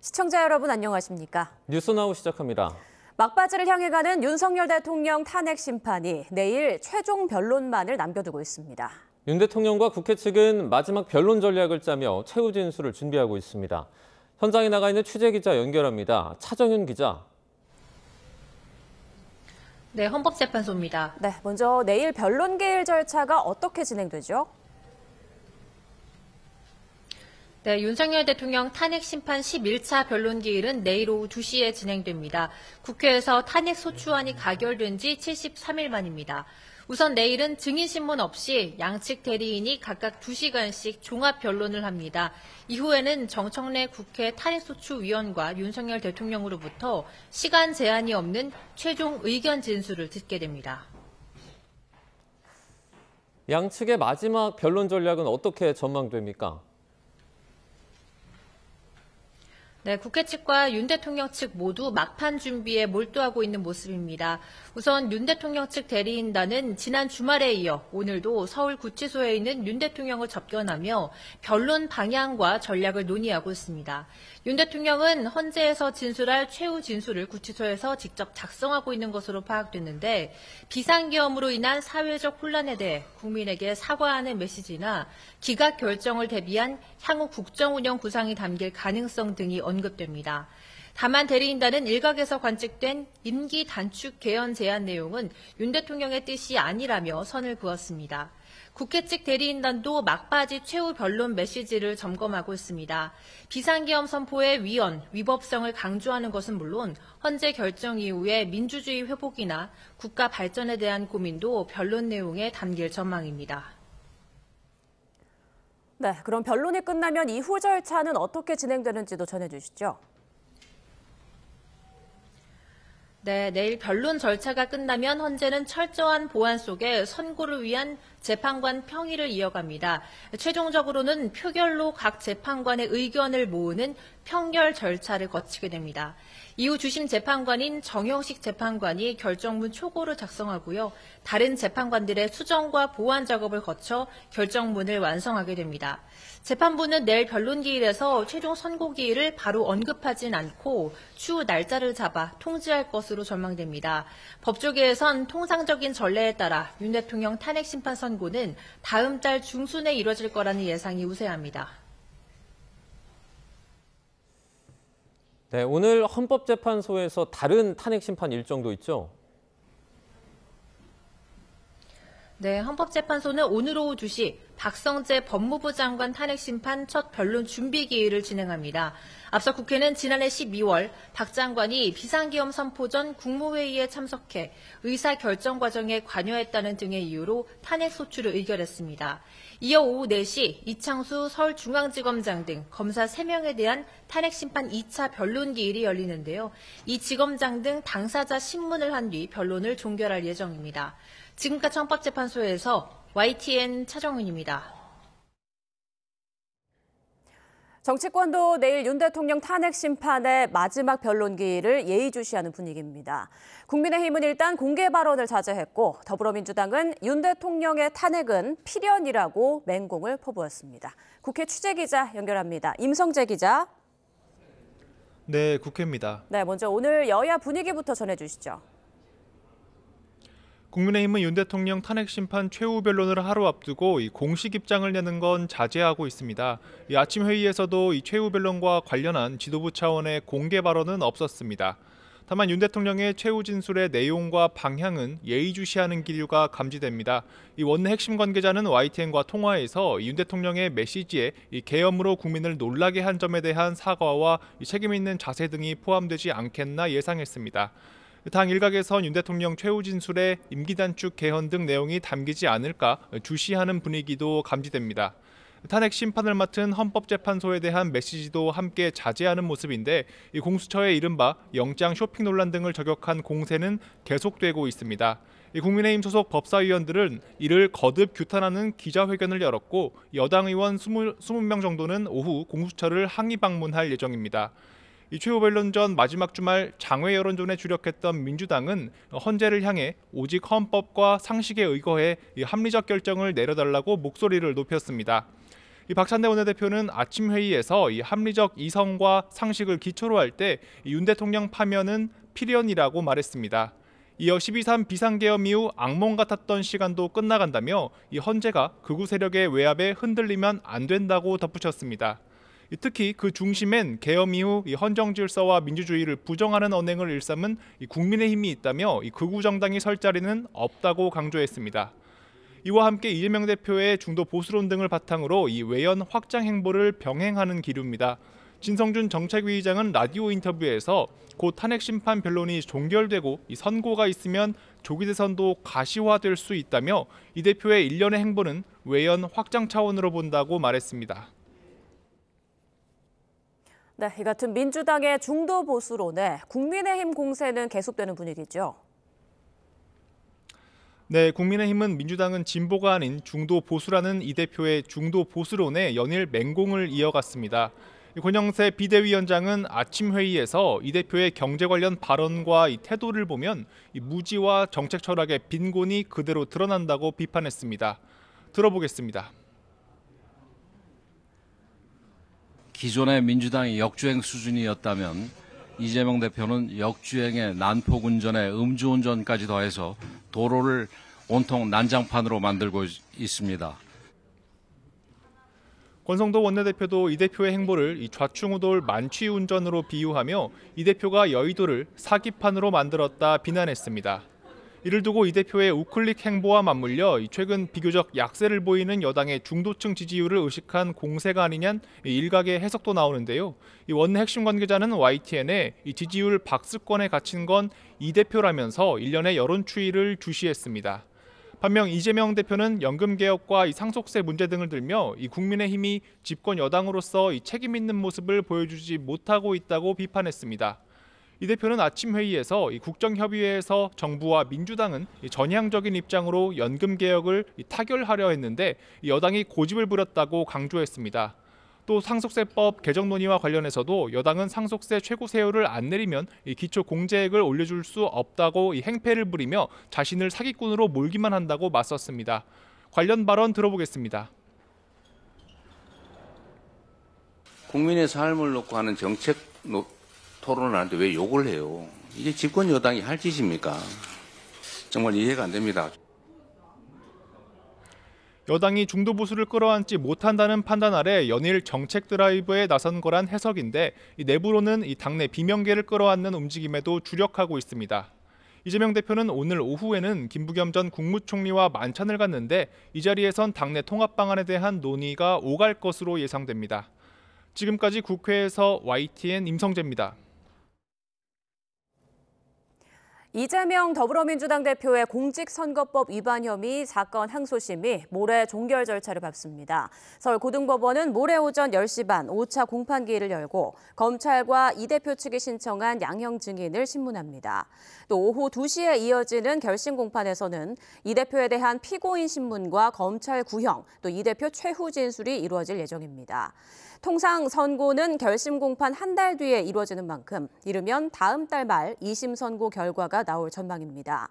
시청자 여러분 안녕하십니까? 뉴스나우 시작합니다. 막바지를 향해 가는 윤석열 대통령 탄핵 심판이 내일 최종 변론만을 남겨두고 있습니다. 윤 대통령과 국회 측은 마지막 변론 전략을 짜며 최후 진술을 준비하고 있습니다. 현장에 나가 있는 취재기자 연결합니다. 차정윤 기자. 네, 헌법재판소입니다. 네, 먼저 내일 변론 개일 절차가 어떻게 진행되죠? 네, 윤석열 대통령 탄핵 심판 11차 변론 기일은 내일 오후 2시에 진행됩니다. 국회에서 탄핵 소추안이 가결된 지 73일 만입니다. 우선 내일은 증인신문 없이 양측 대리인이 각각 2시간씩 종합 변론을 합니다. 이후에는 정청래 국회 탄핵소추위원과 윤석열 대통령으로부터 시간 제한이 없는 최종 의견 진술을 듣게 됩니다. 양측의 마지막 변론 전략은 어떻게 전망됩니까? 네, 국회 측과 윤 대통령 측 모두 막판 준비에 몰두하고 있는 모습입니다. 우선 윤 대통령 측 대리인단은 지난 주말에 이어 오늘도 서울구치소에 있는 윤 대통령을 접견하며 변론 방향과 전략을 논의하고 있습니다. 윤 대통령은 헌재에서 진술할 최후 진술을 구치소에서 직접 작성하고 있는 것으로 파악됐는데 비상계엄으로 인한 사회적 혼란에 대해 국민에게 사과하는 메시지나 기각 결정을 대비한 향후 국정운영 구상이 담길 가능성 등이 언급됩니다. 다만 대리인단은 일각에서 관측된 임기 단축 개헌 제안 내용은 윤 대통령의 뜻이 아니라며 선을 그었습니다. 국회 측 대리인단도 막바지 최후 변론 메시지를 점검하고 있습니다. 비상계엄 선포의 위법성을 강조하는 것은 물론 헌재 결정 이후의 민주주의 회복이나 국가 발전에 대한 고민도 변론 내용에 담길 전망입니다. 네, 그럼 변론이 끝나면 이후 절차는 어떻게 진행되는지도 전해주시죠. 네, 내일 변론 절차가 끝나면 헌재는 철저한 보안 속에 선고를 위한 재판관 평의를 이어갑니다. 최종적으로는 표결로 각 재판관의 의견을 모으는 평결 절차를 거치게 됩니다. 이후 주심 재판관인 정형식 재판관이 결정문 초고를 작성하고요. 다른 재판관들의 수정과 보완 작업을 거쳐 결정문을 완성하게 됩니다. 재판부는 내일 변론 기일에서 최종 선고 기일을 바로 언급하진 않고 추후 날짜를 잡아 통지할 것으로 전망됩니다. 법조계에선 통상적인 전례에 따라 윤 대통령 탄핵 심판 선고는 다음 달 중순에 이뤄질 거라는 예상이 우세합니다. 네, 오늘 헌법재판소에서 다른 탄핵 심판 일정도 있죠? 네, 헌법재판소는 오늘 오후 2시 박성재 법무부 장관 탄핵 심판 첫 변론 준비 기일을 진행합니다. 앞서 국회는 지난해 12월 박 장관이 비상계엄 선포 전 국무회의에 참석해 의사결정 과정에 관여했다는 등의 이유로 탄핵 소추를 의결했습니다. 이어 오후 4시 이창수 서울중앙지검장 등 검사 3명에 대한 탄핵 심판 2차 변론 기일이 열리는데요. 이 지검장 등 당사자 신문을 한 뒤 변론을 종결할 예정입니다. 지금까지 헌법재판소에서 YTN 차정은입니다. 정치권도 내일 윤 대통령 탄핵 심판의 마지막 변론 기일을 예의주시하는 분위기입니다. 국민의힘은 일단 공개 발언을 자제했고 더불어민주당은 윤 대통령의 탄핵은 필연이라고 맹공을 퍼부었습니다. 국회 취재기자 연결합니다. 임성재 기자. 네, 국회입니다. 네, 먼저 오늘 여야 분위기부터 전해주시죠. 국민의힘은 윤 대통령 탄핵 심판 최후 변론을 하루 앞두고 공식 입장을 내는 건 자제하고 있습니다. 아침 회의에서도 이 최후 변론과 관련한 지도부 차원의 공개 발언은 없었습니다. 다만 윤 대통령의 최후 진술의 내용과 방향은 예의주시하는 기류가 감지됩니다. 원내 핵심 관계자는 YTN과 통화에서 윤 대통령의 메시지에 계엄으로 국민을 놀라게 한 점에 대한 사과와 책임 있는 자세 등이 포함되지 않겠나 예상했습니다. 당 일각에선 윤 대통령 최후 진술에 임기 단축 개헌 등 내용이 담기지 않을까 주시하는 분위기도 감지됩니다. 탄핵 심판을 맡은 헌법재판소에 대한 메시지도 함께 자제하는 모습인데 공수처의 이른바 영장 쇼핑 논란 등을 저격한 공세는 계속되고 있습니다. 국민의힘 소속 법사위원들은 이를 거듭 규탄하는 기자회견을 열었고 여당 의원 20명 정도는 오후 공수처를 항의 방문할 예정입니다. 최후 변론 전 마지막 주말 장외 여론전에 주력했던 민주당은 헌재를 향해 오직 헌법과 상식에 의거해 합리적 결정을 내려달라고 목소리를 높였습니다. 이 박찬대 원내대표는 아침 회의에서 이 합리적 이성과 상식을 기초로 할 때 윤 대통령 파면은 필연이라고 말했습니다. 이어 12.3 비상계엄 이후 악몽 같았던 시간도 끝나간다며 이 헌재가 극우 세력의 외압에 흔들리면 안 된다고 덧붙였습니다. 특히 그 중심엔 계엄 이후 이 헌정 질서와 민주주의를 부정하는 언행을 일삼은 이 국민의힘이 있다며 이 극우 정당이 설 자리는 없다고 강조했습니다. 이와 함께 이재명 대표의 중도 보수론 등을 바탕으로 이 외연 확장 행보를 병행하는 기류입니다. 진성준 정책위의장은 라디오 인터뷰에서 곧 탄핵 심판 변론이 종결되고 이 선고가 있으면 조기 대선도 가시화될 수 있다며 이 대표의 일련의 행보는 외연 확장 차원으로 본다고 말했습니다. 네, 이 같은 민주당의 중도 보수론에 국민의힘 공세는 계속되는 분위기죠. 네, 국민의힘은 민주당은 진보가 아닌 중도 보수라는 이 대표의 중도 보수론에 연일 맹공을 이어갔습니다. 권영세 비대위원장은 아침 회의에서 이 대표의 경제 관련 발언과 이 태도를 보면 이 무지와 정책 철학의 빈곤이 그대로 드러난다고 비판했습니다. 들어보겠습니다. 기존의 민주당이 역주행 수준이었다면 이재명 대표는 역주행에 난폭운전에 음주운전까지 더해서 도로를 온통 난장판으로 만들고 있습니다. 권성도 원내대표도 이 대표의 행보를 이 좌충우돌 만취운전으로 비유하며 이 대표가 여의도를 사기판으로 만들었다 비난했습니다. 이를 두고 이 대표의 우클릭 행보와 맞물려 최근 비교적 약세를 보이는 여당의 중도층 지지율을 의식한 공세가 아니냐는 일각의 해석도 나오는데요. 이 원내 핵심 관계자는 YTN에 이 지지율 박스권에 갇힌 건 이 대표라면서 일련의 여론 추이를 주시했습니다. 반면 이재명 대표는 연금 개혁과 이 상속세 문제 등을 들며 이 국민의힘이 집권 여당으로서 이 책임 있는 모습을 보여주지 못하고 있다고 비판했습니다. 이 대표는 아침 회의에서 이 국정협의회에서 정부와 민주당은 전향적인 입장으로 연금 개혁을 타결하려 했는데 여당이 고집을 부렸다고 강조했습니다. 또 상속세법 개정 논의와 관련해서도 여당은 상속세 최고 세율을 안 내리면 기초 공제액을 올려줄 수 없다고 행패를 부리며 자신을 사기꾼으로 몰기만 한다고 맞섰습니다. 관련 발언 들어보겠습니다. 국민의 삶을 놓고 하는 정책 토론을 하는데 왜 욕을 해요? 이게 집권 여당이 할 짓입니까? 정말 이해가 안 됩니다. 여당이 중도 보수를 끌어안지 못한다는 판단 아래 연일 정책 드라이브에 나선 거란 해석인데 내부로는 이 당내 비명계를 끌어안는 움직임에도 주력하고 있습니다. 이재명 대표는 오늘 오후에는 김부겸 전 국무총리와 만찬을 갖는데 이 자리에선 당내 통합 방안에 대한 논의가 오갈 것으로 예상됩니다. 지금까지 국회에서 YTN 임성재입니다. 이재명 더불어민주당 대표의 공직선거법 위반 혐의 사건 항소심이 모레 종결 절차를 밟습니다. 서울고등법원은 모레 오전 10시 반 5차 공판기일을 열고 검찰과 이 대표 측이 신청한 양형 증인을 신문합니다. 또 오후 2시에 이어지는 결심 공판에서는 이 대표에 대한 피고인 신문과 검찰 구형, 또 이 대표 최후 진술이 이루어질 예정입니다. 통상 선고는 결심 공판 한 달 뒤에 이루어지는 만큼 이르면 다음 달 말 2심 선고 결과가 나올 전망입니다.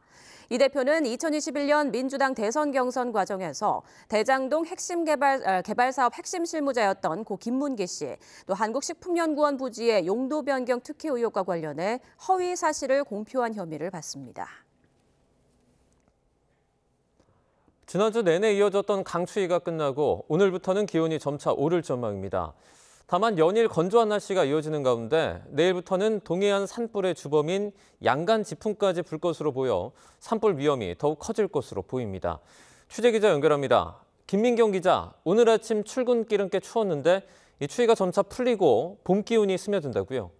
이 대표는 2021년 민주당 대선 경선 과정에서 대장동 핵심 개발 사업 핵심 실무자였던 고 김문기 씨, 또 한국식품연구원 부지의 용도 변경 특혜 의혹과 관련해 허위 사실을 공표한 혐의를 받습니다. 지난주 내내 이어졌던 강추위가 끝나고 오늘부터는 기온이 점차 오를 전망입니다. 다만 연일 건조한 날씨가 이어지는 가운데 내일부터는 동해안 산불의 주범인 양간 지풍까지 불 것으로 보여 산불 위험이 더욱 커질 것으로 보입니다. 취재기자 연결합니다. 김민경 기자, 오늘 아침 출근길은 꽤 추웠는데 이 추위가 점차 풀리고 봄 기운이 스며든다고요?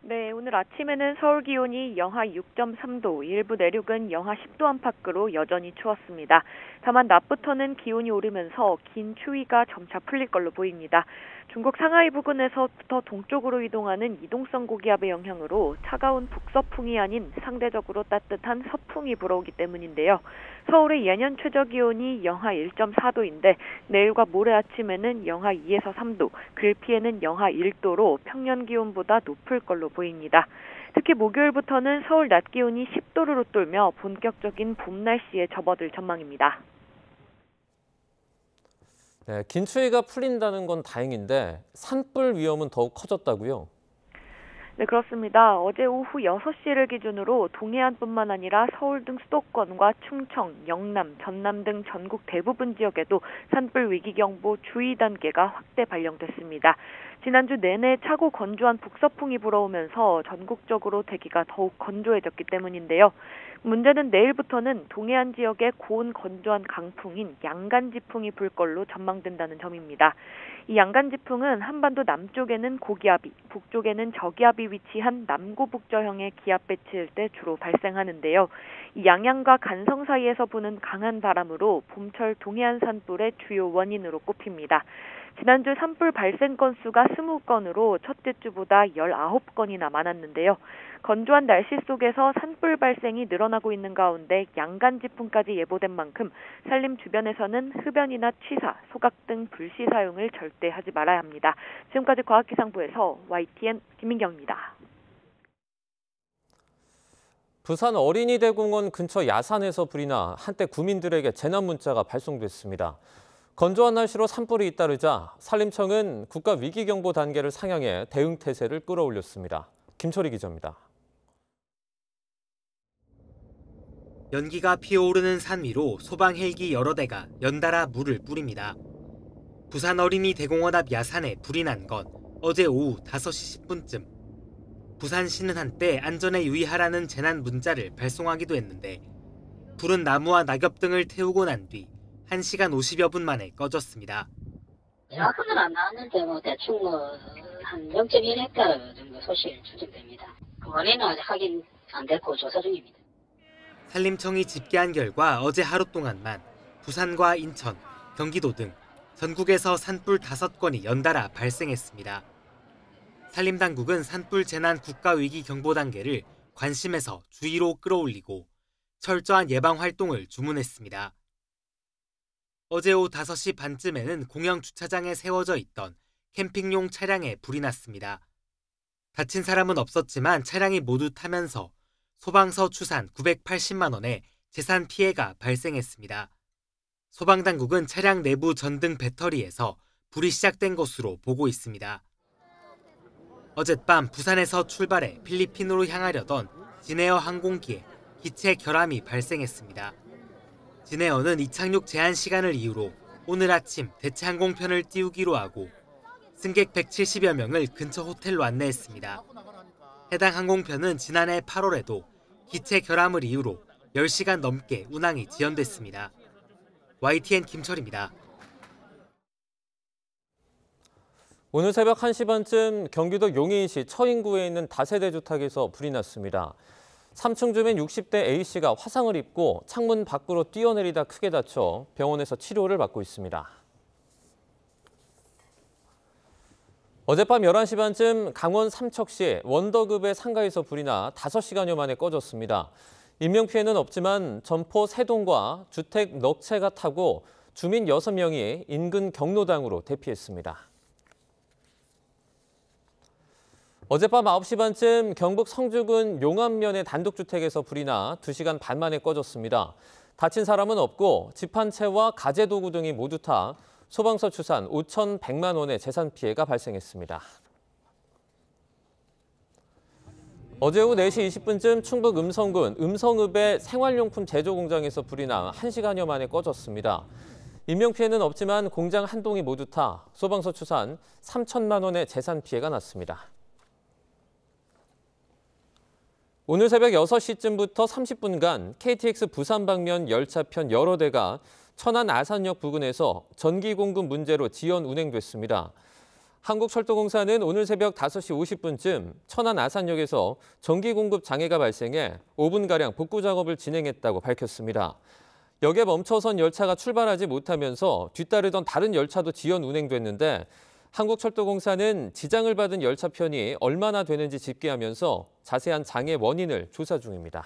네, 오늘 아침에는 서울 기온이 영하 6.3도, 일부 내륙은 영하 10도 안팎으로 여전히 추웠습니다. 다만 낮부터는 기온이 오르면서 긴 추위가 점차 풀릴 걸로 보입니다. 중국 상하이 부근에서부터 동쪽으로 이동하는 이동성 고기압의 영향으로 차가운 북서풍이 아닌 상대적으로 따뜻한 서풍이 불어오기 때문인데요. 서울의 예년 최저 기온이 영하 1.4도인데 내일과 모레 아침에는 영하 2에서 3도, 글피에는 영하 1도로 평년 기온보다 높을 걸로 보입니다. 특히 목요일부터는 서울 낮 기온이 10도를 웃돌며 본격적인 봄 날씨에 접어들 전망입니다. 네, 긴 추위가 풀린다는 건 다행인데 산불 위험은 더욱 커졌다고요? 네, 그렇습니다. 어제 오후 6시를 기준으로 동해안뿐만 아니라 서울 등 수도권과 충청, 영남, 전남 등 전국 대부분 지역에도 산불 위기경보 주의 단계가 확대 발령됐습니다. 지난주 내내 차고 건조한 북서풍이 불어오면서 전국적으로 대기가 더욱 건조해졌기 때문인데요. 문제는 내일부터는 동해안 지역에 고온 건조한 강풍인 양간지풍이 불 걸로 전망된다는 점입니다. 이 양간지풍은 한반도 남쪽에는 고기압이, 북쪽에는 저기압이 위치한 남고북저형의 기압 배치일 때 주로 발생하는데요. 이 양양과 간성 사이에서 부는 강한 바람으로 봄철 동해안 산불의 주요 원인으로 꼽힙니다. 지난주 산불 발생 건수가 20건으로 첫째 주보다 19건이나 많았는데요. 건조한 날씨 속에서 산불 발생이 늘어나고 있는 가운데 양간지풍까지 예보된 만큼 산림 주변에서는 흡연이나 취사, 소각 등 불시 사용을 절대 하지 말아야 합니다. 지금까지 과학기상부에서 YTN 김민경입니다. 부산 어린이대공원 근처 야산에서 불이 나 한때 구민들에게 재난 문자가 발송됐습니다. 건조한 날씨로 산불이 잇따르자 산림청은 국가위기경보 단계를 상향해 대응 태세를 끌어올렸습니다. 김철희 기자입니다. 연기가 피어오르는 산 위로 소방 헬기 여러 대가 연달아 물을 뿌립니다. 부산 어린이대공원 앞 야산에 불이 난 건 어제 오후 5시 10분쯤. 부산시는 한때 안전에 유의하라는 재난 문자를 발송하기도 했는데 불은 나무와 낙엽 등을 태우고 난 뒤 1시간 50여 분 만에 꺼졌습니다. 정확하게는 안 나왔는데 대충 한 0.1헥타르 정도 소실 추정됩니다. 그 원인은 아직 확인 안 됐고 조사 중입니다. 산림청이 집계한 결과 어제 하루 동안만 부산과 인천, 경기도 등 전국에서 산불 5건이 연달아 발생했습니다. 산림당국은 산불 재난 국가위기 경보 단계를 관심에서 주의로 끌어올리고 철저한 예방 활동을 주문했습니다. 어제 오후 5시 반쯤에는 공영 주차장에 세워져 있던 캠핑용 차량에 불이 났습니다. 다친 사람은 없었지만 차량이 모두 타면서 소방서 추산 980만 원의 재산 피해가 발생했습니다. 소방당국은 차량 내부 전등 배터리에서 불이 시작된 것으로 보고 있습니다. 어젯밤 부산에서 출발해 필리핀으로 향하려던 진에어 항공기에 기체 결함이 발생했습니다. 진에어는 이착륙 제한 시간을 이유로 오늘 아침 대체 항공편을 띄우기로 하고 승객 170여 명을 근처 호텔로 안내했습니다. 해당 항공편은 지난해 8월에도 기체 결함을 이유로 10시간 넘게 운항이 지연됐습니다. YTN 김철입니다. 오늘 새벽 1시 반쯤 경기도 용인시 처인구에 있는 다세대 주택에서 불이 났습니다. 3층 주민 60대 A씨가 화상을 입고 창문 밖으로 뛰어내리다 크게 다쳐 병원에서 치료를 받고 있습니다. 어젯밤 11시 반쯤 강원 삼척시 원더급의 상가에서 불이 나 5시간여 만에 꺼졌습니다. 인명피해는 없지만 점포 3동과 주택 넉 채가 타고 주민 6명이 인근 경로당으로 대피했습니다. 어젯밤 9시 반쯤 경북 성주군 용암면의 단독주택에서 불이 나 2시간 반 만에 꺼졌습니다. 다친 사람은 없고 집 한 채와 가재도구 등이 모두 타 소방서 추산 5,100만 원의 재산 피해가 발생했습니다. 어제 오후 4시 20분쯤 충북 음성군 음성읍의 생활용품 제조 공장에서 불이 나 1시간여 만에 꺼졌습니다. 인명피해는 없지만 공장 한 동이 모두 타 소방서 추산 3천만 원의 재산 피해가 났습니다. 오늘 새벽 6시쯤부터 30분간 KTX 부산 방면 열차편 여러 대가 천안 아산역 부근에서 전기 공급 문제로 지연 운행됐습니다. 한국철도공사는 오늘 새벽 5시 50분쯤 천안 아산역에서 전기 공급 장애가 발생해 5분가량 복구 작업을 진행했다고 밝혔습니다. 역에 멈춰선 열차가 출발하지 못하면서 뒤따르던 다른 열차도 지연 운행됐는데 한국철도공사는 지장을 받은 열차편이 얼마나 되는지 집계하면서 자세한 장애 원인을 조사 중입니다.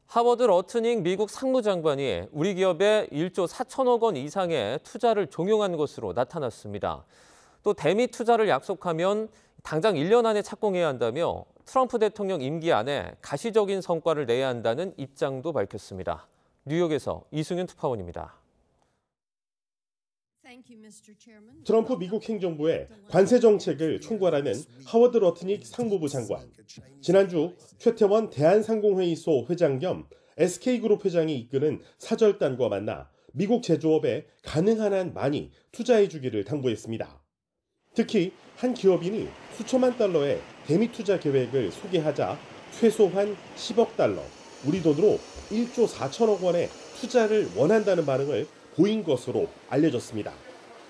하워드 러트닝 미국 상무장관이 우리 기업에 1조 4천억 원 이상의 투자를 종용한 것으로 나타났습니다. 또 대미 투자를 약속하면 당장 1년 안에 착공해야 한다며 트럼프 대통령 임기 안에 가시적인 성과를 내야 한다는 입장도 밝혔습니다. 뉴욕에서 이승윤 특파원입니다. 트럼프 미국 행정부의 관세 정책을 총괄하는 하워드 러트닉 상무부 장관. 지난주 최태원 대한상공회의소 회장 겸 SK그룹 회장이 이끄는 사절단과 만나 미국 제조업에 가능한 한 많이 투자해주기를 당부했습니다. 특히 한 기업인이 수천만 달러의 대미 투자 계획을 소개하자 최소한 10억 달러, 우리 돈으로 1조 4천억 원의 투자를 원한다는 반응을 보인 것으로 알려졌습니다.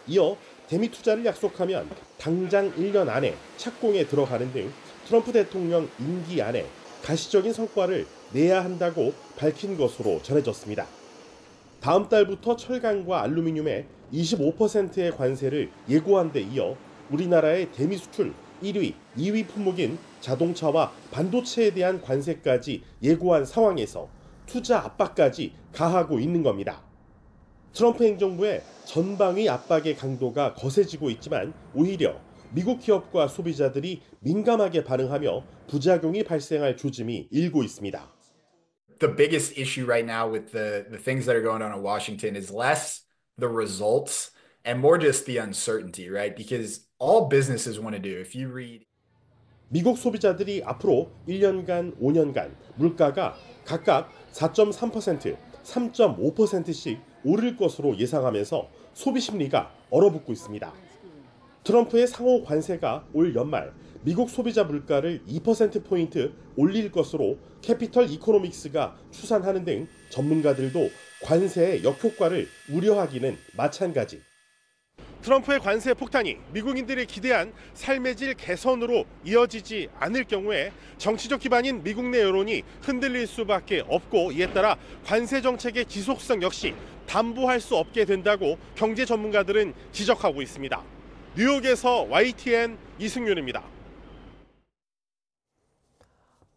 이어 대미 투자를 약속하면 당장 1년 안에 착공에 들어가는 등 트럼프 대통령 임기 안에 가시적인 성과를 내야 한다고 밝힌 것으로 전해졌습니다. 다음 달부터 철강과 알루미늄에 25%의 관세를 예고한 데 이어 우리나라의 대미 수출 1위, 2위 품목인 자동차와 반도체에 대한 관세까지 예고한 상황에서 투자 압박까지 가하고 있는 겁니다. 트럼프 행정부의 전방위 압박의 강도가 거세지고 있지만 오히려 미국 기업과 소비자들이 민감하게 반응하며 부작용이 발생할 조짐이 일고 있습니다. The biggest issue right now with the things that are going on in Washington is less the results and more just the uncertainty, right? Because all businesses want to do, if you read 미국 소비자들이 앞으로 1년간, 5년간 물가가 각각 4.3%, 3.5%씩 오를 것으로 예상하면서 소비 심리가 얼어붙고 있습니다. 트럼프의 상호 관세가 올 연말 미국 소비자 물가를 2%포인트 올릴 것으로 캐피털 이코노믹스가 추산하는 등 전문가들도 관세의 역효과를 우려하기는 마찬가지. 트럼프의 관세 폭탄이 미국인들이 기대한 삶의 질 개선으로 이어지지 않을 경우에 정치적 기반인 미국 내 여론이 흔들릴 수밖에 없고, 이에 따라 관세 정책의 지속성 역시 담보할 수 없게 된다고 경제 전문가들은 지적하고 있습니다. 뉴욕에서 YTN 이승윤입니다.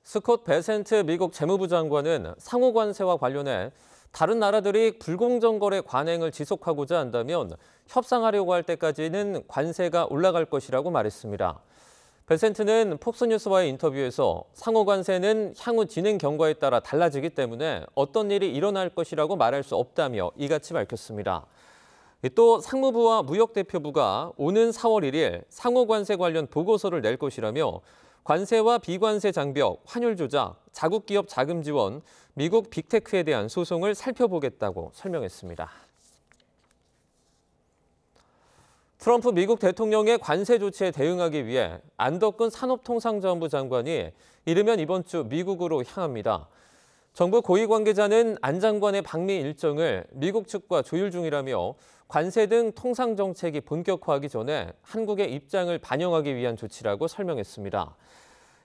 스콧 베센트 미국 재무부 장관은 상호 관세와 관련해 다른 나라들이 불공정 거래 관행을 지속하고자 한다면 협상하려고 할 때까지는 관세가 올라갈 것이라고 말했습니다. 베센트는 폭스뉴스와의 인터뷰에서 상호 관세는 향후 진행 경과에 따라 달라지기 때문에 어떤 일이 일어날 것이라고 말할 수 없다며 이같이 밝혔습니다. 또 상무부와 무역대표부가 오는 4월 1일 상호 관세 관련 보고서를 낼 것이라며 관세와 비관세 장벽, 환율 조작, 자국 기업 자금 지원, 미국 빅테크에 대한 소송을 살펴보겠다고 설명했습니다. 트럼프 미국 대통령의 관세 조치에 대응하기 위해 안덕근 산업통상자원부 장관이 이르면 이번 주 미국으로 향합니다. 정부 고위 관계자는 안 장관의 방미 일정을 미국 측과 조율 중이라며 관세 등 통상 정책이 본격화하기 전에 한국의 입장을 반영하기 위한 조치라고 설명했습니다.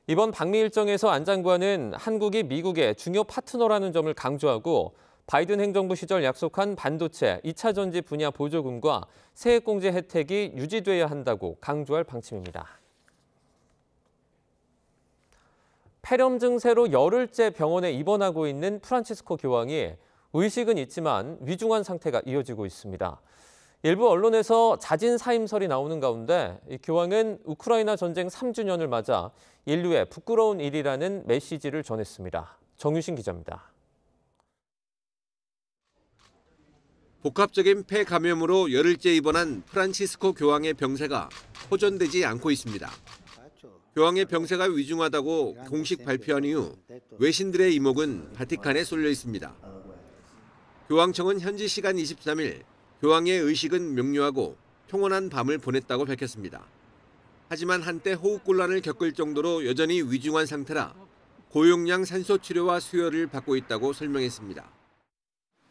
이번 방미 일정에서 안 장관은 한국이 미국의 중요 파트너라는 점을 강조하고 바이든 행정부 시절 약속한 반도체, 2차 전지 분야 보조금과 세액공제 혜택이 유지돼야 한다고 강조할 방침입니다. 폐렴 증세로 열흘째 병원에 입원하고 있는 프란치스코 교황이 의식은 있지만 위중한 상태가 이어지고 있습니다. 일부 언론에서 자진 사임설이 나오는 가운데 이 교황은 우크라이나 전쟁 3주년을 맞아 인류의 부끄러운 일이라는 메시지를 전했습니다. 정유신 기자입니다. 복합적인 폐 감염으로 열흘째 입원한 프란치스코 교황의 병세가 호전되지 않고 있습니다. 교황의 병세가 위중하다고 공식 발표한 이후 외신들의 이목은 바티칸에 쏠려 있습니다. 교황청은 현지 시간 23일 교황의 의식은 명료하고 평온한 밤을 보냈다고 밝혔습니다. 하지만 한때 호흡곤란을 겪을 정도로 여전히 위중한 상태라 고용량 산소 치료와 수혈을 받고 있다고 설명했습니다.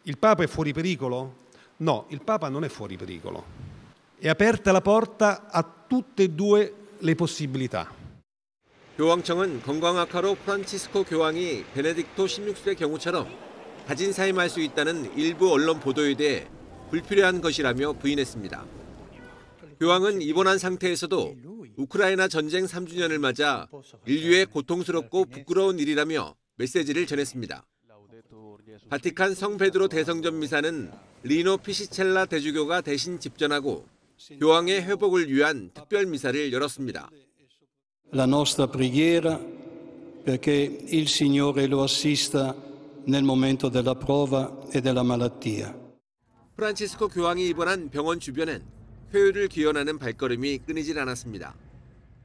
Il Papa è fuori pericolo? No, il Papa non è fuori pericolo. È aperta la porta a tutte e due le possibilità. 교황청은 건강 악화로 프란치스코 교황이 베네딕토 16세 경우처럼 자진 사임할 수 있다는 일부 언론 보도에 대해 불필요한 것이라며 부인했습니다. 교황은 입원한 상태에서도 우크라이나 전쟁 3주년을 맞아 인류의 고통스럽고 부끄러운 일이라며 메시지를 전했습니다. 바티칸 성베드로 대성전 미사는 리노 피시첼라 대주교가 대신 집전하고 교황의 회복을 위한 특별 미사를 열었습니다. La nostra preghiera perché il Signore lo assista nel momento della prova e della malattia. 프란치스코 교황이 입원한 병원 주변엔 쾌유를 기원하는 발걸음이 끊이질 않았습니다.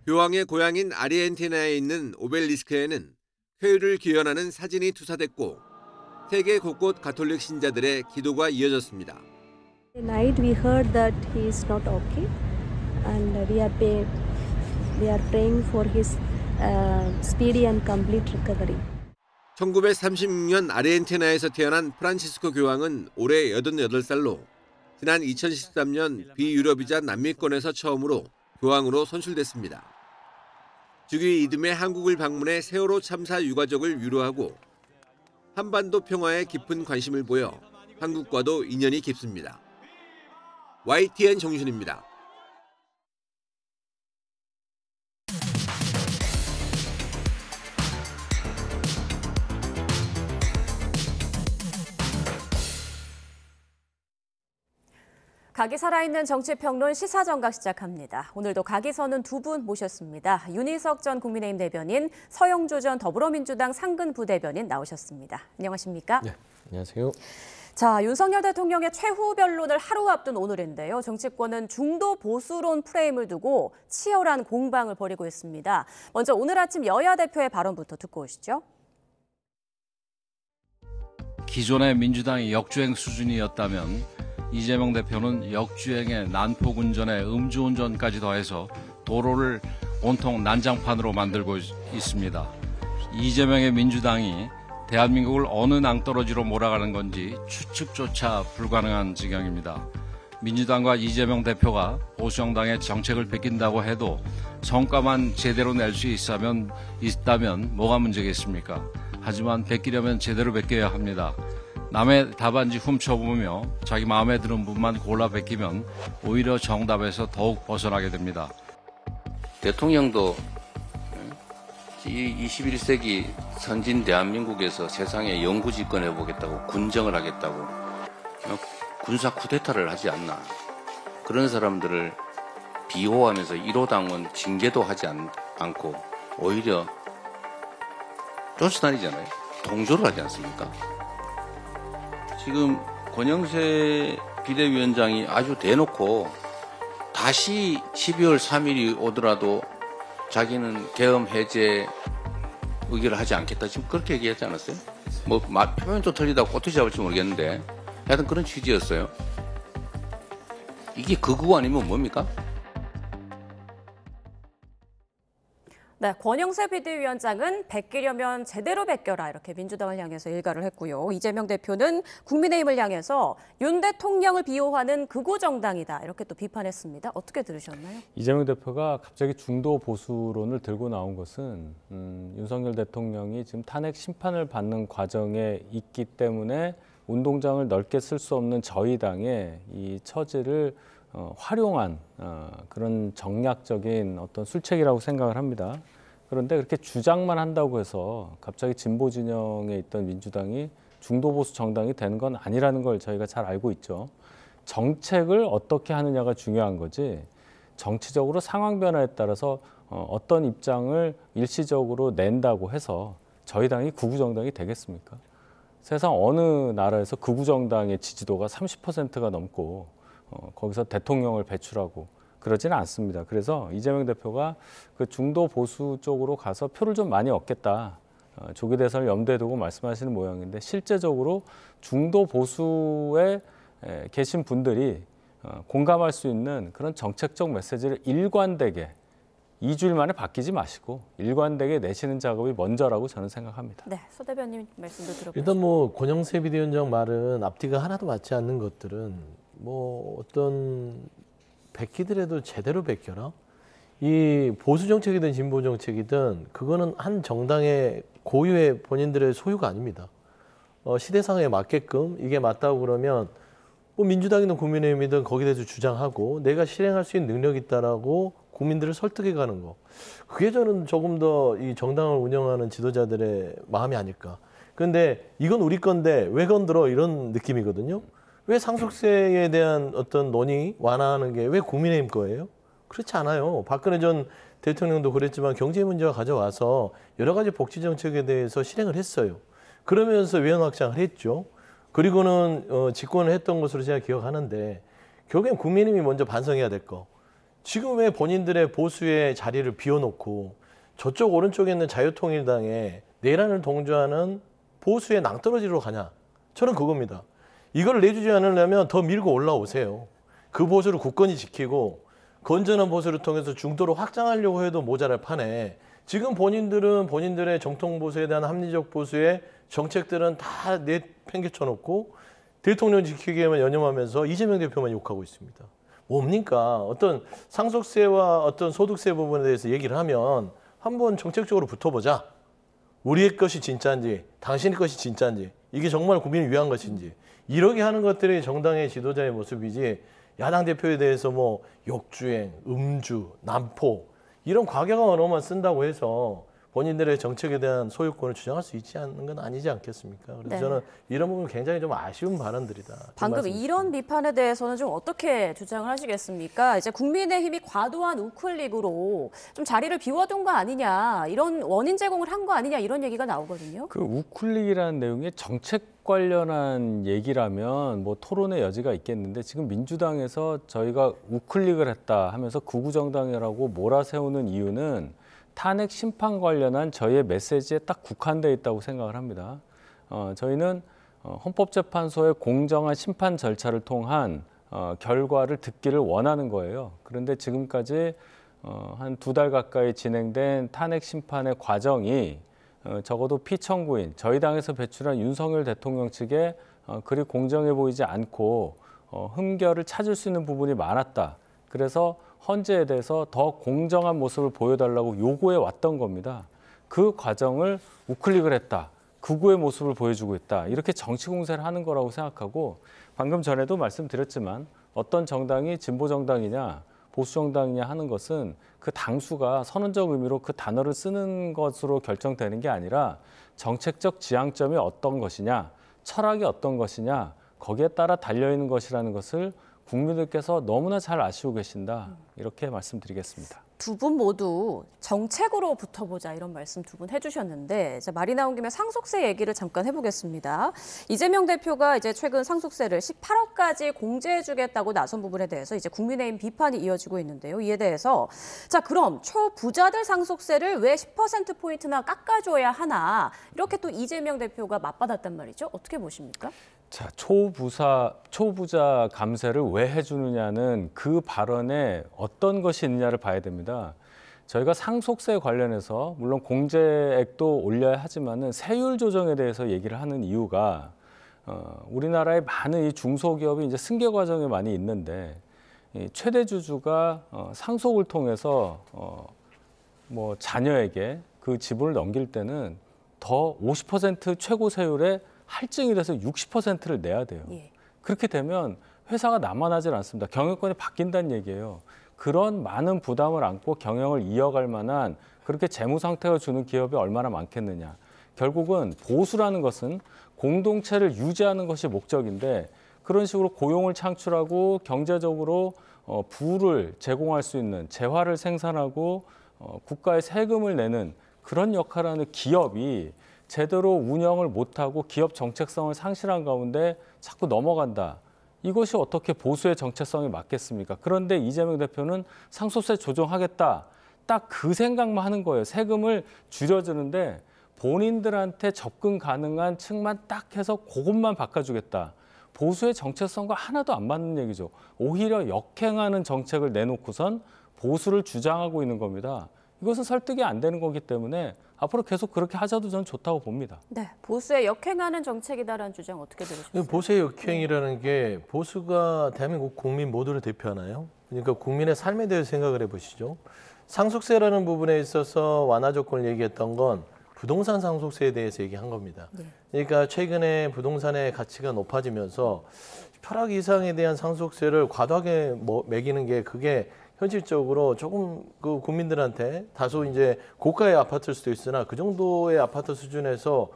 교황의 고향인 아르헨티나에 있는 오벨리스크에는 쾌유를 기원하는 사진이 투사됐고 세계 곳곳 가톨릭 신자들의 기도가 이어졌습니다. Tonight we heard that he is not okay, and we are praying for his speedy and complete recovery. 1936년 아르헨티나에서 태어난 프란치스코 교황은 올해 88살로 지난 2013년 비유럽이자 남미권에서 처음으로 교황으로 선출됐습니다. 주기 이듬해 한국을 방문해 세월호 참사 유가족을 위로하고 한반도 평화에 깊은 관심을 보여 한국과도 인연이 깊습니다. YTN 정준입니다. 각이 살아있는 정치평론 시사정각 시작합니다. 오늘도 각이 서는 두 분 모셨습니다. 윤희석 전 국민의힘 대변인, 서영조 전 더불어민주당 상근 부대변인 나오셨습니다. 안녕하십니까? 네, 안녕하세요. 자, 윤석열 대통령의 최후 변론을 하루 앞둔 오늘인데요. 정치권은 중도 보수론 프레임을 두고 치열한 공방을 벌이고 있습니다. 먼저 오늘 아침 여야 대표의 발언부터 듣고 오시죠. 기존의 민주당이 역주행 수준이었다면 이재명 대표는 역주행에 난폭운전에 음주운전까지 더해서 도로를 온통 난장판으로 만들고 있습니다. 이재명의 민주당이 대한민국을 어느 낭떠러지로 몰아가는 건지 추측조차 불가능한 지경입니다. 민주당과 이재명 대표가 보수정당의 정책을 베낀다고 해도 성과만 제대로 낼 수 있다면 뭐가 문제겠습니까? 하지만 베끼려면 제대로 베껴야 합니다. 남의 답안지 훔쳐보며 자기 마음에 드는 분만 골라 베끼면 오히려 정답에서 더욱 벗어나게 됩니다. 대통령도 이 21세기 선진 대한민국에서 세상에 영구집권 해보겠다고 군정을 하겠다고 군사 쿠데타를 하지 않나. 그런 사람들을 비호하면서 1호당은 징계도 하지 않고 오히려 쫓아다니잖아요. 동조를 하지 않습니까? 지금 권영세 비대위원장이 아주 대놓고 다시 12월 3일이 오더라도 자기는 계엄 해제 의결을 하지 않겠다. 지금 그렇게 얘기하지 않았어요? 뭐 표현 좀 틀리다고 꼬투리 잡을지 모르겠는데 하여튼 그런 취지였어요. 이게 극우 아니면 뭡니까? 네, 권영세 비대위원장은 베끼려면 제대로 베껴라 이렇게 민주당을 향해서 일갈을 했고요. 이재명 대표는 국민의힘을 향해서 윤 대통령을 비호하는 극우 정당이다 이렇게 또 비판했습니다. 어떻게 들으셨나요? 이재명 대표가 갑자기 중도 보수론을 들고 나온 것은 윤석열 대통령이 지금 탄핵 심판을 받는 과정에 있기 때문에 운동장을 넓게 쓸 수 없는 저희 당의 이 처지를 활용한 그런 정략적인 어떤 술책이라고 생각을 합니다. 그런데 그렇게 주장만 한다고 해서 갑자기 진보 진영에 있던 민주당이 중도 보수 정당이 되는 건 아니라는 걸 저희가 잘 알고 있죠. 정책을 어떻게 하느냐가 중요한 거지 정치적으로 상황 변화에 따라서 어떤 입장을 일시적으로 낸다고 해서 저희 당이 극우 정당이 되겠습니까? 세상 어느 나라에서 극우 정당의 지지도가 30%가 넘고 거기서 대통령을 배출하고 그러지는 않습니다. 그래서 이재명 대표가 그 중도 보수 쪽으로 가서 표를 좀 많이 얻겠다. 조기 대선을 염두에 두고 말씀하시는 모양인데 실제적으로 중도 보수에 계신 분들이 공감할 수 있는 그런 정책적 메시지를 일관되게 2주일 만에 바뀌지 마시고 일관되게 내시는 작업이 먼저라고 저는 생각합니다. 네, 서 대변인 말씀도 들어보시죠. 일단 뭐 권영세 비대위원장 말은 앞뒤가 하나도 맞지 않는 것들은 뭐 어떤 베끼더라도 제대로 베껴라. 이 보수 정책이든 진보 정책이든 그거는 한 정당의 고유의 본인들의 소유가 아닙니다. 시대상에 맞게끔 이게 맞다고 그러면 뭐 민주당이든 국민의힘이든 거기에 대해서 주장하고 내가 실행할 수 있는 능력이 있다라고 국민들을 설득해가는 거. 그게 저는 조금 더 이 정당을 운영하는 지도자들의 마음이 아닐까. 그런데 이건 우리 건데 왜 건들어 이런 느낌이거든요. 왜 상속세에 대한 어떤 논의 완화하는 게 왜 국민의힘 거예요? 그렇지 않아요. 박근혜 전 대통령도 그랬지만 경제 문제가 가져와서 여러 가지 복지 정책에 대해서 실행을 했어요. 그러면서 외연 확장을 했죠. 그리고는 집권을 했던 것으로 제가 기억하는데 결국엔 국민의힘이 먼저 반성해야 될 거. 지금 왜 본인들의 보수의 자리를 비워놓고 저쪽 오른쪽에 있는 자유통일당에 내란을 동조하는 보수의 낭떠러지로 가냐. 저는 그겁니다. 이걸 내주지 않으려면 더 밀고 올라오세요. 그 보수를 굳건히 지키고 건전한 보수를 통해서 중도로 확장하려고 해도 모자랄 판에 지금 본인들은 본인들의 정통 보수에 대한 합리적 보수의 정책들은 다 내팽개쳐 놓고 대통령 지키기에만 연연하면서 이재명 대표만 욕하고 있습니다. 뭡니까? 어떤 상속세와 어떤 소득세 부분에 대해서 얘기를 하면 한번 정책적으로 붙어보자. 우리의 것이 진짜인지 당신의 것이 진짜인지 이게 정말 국민을 위한 것인지 이렇게 하는 것들이 정당의 지도자의 모습이지 야당 대표에 대해서 뭐 역주행, 음주, 난포 이런 과격한 언어만 쓴다고 해서 본인들의 정책에 대한 소유권을 주장할 수 있지 않는 건 아니지 않겠습니까? 그래서 네. 저는 이런 부분 굉장히 좀 아쉬운 발언들이다. 방금 이런 비판에 대해서는 좀 어떻게 주장을 하시겠습니까? 이제 국민의힘이 과도한 우클릭으로 좀 자리를 비워둔 거 아니냐, 이런 원인 제공을 한 거 아니냐 이런 얘기가 나오거든요. 그 우클릭이라는 내용이 정책 관련한 얘기라면 뭐 토론의 여지가 있겠는데 지금 민주당에서 저희가 우클릭을 했다 하면서 극우정당이라고 몰아세우는 이유는 탄핵 심판 관련한 저희의 메시지에 딱 국한되어 있다고 생각을 합니다. 저희는 헌법재판소의 공정한 심판 절차를 통한 결과를 듣기를 원하는 거예요. 그런데 지금까지 한 2달 가까이 진행된 탄핵 심판의 과정이 적어도 피청구인 저희 당에서 배출한 윤석열 대통령 측에 그리 공정해 보이지 않고 흠결을 찾을 수 있는 부분이 많았다. 그래서 헌재에 대해서 더 공정한 모습을 보여달라고 요구해 왔던 겁니다. 그 과정을 우클릭을 했다. 극우의 모습을 보여주고 있다. 이렇게 정치 공세를 하는 거라고 생각하고 방금 전에도 말씀드렸지만 어떤 정당이 진보 정당이냐 보수 정당이냐 하는 것은 그 당수가 선언적 의미로 그 단어를 쓰는 것으로 결정되는 게 아니라 정책적 지향점이 어떤 것이냐 철학이 어떤 것이냐 거기에 따라 달려있는 것이라는 것을 국민들께서 너무나 잘 아시고 계신다. 이렇게 말씀드리겠습니다. 두 분 모두 정책으로 붙어보자 이런 말씀 두 분 해주셨는데 이제 말이 나온 김에 상속세 얘기를 잠깐 해보겠습니다. 이재명 대표가 이제 최근 상속세를 18억까지 공제해주겠다고 나선 부분에 대해서 이제 국민의힘 비판이 이어지고 있는데요. 이에 대해서 자 그럼 초부자들 상속세를 왜 10%포인트나 깎아줘야 하나 이렇게 또 이재명 대표가 맞받았단 말이죠. 어떻게 보십니까? 자, 초부자 감세를 왜 해주느냐는 그 발언에 어떤 것이 있느냐를 봐야 됩니다. 저희가 상속세 관련해서 물론 공제액도 올려야 하지만은 세율 조정에 대해서 얘기를 하는 이유가 우리나라의 많은 이 중소기업이 이제 승계 과정에 많이 있는데 이 최대 주주가 상속을 통해서 뭐 자녀에게 그 지분을 넘길 때는 더 50% 최고 세율에 할증이 돼서 60%를 내야 돼요. 예. 그렇게 되면 회사가 남아나질 않습니다. 경영권이 바뀐다는 얘기예요. 그런 많은 부담을 안고 경영을 이어갈 만한 그렇게 재무 상태가 주는 기업이 얼마나 많겠느냐. 결국은 보수라는 것은 공동체를 유지하는 것이 목적인데 그런 식으로 고용을 창출하고 경제적으로 부를 제공할 수 있는 재화를 생산하고 국가에 세금을 내는 그런 역할을 하는 기업이 제대로 운영을 못하고 기업 정체성을 상실한 가운데 자꾸 넘어간다. 이것이 어떻게 보수의 정체성이 맞겠습니까? 그런데 이재명 대표는 상속세 조정하겠다. 딱 그 생각만 하는 거예요. 세금을 줄여주는데 본인들한테 접근 가능한 층만 딱 해서 그것만 바꿔주겠다. 보수의 정체성과 하나도 안 맞는 얘기죠. 오히려 역행하는 정책을 내놓고선 보수를 주장하고 있는 겁니다. 이것은 설득이 안 되는 거기 때문에 앞으로 계속 그렇게 하자도 저는 좋다고 봅니다. 네, 보수의 역행하는 정책이다라는 주장 어떻게 들으셨어요? 보수의 역행이라는 게 보수가 대한민국 국민 모두를 대표하나요? 그러니까 국민의 삶에 대해서 생각을 해보시죠. 상속세라는 부분에 있어서 완화 조건을 얘기했던 건 부동산 상속세에 대해서 얘기한 겁니다. 네. 그러니까 최근에 부동산의 가치가 높아지면서 8억 이상에 대한 상속세를 과도하게 매기는 게 그게 현실적으로 조금 그 국민들한테 다소 이제 고가의 아파트일 수도 있으나 그 정도의 아파트 수준에서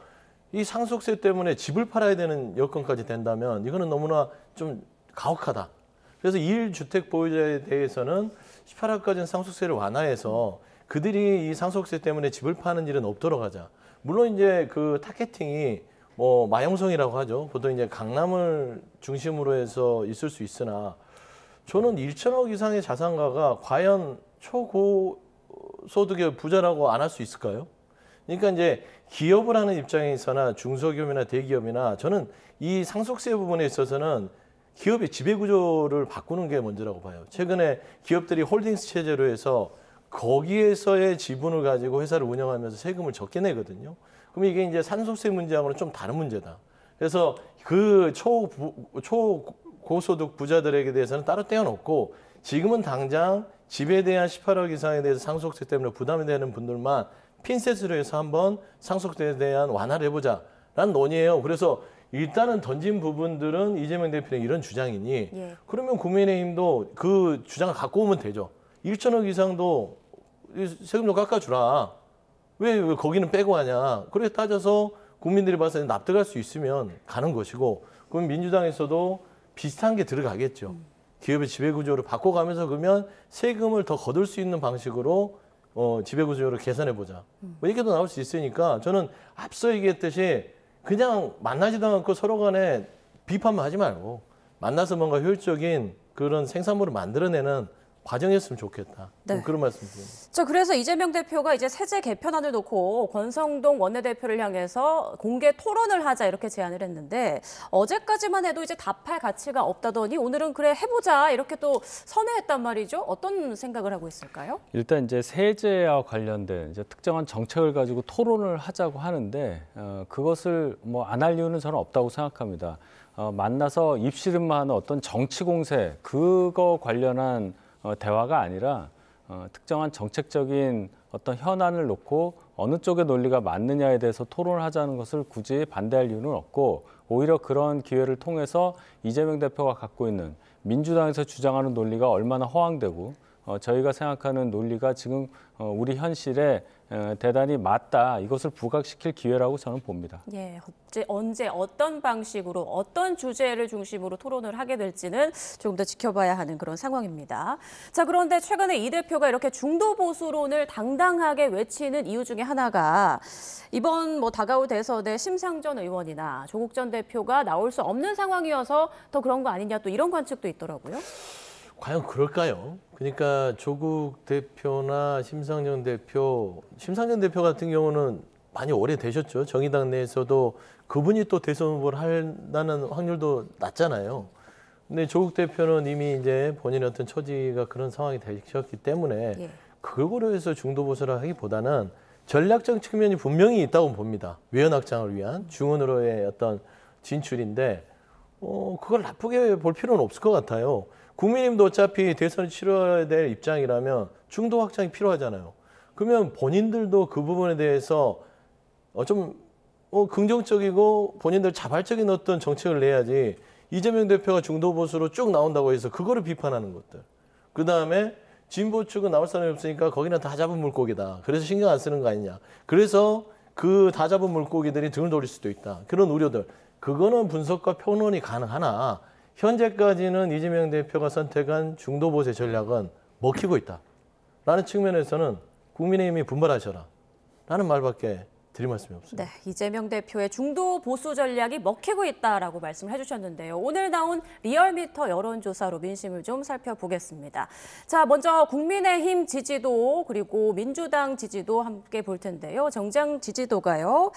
이 상속세 때문에 집을 팔아야 되는 여건까지 된다면 이거는 너무나 좀 가혹하다. 그래서 1주택 보유자에 대해서는 18억까지는 상속세를 완화해서 그들이 이 상속세 때문에 집을 파는 일은 없도록 하자. 물론 이제 그 타겟팅이 뭐 마용성이라고 하죠. 보통 이제 강남을 중심으로 해서 있을 수 있으나 저는 1천억 이상의 자산가가 과연 초고소득의 부자라고 안 할 수 있을까요? 그러니까 이제 기업을 하는 입장에서나 중소기업이나 대기업이나 저는 이 상속세 부분에 있어서는 기업의 지배구조를 바꾸는 게 먼저라고 봐요. 최근에 기업들이 홀딩스 체제로 해서 거기에서의 지분을 가지고 회사를 운영하면서 세금을 적게 내거든요. 그럼 이게 이제 상속세 문제하고는 좀 다른 문제다. 그래서 그 초고소득 부자들에게 대해서는 따로 떼어놓고 지금은 당장 집에 대한 18억 이상에 대해서 상속세 때문에 부담이 되는 분들만 핀셋으로 해서 한번 상속세에 대한 완화를 해보자라는 논의예요. 그래서 일단은 던진 부분들은 이재명 대표의 이런 주장이니 그러면 국민의힘도 그 주장을 갖고 오면 되죠. 1천억 이상도 세금 좀 깎아주라. 왜 거기는 빼고 하냐. 그렇게 따져서 국민들이 봐서 납득할 수 있으면 가는 것이고 그럼 민주당에서도 비슷한 게 들어가겠죠. 기업의 지배구조를 바꿔가면서 그러면 세금을 더 거둘 수 있는 방식으로 지배구조를 개선해보자. 뭐 이렇게도 나올 수 있으니까 저는 앞서 얘기했듯이 그냥 만나지도 않고 서로 간에 비판만 하지 말고 만나서 뭔가 효율적인 그런 생산물을 만들어내는 과정이었으면 좋겠다. 네. 그런 말씀드립니다. 자, 그래서 이재명 대표가 이제 세제 개편안을 놓고 권성동 원내대표를 향해서 공개 토론을 하자 이렇게 제안을 했는데 어제까지만 해도 이제 답할 가치가 없다더니 오늘은 그래 해보자 이렇게 또 선회했단 말이죠. 어떤 생각을 하고 있을까요? 일단 이제 세제와 관련된 이제 특정한 정책을 가지고 토론을 하자고 하는데 그것을 뭐 안 할 이유는 저는 없다고 생각합니다. 만나서 입씨름만 하는 어떤 정치 공세 그거 관련한 대화가 아니라 특정한 정책적인 어떤 현안을 놓고 어느 쪽의 논리가 맞느냐에 대해서 토론을 하자는 것을 굳이 반대할 이유는 없고 오히려 그런 기회를 통해서 이재명 대표가 갖고 있는 민주당에서 주장하는 논리가 얼마나 허황되고 저희가 생각하는 논리가 지금 우리 현실에 대단히 맞다. 이것을 부각시킬 기회라고 저는 봅니다. 예, 언제 어떤 방식으로 어떤 주제를 중심으로 토론을 하게 될지는 조금 더 지켜봐야 하는 그런 상황입니다. 자, 그런데 최근에 이 대표가 이렇게 중도 보수론을 당당하게 외치는 이유 중에 하나가 이번 다가올 대선에 심상정 의원이나 조국 전 대표가 나올 수 없는 상황이어서 더 그런 거 아니냐 또 이런 관측도 있더라고요. 과연 그럴까요? 그러니까 조국 대표나 심상정 대표 같은 경우는 많이 오래되셨죠. 정의당 내에서도 그분이 또 대선 후보를 한다는 확률도 낮잖아요. 근데 조국 대표는 이미 이제 본인의 어떤 처지가 그런 상황이 되셨기 때문에 그걸 고려해서 중도 보수를 하기보다는 전략적 측면이 분명히 있다고 봅니다. 외연 확장을 위한 중원으로의 어떤 진출인데 그걸 나쁘게 볼 필요는 없을 것 같아요. 국민의힘도 어차피 대선을 치러야 될 입장이라면 중도 확장이 필요하잖아요. 그러면 본인들도 그 부분에 대해서 좀 긍정적이고 본인들 자발적인 어떤 정책을 내야지 이재명 대표가 중도 보수로 쭉 나온다고 해서 그거를 비판하는 것들. 그다음에 진보 측은 나올 사람이 없으니까 거기는 다 잡은 물고기다. 그래서 신경 안 쓰는 거 아니냐. 그래서 그 다 잡은 물고기들이 등을 돌릴 수도 있다. 그런 우려들. 그거는 분석과 평론이 가능하나 현재까지는 이재명 대표가 선택한 중도 보수의 전략은 먹히고 있다라는 측면에서는 국민의힘이 분발하셔라 라는 말밖에 드릴 말씀이 없습니다. 네, 이재명 대표의 중도 보수 전략이 먹히고 있다라고 말씀을 해주셨는데요. 오늘 나온 리얼미터 여론조사로 민심을 좀 살펴보겠습니다. 자, 먼저 국민의힘 지지도 그리고 민주당 지지도 함께 볼 텐데요. 정당 지지도가요.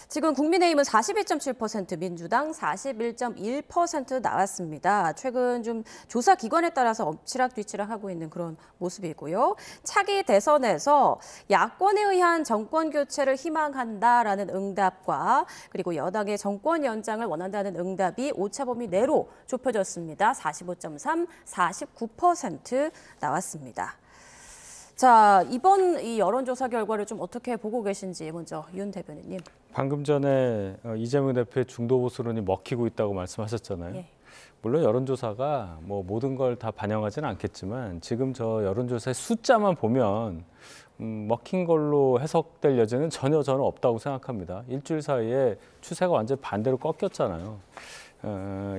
지금 국민의힘은 42.7%, 민주당 41.1% 나왔습니다. 최근 좀 조사 기관에 따라서 엎치락뒤치락 하고 있는 그런 모습이고요. 차기 대선에서 야권에 의한 정권 교체를 희망한다라는 응답과 그리고 여당의 정권 연장을 원한다는 응답이 오차범위 내로 좁혀졌습니다. 45.3, 49% 나왔습니다. 자, 이번 이 여론조사 결과를 좀 어떻게 보고 계신지 먼저 윤 대변인님. 방금 전에 이재명 대표의 중도 보수론이 먹히고 있다고 말씀하셨잖아요. 물론 여론조사가 모든 걸 다 반영하지는 않겠지만 지금 저 여론조사의 숫자만 보면 먹힌 걸로 해석될 여지는 전혀 저는 없다고 생각합니다. 일주일 사이에 추세가 완전히 반대로 꺾였잖아요.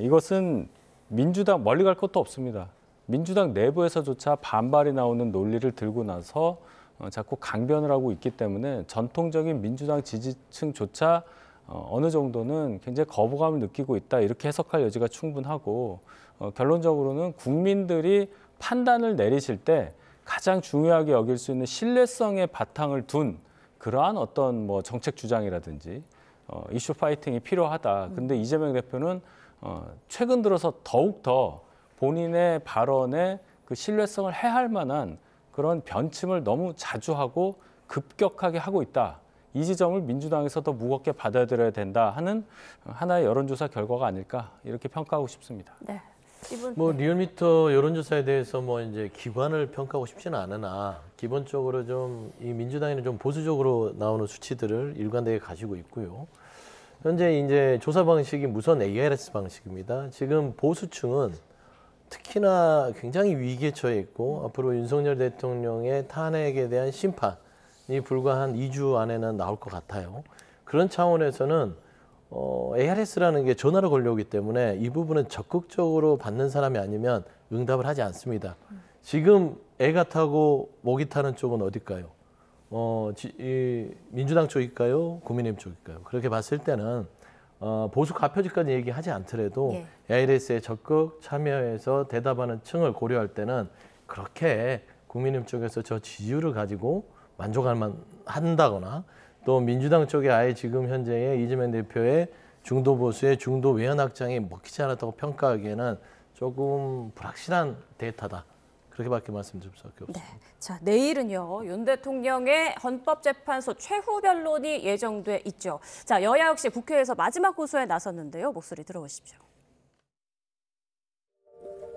이것은 민주당 멀리 갈 것도 없습니다. 민주당 내부에서조차 반발이 나오는 논리를 들고 나서 자꾸 강변을 하고 있기 때문에 전통적인 민주당 지지층조차 어느 정도는 굉장히 거부감을 느끼고 있다 이렇게 해석할 여지가 충분하고 결론적으로는 국민들이 판단을 내리실 때 가장 중요하게 여길 수 있는 신뢰성의 바탕을 둔 그러한 어떤 뭐 정책 주장이라든지 이슈 파이팅이 필요하다. 근데 이재명 대표는 최근 들어서 더욱 더 본인의 발언에 그 신뢰성을 해할 만한 그런 변침을 너무 자주 하고 급격하게 하고 있다. 이 지점을 민주당에서 더 무겁게 받아들여야 된다 하는 하나의 여론조사 결과가 아닐까 이렇게 평가하고 싶습니다. 네. 뭐 리얼미터 여론조사에 대해서 뭐 이제 기관을 평가하고 싶지는 않으나 기본적으로 좀 이 민주당에는 좀 보수적으로 나오는 수치들을 일관되게 가지고 있고요. 현재 이제 조사 방식이 무선 ARS 방식입니다. 지금 보수층은 특히나 굉장히 위기에 처해 있고 앞으로 윤석열 대통령의 탄핵에 대한 심판이 불과 한 2주 안에는 나올 것 같아요. 그런 차원에서는 ARS라는 게 전화로 걸려오기 때문에 이 부분은 적극적으로 받는 사람이 아니면 응답을 하지 않습니다. 지금 애가 타고 목이 타는 쪽은 어딜까요? 민주당 쪽일까요? 국민의힘 쪽일까요? 그렇게 봤을 때는 보수 가표지까지 얘기하지 않더라도 ARS에 적극 참여해서 대답하는 층을 고려할 때는 그렇게 국민의힘 쪽에서 저 지지율을 가지고 만족할 만한다거나 또 민주당 쪽에 아예 지금 현재의 이재명 대표의 중도 보수의 중도 외연 확장이 먹히지 않았다고 평가하기에는 조금 불확실한 데이터다. 그렇게밖에 말씀드릴 수밖에 없습니다. 네. 자, 내일은요. 윤 대통령의 헌법재판소 최후 변론이 예정돼 있죠. 자, 여야 역시 국회에서 마지막 고소에 나섰는데요. 목소리 들어보십시오.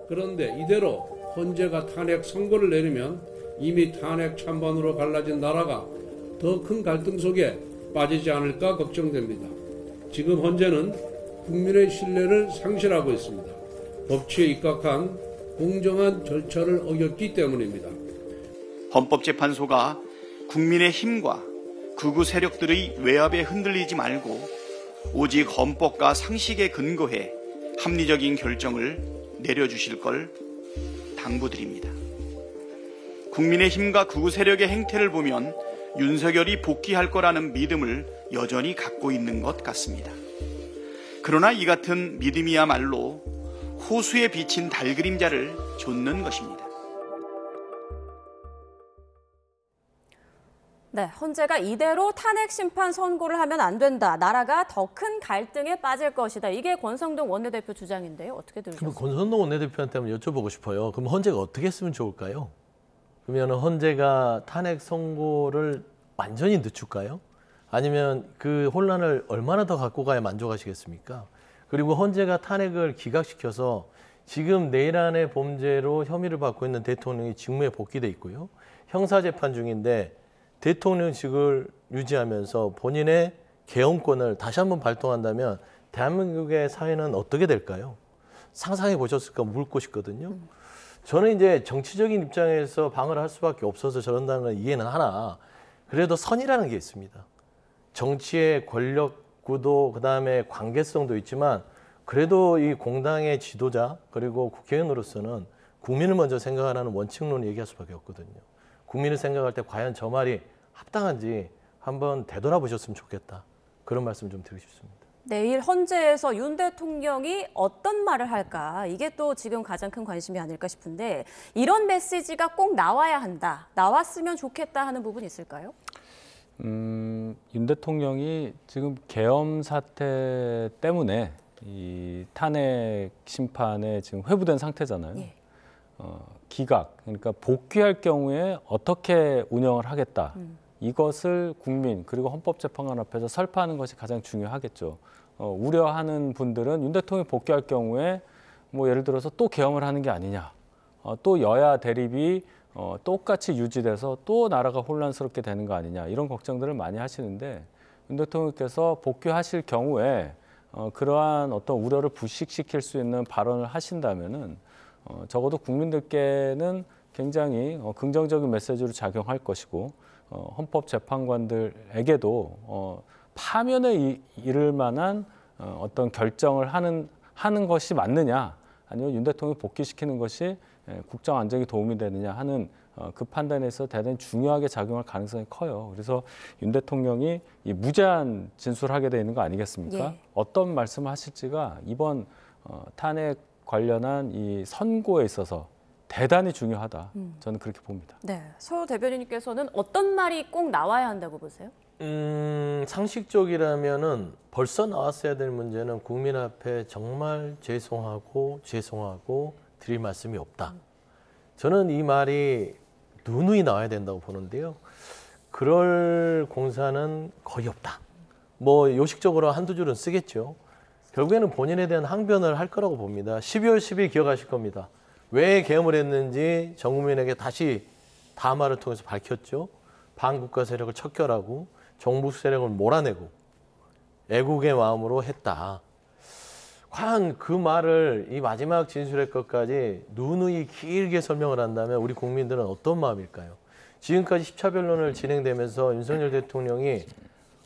그런데 이대로 헌재가 탄핵 선고를 내리면 이미 탄핵 찬반으로 갈라진 나라가 더 큰 갈등 속에 빠지지 않을까 걱정됩니다. 지금 헌재는 국민의 신뢰를 상실하고 있습니다. 법치에 입각한 공정한 절차를 어겼기 때문입니다. 헌법재판소가 국민의 힘과 극우 세력들의 외압에 흔들리지 말고 오직 헌법과 상식에 근거해 합리적인 결정을 내려주실 걸 당부드립니다. 국민의 힘과 극우 세력의 행태를 보면 윤석열이 복귀할 거라는 믿음을 여전히 갖고 있는 것 같습니다. 그러나 이 같은 믿음이야말로 호수에 비친 달그림자를 좇는 것입니다. 네, 헌재가 이대로 탄핵 심판 선고를 하면 안 된다. 나라가 더 큰 갈등에 빠질 것이다. 이게 권성동 원내대표 주장인데요. 어떻게 들으셨어요? 그럼 권성동 원내대표한테 한번 여쭤보고 싶어요. 그럼 헌재가 어떻게 했으면 좋을까요? 그러면 헌재가 탄핵 선고를 완전히 늦출까요? 아니면 그 혼란을 얼마나 더 갖고 가야 만족하시겠습니까? 그리고 헌재가 탄핵을 기각시켜서 지금 내일 안에 범죄로 혐의를 받고 있는 대통령이 직무에 복귀돼 있고요. 형사재판 중인데 대통령직을 유지하면서 본인의 개헌권을 다시 한번 발동한다면 대한민국의 사회는 어떻게 될까요? 상상해 보셨을까 묻고 싶거든요. 저는 이제 정치적인 입장에서 방어를 할 수밖에 없어서 저런다는 건 이해는 하나 그래도 선이라는 게 있습니다. 정치의 권력 구도 그다음에 관계성도 있지만 그래도 이 공당의 지도자 그리고 국회의원으로서는 국민을 먼저 생각하라는 원칙론을 얘기할 수밖에 없거든요. 국민을 생각할 때 과연 저 말이 합당한지 한번 되돌아보셨으면 좋겠다. 그런 말씀 좀 드리고 싶습니다. 내일 헌재에서 윤 대통령이 어떤 말을 할까? 이게 또 지금 가장 큰 관심이 아닐까 싶은데 이런 메시지가 꼭 나와야 한다. 나왔으면 좋겠다 하는 부분이 있을까요? 윤 대통령이 지금 계엄 사태 때문에 이 탄핵 심판에 지금 회부된 상태잖아요. 예. 기각, 그러니까 복귀할 경우에 어떻게 운영을 하겠다. 이것을 국민 그리고 헌법재판관 앞에서 설파하는 것이 가장 중요하겠죠. 우려하는 분들은 윤 대통령이 복귀할 경우에 뭐 예를 들어서 또 계엄을 하는 게 아니냐. 또 여야 대립이 똑같이 유지돼서 또 나라가 혼란스럽게 되는 거 아니냐. 이런 걱정들을 많이 하시는데 윤 대통령께서 복귀하실 경우에 그러한 어떤 우려를 부식시킬 수 있는 발언을 하신다면은 적어도 국민들께는 굉장히 긍정적인 메시지로 작용할 것이고 헌법재판관들에게도 파면에 이를 만한 어떤 결정을 하는 것이 맞느냐 아니면 윤 대통령이 복귀시키는 것이 국정 안정에 도움이 되느냐 하는 그 판단에서 대단히 중요하게 작용할 가능성이 커요. 그래서 윤 대통령이 이 무제한 진술하게 돼 있는 거 아니겠습니까? 예. 어떤 말씀하실지가 이번 탄핵 관련한 이 선고에 있어서 대단히 중요하다. 저는 그렇게 봅니다. 네, 서 대변인님께서는 어떤 말이 꼭 나와야 한다고 보세요? 상식적이라면은 벌써 나왔어야 될 문제는 국민 앞에 정말 죄송하고 드릴 말씀이 없다. 저는 이 말이 누누이 나와야 된다고 보는데요. 그럴 공사는 거의 없다. 뭐 요식적으로 한두 줄은 쓰겠죠. 결국에는 본인에 대한 항변을 할 거라고 봅니다. 12월 10일 기억하실 겁니다. 왜 계엄을 했는지 전 국민에게 다시 담화를 통해서 밝혔죠. 반국가 세력을 척결하고 정부 세력을 몰아내고 애국의 마음으로 했다. 과연 그 말을 이 마지막 진술의 것까지 누누이 길게 설명을 한다면 우리 국민들은 어떤 마음일까요? 지금까지 10차 변론을 진행되면서 윤석열 대통령이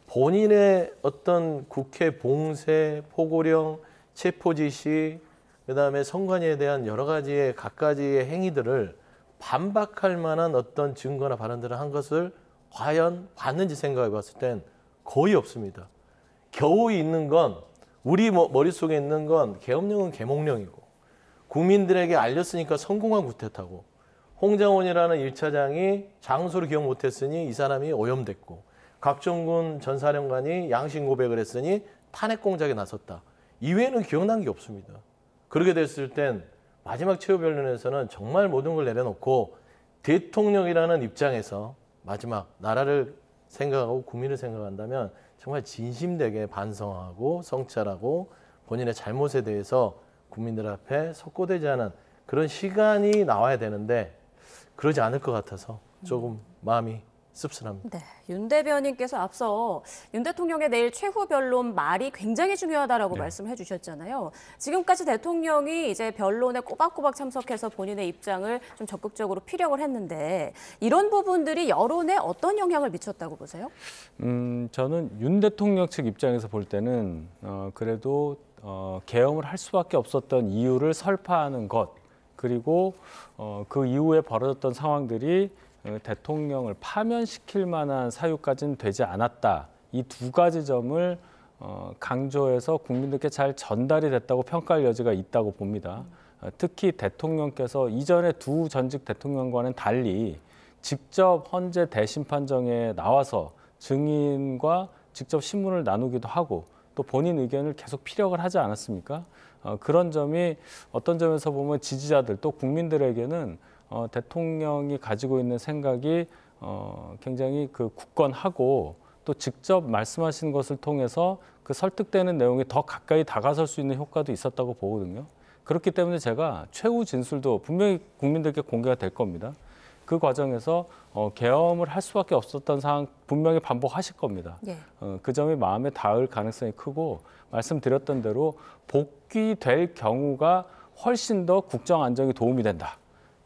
본인의 어떤 국회 봉쇄, 포고령, 체포지시, 그다음에 선관위에 대한 여러 가지의 갖가지의 행위들을 반박할 만한 어떤 증거나 발언들을 한 것을 과연 봤는지 생각해 봤을 땐 거의 없습니다. 겨우 있는 건 우리 머릿속에 있는 건 계엄령은 계몽령이고 국민들에게 알렸으니까 성공한 구태타고 홍장원이라는 1차장이 장소를 기억 못했으니 이 사람이 오염됐고 각종군 전사령관이 양심 고백을 했으니 탄핵 공작에 나섰다. 이외에는 기억난 게 없습니다. 그렇게 됐을 땐 마지막 최후 변론에서는 정말 모든 걸 내려놓고 대통령이라는 입장에서 마지막 나라를 생각하고 국민을 생각한다면 정말 진심되게 반성하고 성찰하고 본인의 잘못에 대해서 국민들 앞에 석고되지 않은 그런 시간이 나와야 되는데 그러지 않을 것 같아서 조금 마음이 씁쓸합니다. 네, 윤 대변인께서 앞서 윤 대통령의 내일 최후 변론 말이 굉장히 중요하다라고 말씀을 해주셨잖아요. 지금까지 대통령이 이제 변론에 꼬박꼬박 참석해서 본인의 입장을 좀 적극적으로 피력을 했는데 이런 부분들이 여론에 어떤 영향을 미쳤다고 보세요? 저는 윤 대통령 측 입장에서 볼 때는 그래도 계엄을 할 수밖에 없었던 이유를 설파하는 것 그리고 그 이후에 벌어졌던 상황들이 대통령을 파면시킬 만한 사유까지는 되지 않았다. 이 두 가지 점을 강조해서 국민들께 잘 전달이 됐다고 평가할 여지가 있다고 봅니다. 특히 대통령께서 이전의 두 전직 대통령과는 달리 직접 헌재 대심판정에 나와서 증인과 직접 신문을 나누기도 하고 또 본인 의견을 계속 피력을 하지 않았습니까? 그런 점이 어떤 점에서 보면 지지자들 또 국민들에게는 대통령이 가지고 있는 생각이 굉장히 굳건하고 또 직접 말씀하신 것을 통해서 그 설득되는 내용에 더 가까이 다가설 수 있는 효과도 있었다고 보거든요. 그렇기 때문에 제가 최후 진술도 분명히 국민들께 공개가 될 겁니다. 그 과정에서 계엄을 할 수밖에 없었던 상황 분명히 반복하실 겁니다. 예. 그 점이 마음에 닿을 가능성이 크고 말씀드렸던 대로 복귀될 경우가 훨씬 더 국정 안정에 도움이 된다.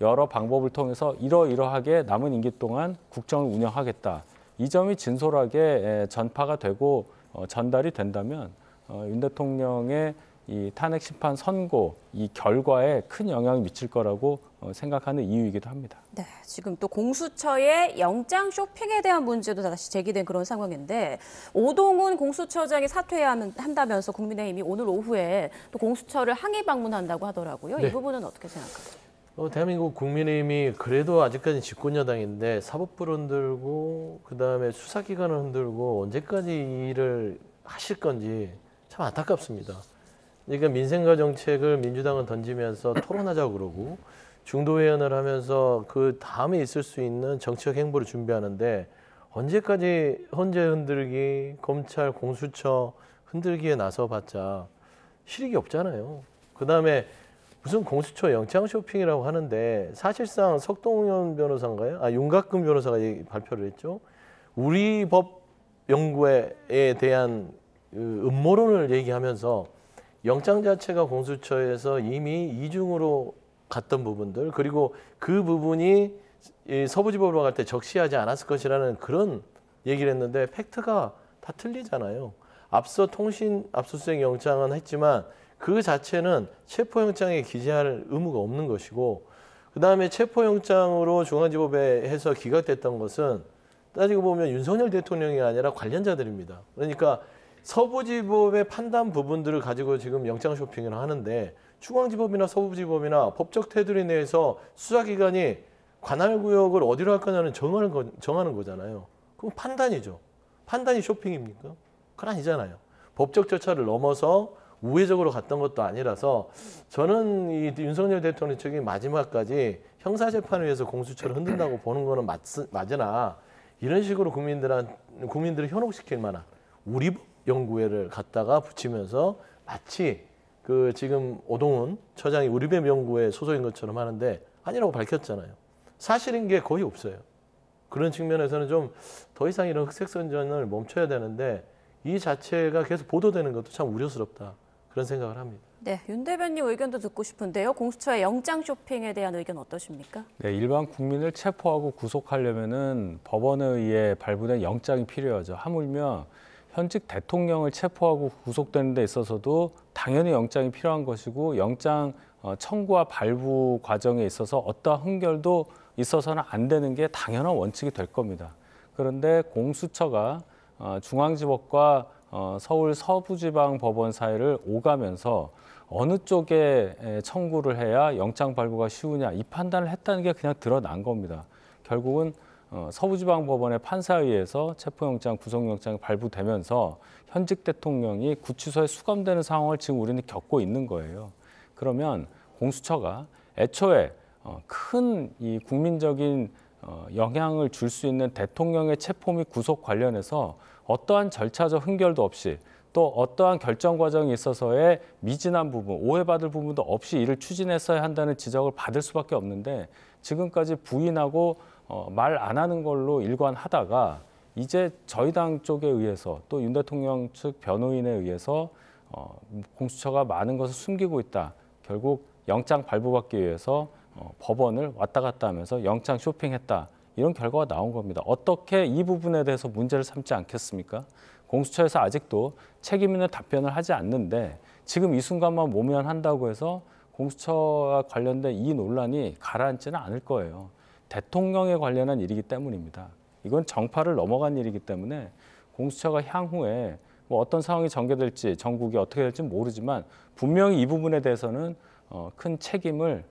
여러 방법을 통해서 이러이러하게 남은 임기 동안 국정을 운영하겠다. 이 점이 진솔하게 전파가 되고 전달이 된다면 윤 대통령의 이 탄핵 심판 선고 이 결과에 큰 영향을 미칠 거라고 생각하는 이유이기도 합니다. 네, 지금 또 공수처의 영장 쇼핑에 대한 문제도 다시 제기된 그런 상황인데 오동훈 공수처장이 사퇴해야 한다면서 국민의힘이 오늘 오후에 또 공수처를 항의 방문한다고 하더라고요. 네. 이 부분은 어떻게 생각하세요? 대한민국 국민의힘이 그래도 아직까지 집권 여당인데 사법부를 흔들고 그다음에 수사기관을 흔들고 언제까지 이 일을 하실 건지 참 안타깝습니다. 그러니까 민생과 정책을 민주당은 던지면서 토론하자고 그러고 중도회원을 하면서 그 다음에 있을 수 있는 정치적 행보를 준비하는데 언제까지 헌재 흔들기, 검찰, 공수처 흔들기에 나서봤자 실익이 없잖아요. 그다음에 무슨 공수처 영장 쇼핑이라고 하는데 사실상 석동현 변호사인가요? 윤곽근 변호사가 발표를 했죠. 우리 법 연구에 대한 음모론을 얘기하면서 영장 자체가 공수처에서 이미 이중으로 갔던 부분들 그리고 그 부분이 서부지법으로 갈 때 적시하지 않았을 것이라는 그런 얘기를 했는데 팩트가 다 틀리잖아요. 앞서 통신 압수수색 영장은 했지만 그 자체는 체포영장에 기재할 의무가 없는 것이고 그다음에 체포영장으로 중앙지법에 해서 기각됐던 것은 따지고 보면 윤석열 대통령이 아니라 관련자들입니다. 그러니까 서부지법의 판단 부분들을 가지고 지금 영장 쇼핑을 하는데 중앙지법이나 서부지법이나 법적 테두리 내에서 수사기관이 관할구역을 어디로 할 거냐는 정하는 거잖아요. 그럼 판단이죠. 판단이 쇼핑입니까? 그건 아니잖아요. 법적 절차를 넘어서 우회적으로 갔던 것도 아니라서 저는 이 윤석열 대통령 측이 마지막까지 형사재판을 위해서 공수처를 흔든다고 보는 거는 맞으나 이런 식으로 국민들을 현혹시킬 만한 우리법 연구회를 갖다가 붙이면서 마치 그 지금 오동훈 처장이 우리법 연구회 소속인 것처럼 하는데 아니라고 밝혔잖아요. 사실인 게 거의 없어요. 그런 측면에서는 좀 더 이상 이런 흑색선전을 멈춰야 되는데 이 자체가 계속 보도되는 것도 참 우려스럽다. 그런 생각을 합니다. 네, 윤 대변인 의견도 듣고 싶은데요. 공수처의 영장 쇼핑에 대한 의견 어떠십니까? 네, 일반 국민을 체포하고 구속하려면은 법원에 의해 발부된 영장이 필요하죠. 하물며 현직 대통령을 체포하고 구속되는 데 있어서도 당연히 영장이 필요한 것이고 영장 청구와 발부 과정에 있어서 어떠한 흥결도 있어서는 안 되는 게 당연한 원칙이 될 겁니다. 그런데 공수처가 중앙지법과 서울 서부지방법원 사이를 오가면서 어느 쪽에 청구를 해야 영장 발부가 쉬우냐 이 판단을 했다는 게 그냥 드러난 겁니다. 결국은 서부지방법원의 판사에 의해서 체포영장, 구속영장이 발부되면서 현직 대통령이 구치소에 수감되는 상황을 지금 우리는 겪고 있는 거예요. 그러면 공수처가 애초에 큰 이 국민적인 영향을 줄 수 있는 대통령의 체포 및 구속 관련해서 어떠한 절차적 흥결도 없이 또 어떠한 결정 과정에 있어서의 미진한 부분, 오해받을 부분도 없이 이를 추진했어야 한다는 지적을 받을 수밖에 없는데 지금까지 부인하고 말 안 하는 걸로 일관하다가 이제 저희 당 쪽에 의해서 또 윤 대통령 측 변호인에 의해서 공수처가 많은 것을 숨기고 있다. 결국 영장 발부받기 위해서 법원을 왔다 갔다 하면서 영장 쇼핑했다. 이런 결과가 나온 겁니다. 어떻게 이 부분에 대해서 문제를 삼지 않겠습니까? 공수처에서 아직도 책임 있는 답변을 하지 않는데 지금 이 순간만 모면한다고 해서 공수처와 관련된 이 논란이 가라앉지는 않을 거예요. 대통령에 관련한 일이기 때문입니다. 이건 정파를 넘어간 일이기 때문에 공수처가 향후에 뭐 어떤 상황이 전개될지 전국이 어떻게 될지 모르지만 분명히 이 부분에 대해서는 큰 책임을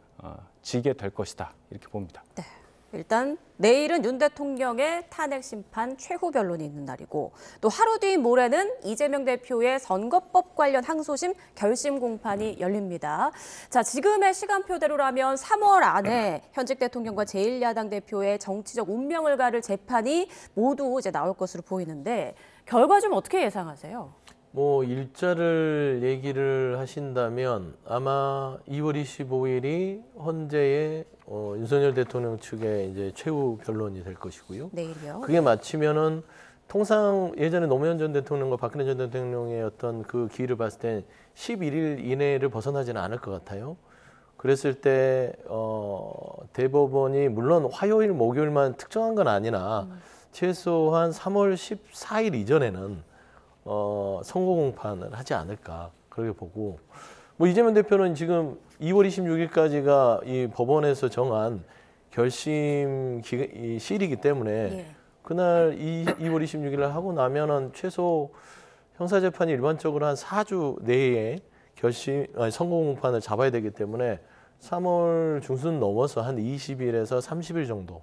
지게 될 것이다. 이렇게 봅니다. 네. 일단 내일은 윤 대통령의 탄핵 심판 최후 변론이 있는 날이고 또 하루 뒤인 모레는 이재명 대표의 선거법 관련 항소심 결심 공판이 열립니다. 자, 지금의 시간표대로라면 3월 안에 현직 대통령과 제1야당 대표의 정치적 운명을 가를 재판이 모두 이제 나올 것으로 보이는데 결과 좀 어떻게 예상하세요? 뭐 일자를 얘기를 하신다면 아마 2월 25일이 헌재의 윤석열 대통령 측의 이제 최후 변론이 될 것이고요. 내일이요. 그게 마치면은 통상 예전에 노무현 전 대통령과 박근혜 전 대통령의 어떤 그 기일을 봤을 땐 11일 이내를 벗어나지는 않을 것 같아요. 그랬을 때 대법원이 물론 화요일, 목요일만 특정한 건 아니나 최소한 3월 14일 이전에는 선고 공판을 하지 않을까 그렇게 보고 뭐 이재명 대표는 지금 2월 26일까지가 이 법원에서 정한 결심 시일이기 때문에 그날 2월 26일 하고 나면은 최소 형사재판이 일반적으로 한 4주 내에 선고 공판을 잡아야 되기 때문에 3월 중순 넘어서 한 20일에서 30일 정도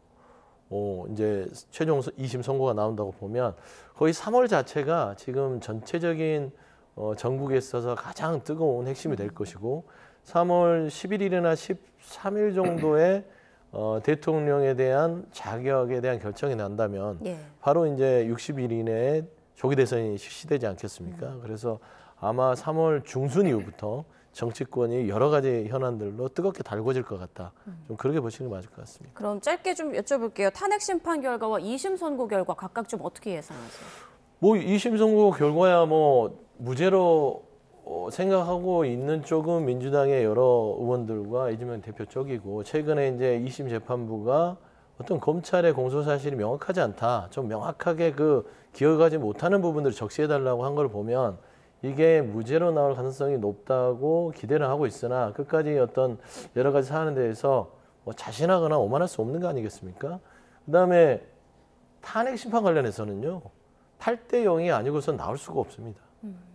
이제 최종 2심 선고가 나온다고 보면 거의 3월 자체가 지금 전체적인 전국에 있어서 가장 뜨거운 핵심이 될 것이고 3월 11일이나 13일 정도에 대통령에 대한 자격에 대한 결정이 난다면 바로 이제 60일 이내에 조기 대선이 실시되지 않겠습니까? 그래서 아마 3월 중순 이후부터 정치권이 여러 가지 현안들로 뜨겁게 달궈질 것 같다. 좀 그렇게 보시는 게 맞을 것 같습니다. 그럼 짧게 좀 여쭤볼게요. 탄핵 심판 결과와 2심 선고 결과 각각 좀 어떻게 예상하세요? 뭐 2심 선고 결과야 뭐 무죄로 생각하고 있는 쪽은 민주당의 여러 의원들과 이재명 대표 쪽이고 최근에 이제 2심 재판부가 어떤 검찰의 공소 사실이 명확하지 않다. 좀 명확하게 그 기억하지 못하는 부분들을 적시해달라고 한 걸 보면 이게 무죄로 나올 가능성이 높다고 기대를 하고 있으나 끝까지 어떤 여러 가지 사안에 대해서 자신하거나 오만할 수 없는 거 아니겠습니까? 그다음에 탄핵 심판 관련해서는요. 8대 0이 아니고선 나올 수가 없습니다.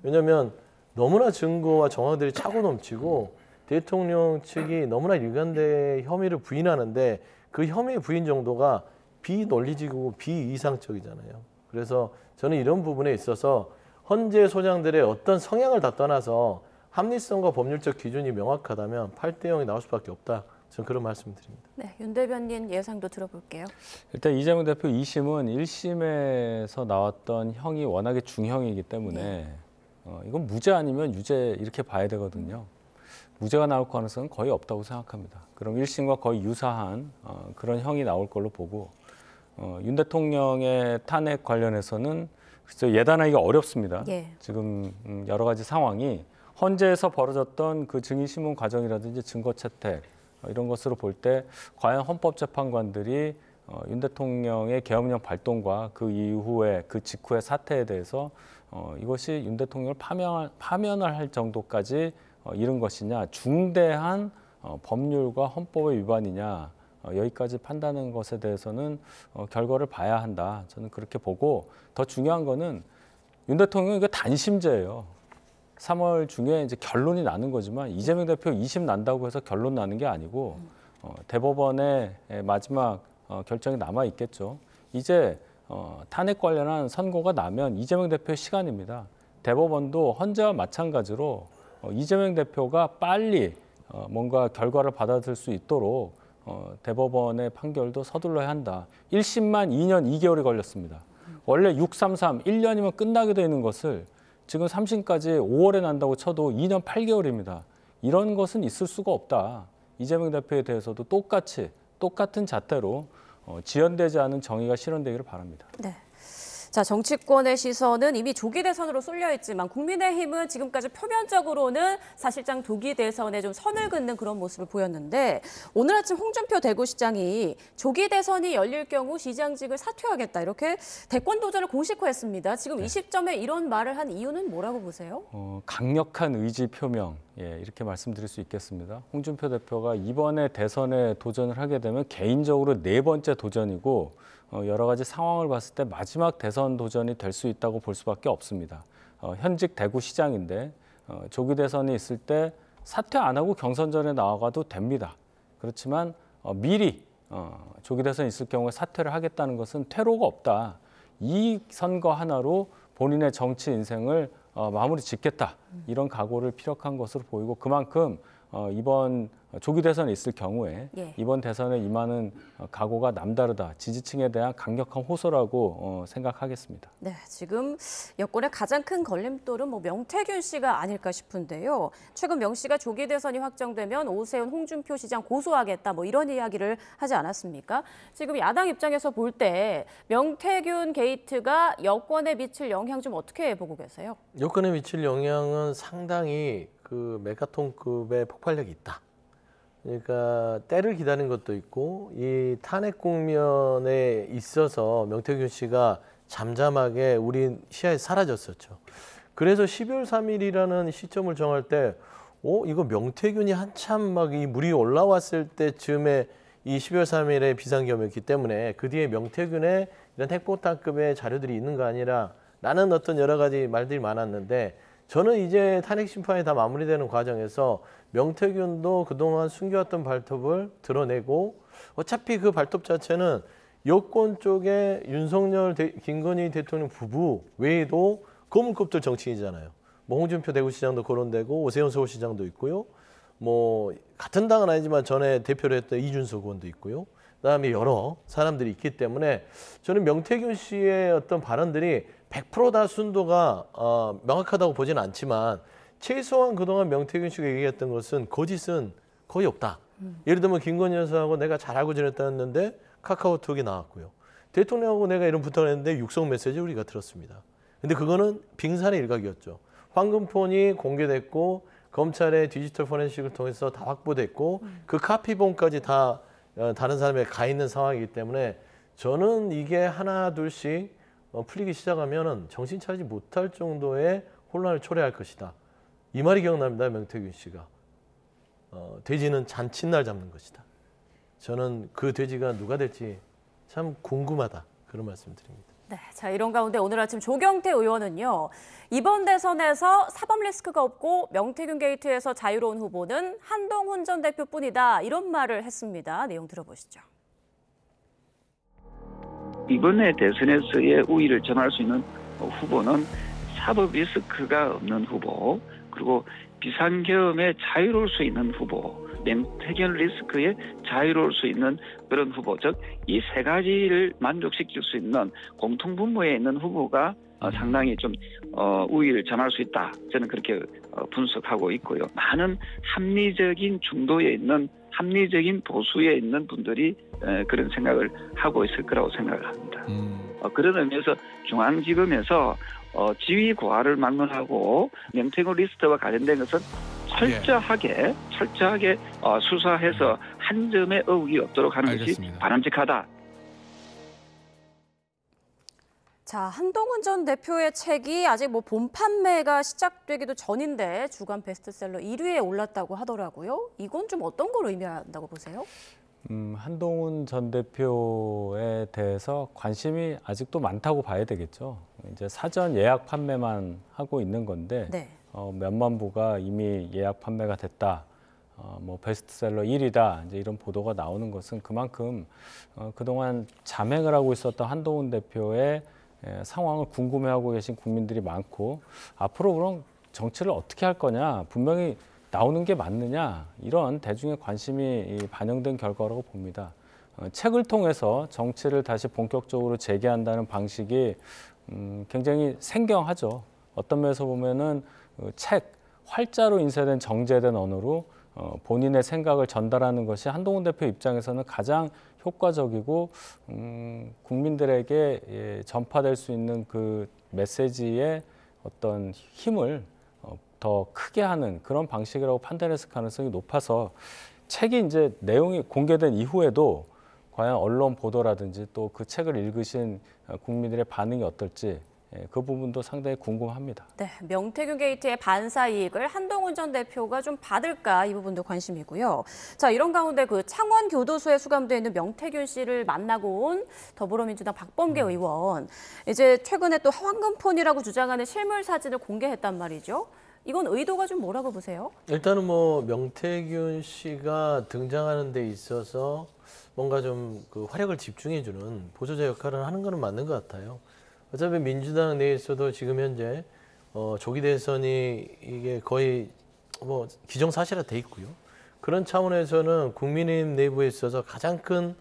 왜냐하면 너무나 증거와 정황들이 차고 넘치고 대통령 측이 너무나 일관된 혐의를 부인하는데 그 혐의 부인 정도가 비논리적이고 비이상적이잖아요. 그래서 저는 이런 부분에 있어서 헌재 소장들의 어떤 성향을 다 떠나서 합리성과 법률적 기준이 명확하다면 8대 0이 나올 수밖에 없다. 저는 그런 말씀을 드립니다. 네, 윤 대변인 예상도 들어볼게요. 일단 이재명 대표 2심은 1심에서 나왔던 형이 워낙에 중형이기 때문에 이건 무죄 아니면 유죄 이렇게 봐야 되거든요. 무죄가 나올 가능성은 거의 없다고 생각합니다. 그럼 1심과 거의 유사한 그런 형이 나올 걸로 보고 윤 대통령의 탄핵 관련해서는 글쎄 예단하기가 어렵습니다. 지금 여러 가지 상황이 헌재에서 벌어졌던 그 증인신문 과정이라든지 증거 채택 이런 것으로 볼 때 과연 헌법재판관들이 윤 대통령의 계엄령 발동과 그 이후에 그 직후의 사태에 대해서 이것이 윤 대통령을 파면을 할 정도까지 이른 것이냐, 중대한 법률과 헌법의 위반이냐, 여기까지 판단하는 것에 대해서는 결과를 봐야 한다. 저는 그렇게 보고 더 중요한 거는 윤 대통령 이거 단심제예요. 3월 중에 이제 결론이 나는 거지만 이재명 대표 2심 난다고 해서 결론 나는 게 아니고 대법원의 마지막 결정이 남아 있겠죠. 이제 탄핵 관련한 선고가 나면 이재명 대표의 시간입니다. 대법원도 헌재와 마찬가지로 이재명 대표가 빨리 뭔가 결과를 받아들일 수 있도록 대법원의 판결도 서둘러야 한다. 1심만 2년 2개월이 걸렸습니다. 원래 633, 1년이면 끝나게 되는 것을 지금 3심까지 5월에 난다고 쳐도 2년 8개월입니다. 이런 것은 있을 수가 없다. 이재명 대표에 대해서도 똑같은 잣대로 지연되지 않은 정의가 실현되기를 바랍니다. 네. 자, 정치권의 시선은 이미 조기 대선으로 쏠려 있지만 국민의힘은 지금까지 표면적으로는 사실상 조기 대선에 좀 선을 긋는 그런 모습을 보였는데 오늘 아침 홍준표 대구시장이 조기 대선이 열릴 경우 시장직을 사퇴하겠다 이렇게 대권 도전을 공식화했습니다. 지금 이 시점에 이런 말을 한 이유는 뭐라고 보세요? 강력한 의지 표명 이렇게 말씀드릴 수 있겠습니다. 홍준표 대표가 이번에 대선에 도전을 하게 되면 개인적으로 4번째 도전이고 여러 가지 상황을 봤을 때 마지막 대선 도전이 될 수 있다고 볼 수밖에 없습니다. 현직 대구시장인데 조기 대선이 있을 때 사퇴 안 하고 경선전에 나와가도 됩니다. 그렇지만 미리 조기 대선이 있을 경우에 사퇴를 하겠다는 것은 퇴로가 없다. 이 선거 하나로 본인의 정치 인생을 마무리 짓겠다. 이런 각오를 피력한 것으로 보이고 그만큼 이번 조기 대선에 있을 경우에 이번 대선에 임하는 각오가 남다르다. 지지층에 대한 강력한 호소라고 생각하겠습니다. 네, 지금 여권의 가장 큰 걸림돌은 명태균 씨가 아닐까 싶은데요. 최근 명 씨가 조기 대선이 확정되면 오세훈, 홍준표 시장 고소하겠다 이런 이야기를 하지 않았습니까? 지금 야당 입장에서 볼 때 명태균 게이트가 여권에 미칠 영향 좀 어떻게 보고 계세요? 여권에 미칠 영향은 상당히 그 메가톤급의 폭발력이 있다. 그러니까 때를 기다린 것도 있고 이 탄핵 국면에 있어서 명태균 씨가 잠잠하게 우리 시야에 사라졌었죠. 그래서 12월 3일이라는 시점을 정할 때 이거 명태균이 한참 막 이 물이 올라왔을 때쯤에 이 12월 3일에 비상겸이었기 때문에 그 뒤에 명태균의 이런 핵폭탄급의 자료들이 있는 거 아니라 라는 어떤 여러 가지 말들이 많았는데 저는 이제 탄핵 심판이 다 마무리되는 과정에서 명태균도 그동안 숨겨왔던 발톱을 드러내고 어차피 그 발톱 자체는 여권 쪽에 윤석열, 김건희 대통령 부부 외에도 거물급들 정치인이잖아요. 홍준표 대구시장도 거론되고 오세훈 서울시장도 있고요. 같은 당은 아니지만 전에 대표를 했던 이준석 의원도 있고요. 그다음에 여러 사람들이 있기 때문에 저는 명태균 씨의 어떤 발언들이 100% 다 순도가 명확하다고 보지는 않지만 최소한 그동안 명태균 씨가 얘기했던 것은 거짓은 거의 없다. 예를 들면 김건희 여사하고 내가 잘하고 지냈다는데 카카오톡이 나왔고요. 대통령하고 내가 이런 부탁을 했는데 육성 메시지 우리가 들었습니다. 근데 그거는 빙산의 일각이었죠. 황금폰이 공개됐고 검찰의 디지털 포렌식을 통해서 다 확보됐고 그 카피본까지 다 다른 사람에 가 있는 상황이기 때문에 저는 이게 하나 둘씩 풀리기 시작하면 정신 차리지 못할 정도의 혼란을 초래할 것이다. 이 말이 기억납니다. 명태균 씨가. 돼지는 잔칫날 잡는 것이다. 저는 그 돼지가 누가 될지 참 궁금하다 그런 말씀드립니다. 네, 자 이런 가운데 오늘 아침 조경태 의원은요. 이번 대선에서 사법 리스크가 없고 명태균 게이트에서 자유로운 후보는 한동훈 전 대표뿐이다 이런 말을 했습니다. 내용 들어보시죠. 이번에 대선에서의 우위를 점할 수 있는 후보는 사법 리스크가 없는 후보, 그리고 비상계엄에 자유로울 수 있는 후보, 명태균 리스크에 자유로울 수 있는 그런 후보, 즉 이 세 가지를 만족시킬 수 있는 공통분모에 있는 후보가 상당히 좀 우위를 점할 수 있다. 저는 그렇게 분석하고 있고요. 많은 합리적인 중도에 있는 합리적인 보수에 있는 분들이 그런 생각을 하고 있을 거라고 생각을 합니다. 그런 의미에서 중앙지검에서 지위 고하를 막론하고 명태균 리스트와 관련된 것은 철저하게 수사해서 한 점의 의혹이 없도록 하는 알겠습니다. 것이 바람직하다. 자, 한동훈 전 대표의 책이 아직 본 판매가 시작되기도 전인데 주간 베스트셀러 1위에 올랐다고 하더라고요. 이건 좀 어떤 걸 의미한다고 보세요? 한동훈 전 대표에 대해서 관심이 아직도 많다고 봐야 되겠죠. 이제 사전 예약 판매만 하고 있는 건데 네. 몇만 부가 이미 예약 판매가 됐다. 베스트셀러 1위다. 이제 이런 보도가 나오는 것은 그만큼 그동안 잠행을 하고 있었던 한동훈 대표의 상황을 궁금해하고 계신 국민들이 많고 앞으로 그럼 정치를 어떻게 할 거냐, 분명히 나오는 게 맞느냐, 이런 대중의 관심이 반영된 결과라고 봅니다. 책을 통해서 정치를 다시 본격적으로 재개한다는 방식이 굉장히 생경하죠. 어떤 면에서 보면은 책, 활자로 인쇄된 정제된 언어로 본인의 생각을 전달하는 것이 한동훈 대표 입장에서는 가장 효과적이고 국민들에게 전파될 수 있는 그 메시지의 어떤 힘을 더 크게 하는 그런 방식이라고 판단했을 가능성이 높아서 책이 이제 내용이 공개된 이후에도 과연 언론 보도라든지 또 그 책을 읽으신 국민들의 반응이 어떨지 그 부분도 상당히 궁금합니다. 네, 명태균 게이트의 반사 이익을 한동훈 전 대표가 좀 받을까 이 부분도 관심이고요. 자, 이런 가운데 그 창원 교도소에 수감되어 있는 명태균 씨를 만나고 온 더불어민주당 박범계 의원, 이제 최근에 또 황금폰이라고 주장하는 실물 사진을 공개했단 말이죠. 이건 의도가 좀 뭐라고 보세요? 일단은 명태균 씨가 등장하는 데 있어서 뭔가 좀 그 화력을 집중해주는 보조자 역할을 하는 거는 맞는 것 같아요. 어차피 민주당 내에서도 지금 현재 조기 대선이 이게 거의 기정사실화 돼 있고요. 그런 차원에서는 국민의힘 내부에 있어서 가장 큰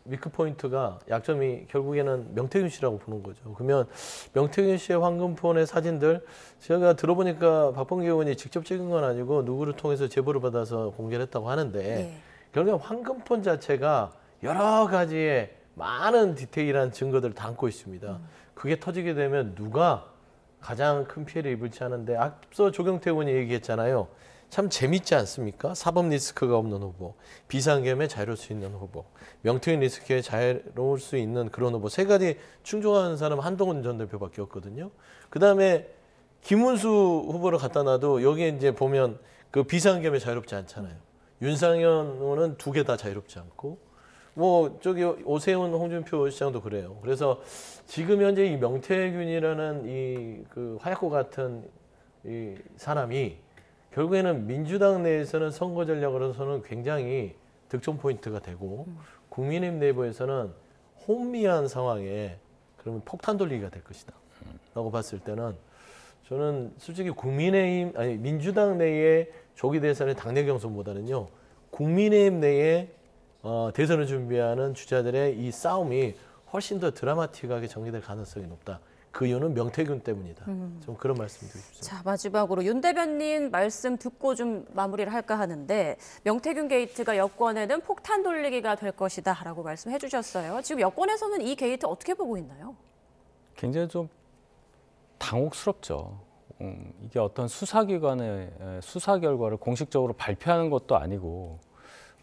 위크 포인트가 약점이 결국에는 명태균 씨라고 보는 거죠. 그러면 명태균 씨의 황금폰의 사진들 제가 들어보니까 박범계 의원이 직접 찍은 건 아니고 누구를 통해서 제보를 받아서 공개를 했다고 하는데 네. 결국에 황금폰 자체가 여러 가지의 많은 디테일한 증거들을 담고 있습니다. 그게 터지게 되면 누가 가장 큰 피해를 입을지 하는데 앞서 조경태 의원이 얘기했잖아요. 참 재밌지 않습니까? 사법 리스크가 없는 후보, 비상계엄에 자유로울 수 있는 후보, 명태균 리스크에 자유로울 수 있는 그런 후보. 세 가지 충족하는 사람은 한동훈 전 대표밖에 없거든요. 그다음에 김문수 후보를 갖다 놔도 여기에 이제 보면 그 비상계엄에 자유롭지 않잖아요. 윤상현 의원은 두 개 다 자유롭지 않고 저기 오세훈, 홍준표 시장도 그래요. 그래서 지금 현재 이 명태균이라는 이 그 화약고 같은 이 사람이 결국에는 민주당 내에서는 선거 전략으로서는 굉장히 득점 포인트가 되고 국민의힘 내부에서는 혼미한 상황에 그러면 폭탄 돌리기가 될 것이다 라고 봤을 때는 저는 솔직히 민주당 내의 조기 대선의 당내 경선보다는요 국민의힘 내에 대선을 준비하는 주자들의 이 싸움이 훨씬 더 드라마틱하게 전개될 가능성이 높다. 그 이유는 명태균 때문이다. 좀 그런 말씀 드리고 싶습니다. 자, 마지막으로 윤 대변인 말씀 듣고 좀 마무리를 할까 하는데 명태균 게이트가 여권에는 폭탄 돌리기가 될 것이다 라고 말씀해 주셨어요. 지금 여권에서는 이 게이트 어떻게 보고 있나요? 굉장히 좀 당혹스럽죠. 이게 어떤 수사기관의 수사 결과를 공식적으로 발표하는 것도 아니고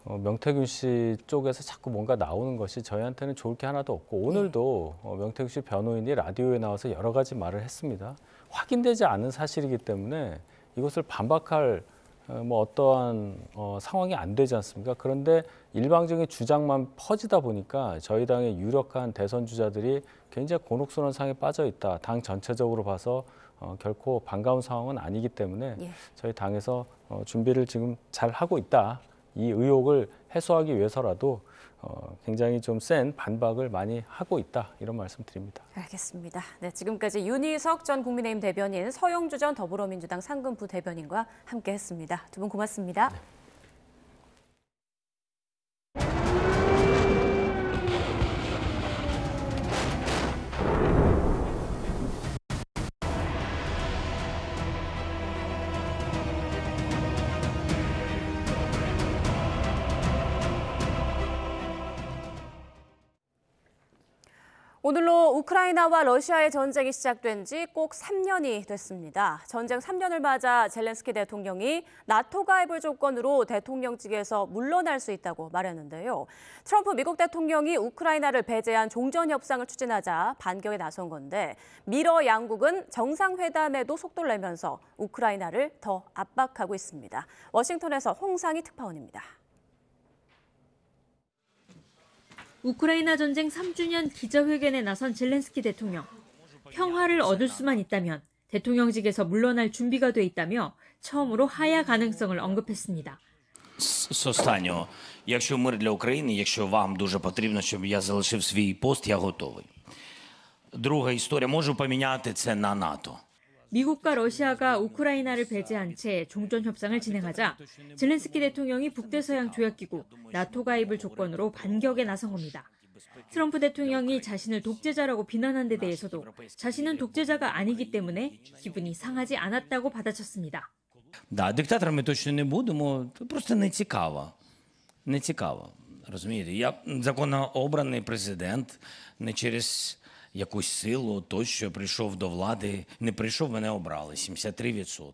명태균 씨 쪽에서 자꾸 뭔가 나오는 것이 저희한테는 좋을 게 하나도 없고 오늘도 명태균 씨 변호인이 라디오에 나와서 여러 가지 말을 했습니다. 확인되지 않은 사실이기 때문에 이것을 반박할 뭐 어떠한 상황이 안 되지 않습니까? 그런데 일방적인 주장만 퍼지다 보니까 저희 당의 유력한 대선 주자들이 굉장히 곤혹스러운 상황에 빠져 있다. 당 전체적으로 봐서 결코 반가운 상황은 아니기 때문에 저희 당에서 준비를 지금 잘 하고 있다. 이 의혹을 해소하기 위해서라도 굉장히 좀 센 반박을 많이 하고 있다. 이런 말씀 드립니다. 알겠습니다. 네, 지금까지 윤희석 전 국민의힘 대변인, 서영주 전 더불어민주당 상근부 대변인과 함께했습니다. 두 분 고맙습니다. 네. 오늘로 우크라이나와 러시아의 전쟁이 시작된 지 꼭 3년이 됐습니다. 전쟁 3년을 맞아 젤렌스키 대통령이 나토 가입을 조건으로 대통령직에서 물러날 수 있다고 말했는데요. 트럼프 미국 대통령이 우크라이나를 배제한 종전 협상을 추진하자 반격에 나선 건데 미러 양국은 정상회담에도 속도를 내면서 우크라이나를 더 압박하고 있습니다. 워싱턴에서 홍상희 특파원입니다. 우크라이나 전쟁 3주년 기자회견에 나선 젤렌스키 대통령. 평화를 얻을 수만 있다면 대통령직에서 물러날 준비가 돼 있다며 처음으로 하야 가능성을 언급했습니다. З останнього, якщо мир для України, якщо вам дуже потрібно, щоб я залишив свій пост, я готовий. Друга історія, можу поміняти це на НАТО. 미국과 러시아가 우크라이나를 배제한 채 종전 협상을 진행하자 젤렌스키 대통령이 북대서양 조약기구 나토 가입을 조건으로 반격에 나선 겁니다. 트럼프 대통령이 자신을 독재자라고 비난한 데 대해서도 자신은 독재자가 아니기 때문에 기분이 상하지 않았다고 받아쳤습니다. Да, диктаторами точно не будемо, просто не цікаво. Не цікаво, розумієте? Я законно обраний президент, не через якусь силу, тощо прийшов до влади, не прийшов, мене обрали, 73%.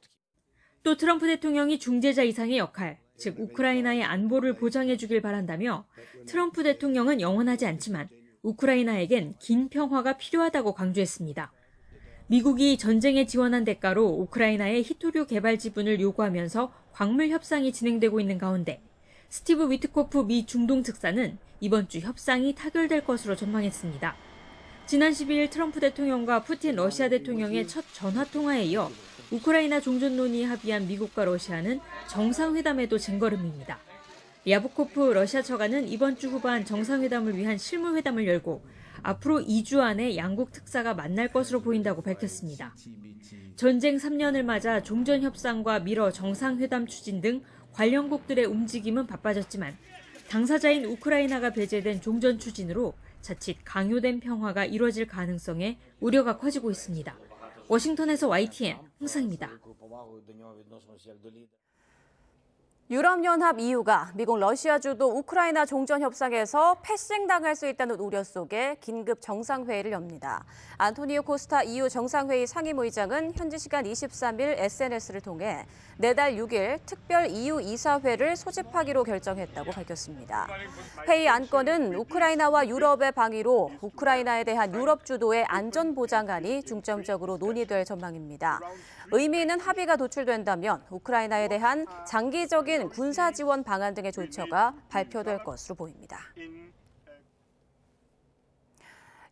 또 트럼프 대통령이 중재자 이상의 역할, 즉 우크라이나의 안보를 보장해 주길 바란다며 트럼프 대통령은 영원하지 않지만 우크라이나에겐 긴 평화가 필요하다고 강조했습니다. 미국이 전쟁에 지원한 대가로 우크라이나의 히토류 개발 지분을 요구하면서 광물 협상이 진행되고 있는 가운데 스티브 위트코프 미 중동 특사는 이번 주 협상이 타결될 것으로 전망했습니다. 지난 12일 트럼프 대통령과 푸틴 러시아 대통령의 첫 전화통화에 이어 우크라이나 종전 논의에 합의한 미국과 러시아는 정상회담에도 쟁걸음입니다. 야부코프 러시아 처관은 이번 주 후반 정상회담을 위한 실무회담을 열고 앞으로 2주 안에 양국 특사가 만날 것으로 보인다고 밝혔습니다. 전쟁 3년을 맞아 종전협상과 미러 정상회담 추진 등 관련국들의 움직임은 바빠졌지만 당사자인 우크라이나가 배제된 종전 추진으로 자칫 강요된 평화가 이뤄질 가능성에 우려가 커지고 있습니다. 워싱턴에서 YTN 홍상입니다. 유럽연합 EU가 미국 러시아 주도 우크라이나 종전 협상에서 패싱당할 수 있다는 우려 속에 긴급 정상회의를 엽니다. 안토니오 코스타 EU 정상회의 상임의장은 현지 시간 23일 SNS를 통해 내달 6일 특별 EU 이사회를 소집하기로 결정했다고 밝혔습니다. 회의 안건은 우크라이나와 유럽의 방위로 우크라이나에 대한 유럽 주도의 안전보장안이 중점적으로 논의될 전망입니다. 의미 있는 합의가 도출된다면 우크라이나에 대한 장기적인 군사 지원 방안 등의 조처가 발표될 것으로 보입니다.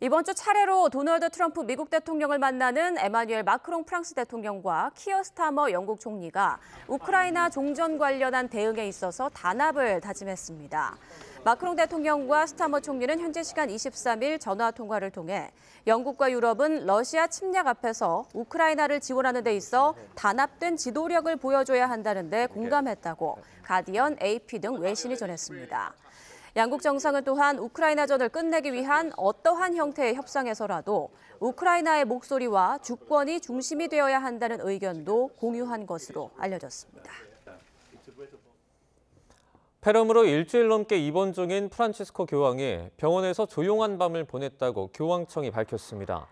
이번 주 차례로 도널드 트럼프 미국 대통령을 만나는 에마뉴엘 마크롱 프랑스 대통령과 키어 스타머 영국 총리가 우크라이나 종전 관련한 대응에 있어서 단합을 다짐했습니다. 마크롱 대통령과 스타머 총리는 현지 시간 23일 전화 통화를 통해 영국과 유럽은 러시아 침략 앞에서 우크라이나를 지원하는 데 있어 단합된 지도력을 보여줘야 한다는 데 공감했다고 가디언, AP 등 외신이 전했습니다. 양국 정상은 또한 우크라이나전을 끝내기 위한 어떠한 형태의 협상에서라도 우크라이나의 목소리와 주권이 중심이 되어야 한다는 의견도 공유한 것으로 알려졌습니다. 폐렴으로 일주일 넘게 입원 중인 프란치스코 교황이 병원에서 조용한 밤을 보냈다고 교황청이 밝혔습니다.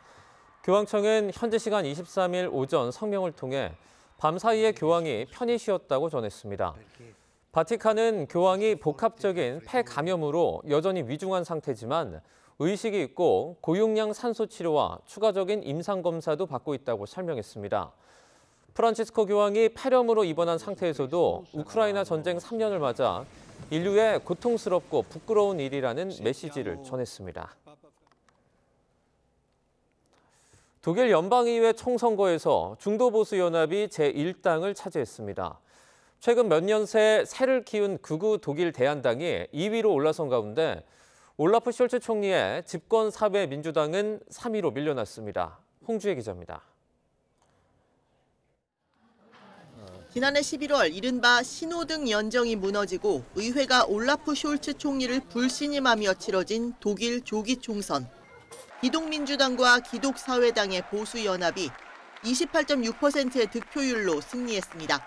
교황청은 현지 시간 23일 오전 성명을 통해 밤사이에 교황이 편히 쉬었다고 전했습니다. 바티칸은 교황이 복합적인 폐 감염으로 여전히 위중한 상태지만 의식이 있고 고용량 산소 치료와 추가적인 임상 검사도 받고 있다고 설명했습니다. 프란치스코 교황이 폐렴으로 입원한 상태에서도 우크라이나 전쟁 3년을 맞아 인류의 고통스럽고 부끄러운 일이라는 메시지를 전했습니다. 독일 연방의회 총선거에서 중도보수연합이 제1당을 차지했습니다. 최근 몇 년 새 새를 키운 극우 독일 대안당이 2위로 올라선 가운데 올라프 숄츠 총리의 집권 사회 민주당은 3위로 밀려났습니다. 홍주혜 기자입니다. 지난해 11월 이른바 신호등 연정이 무너지고 의회가 올라프 숄츠 총리를 불신임하며 치러진 독일 조기 총선. 기독민주당과 기독사회당의 보수연합이 28.6%의 득표율로 승리했습니다.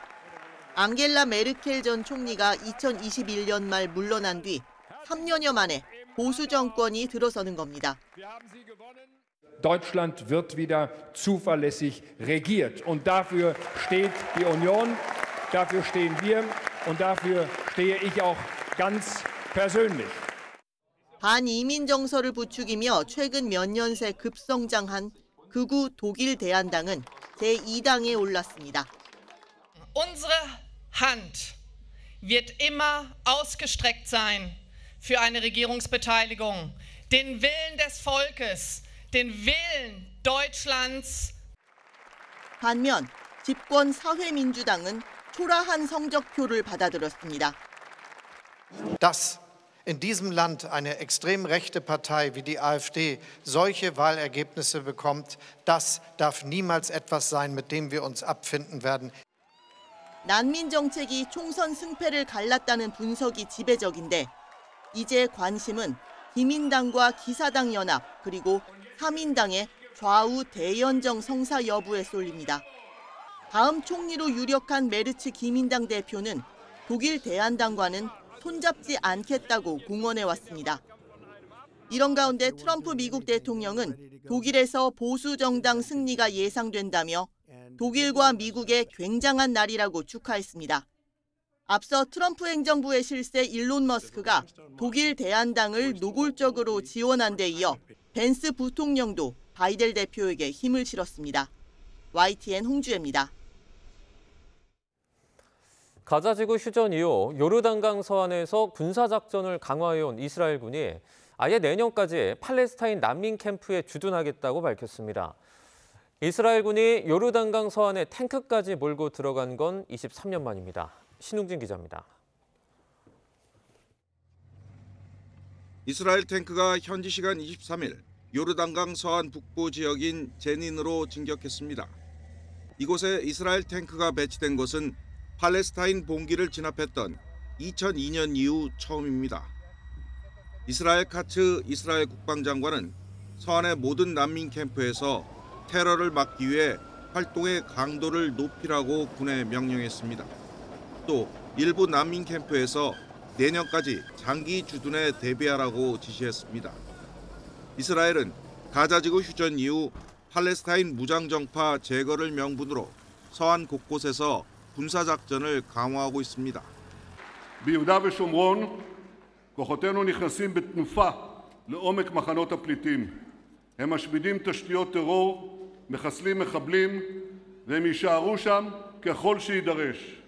앙겔라 메르켈 전 총리가 2021년 말 물러난 뒤 3년여 만에 보수 정권이 들어서는 겁니다. Deutschland wird wieder zuverlässig regiert. Und dafür steht die Union, dafür stehen wir und dafür stehe ich auch ganz persönlich. 반이민 정서를 부추기며 최근 몇 년 새 급성장한 극우 독일 대안당은 제2당에 올랐습니다. Unsere Hand wird immer ausgestreckt sein für eine Regierungsbeteiligung, den Willen des Volkes, den Willen Deutschlands. 반면 집권 사회민주당은 초라한 성적표를 받아들였습니다. Dass in diesem Land eine extrem rechte Partei wie die AfD solche Wahlergebnisse bekommt, das darf niemals etwas sein, mit dem wir uns abfinden werden. 난민 정책이 총선 승패를 갈랐다는 분석이 지배적인데 이제 관심은 기민당과 기사당 연합 그리고 3인당의 좌우 대연정 성사 여부에 쏠립니다. 다음 총리로 유력한 메르츠 기민당 대표는 독일 대안당과는 손잡지 않겠다고 공언해왔습니다. 이런 가운데 트럼프 미국 대통령은 독일에서 보수 정당 승리가 예상된다며 독일과 미국의 굉장한 날이라고 축하했습니다. 앞서 트럼프 행정부의 실세 일론 머스크가 독일 대안당을 노골적으로 지원한 데 이어 벤스 부통령도 바이델 대표에게 힘을 실었습니다. YTN 홍주혜입니다. 가자지구 휴전 이후 요르단강 서안에서 군사작전을 강화해온 이스라엘군이 아예 내년까지 팔레스타인 난민 캠프에 주둔하겠다고 밝혔습니다. 이스라엘군이 요르단강 서안에 탱크까지 몰고 들어간 건 23년 만입니다. 신웅진 기자입니다. 이스라엘 탱크가 현지 시간 23일 요르단강 서안 북부 지역인 제닌으로 진격했습니다. 이곳에 이스라엘 탱크가 배치된 것은 팔레스타인 봉기를 진압했던 2002년 이후 처음입니다. 이스라엘 카츠 이스라엘 국방장관은 서안의 모든 난민 캠프에서 테러를 막기 위해 활동의 강도를 높이라고 군에 명령했습니다. 또 일부 난민 캠프에서 내년까지 장기 주둔에 대비하라고 지시했습니다. 이스라엘은 가자지구 휴전 이후 팔레스타인 무장정파 제거를 명분으로 서안 곳곳에서 군사작전을 강화하고 있습니다. ביהודה ושומרון כוחותינו נכנסים בתנופה לעומק מחנות הפליטים. הם משמידים תשתיות טרור, מחסלים מחבלים, והם יישארו שם ככל שיידרש.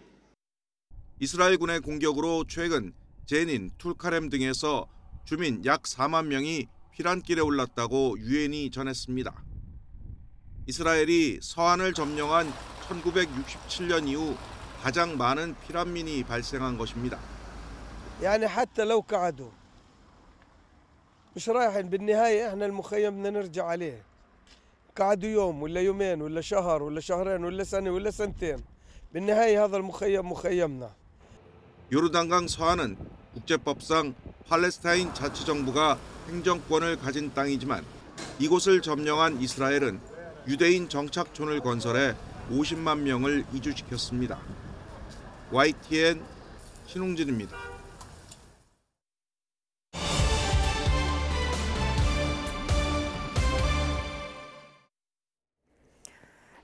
이스라엘군의 공격으로 최근 제닌, 툴카렘 등에서 주민 약 4만 명이 피난길에 올랐다고 유엔이 전했습니다. 이스라엘이 서안을 점령한 1967년 이후 가장 많은 피난민이 발생한 것입니다. يعني حتى لو قعدوا مش رايحين بالنهاية احنا المخيم بدنا نرجع عليه. قعدوا يوم ولا يومين ولا شهر ولا شهرين ولا سنة ولا سنتين. بالنهاية هذا المخيم مخيمنا. 요르단강 서안은 국제법상 팔레스타인 자치정부가 행정권을 가진 땅이지만 이곳을 점령한 이스라엘은 유대인 정착촌을 건설해 50만 명을 이주시켰습니다. YTN 신웅진입니다.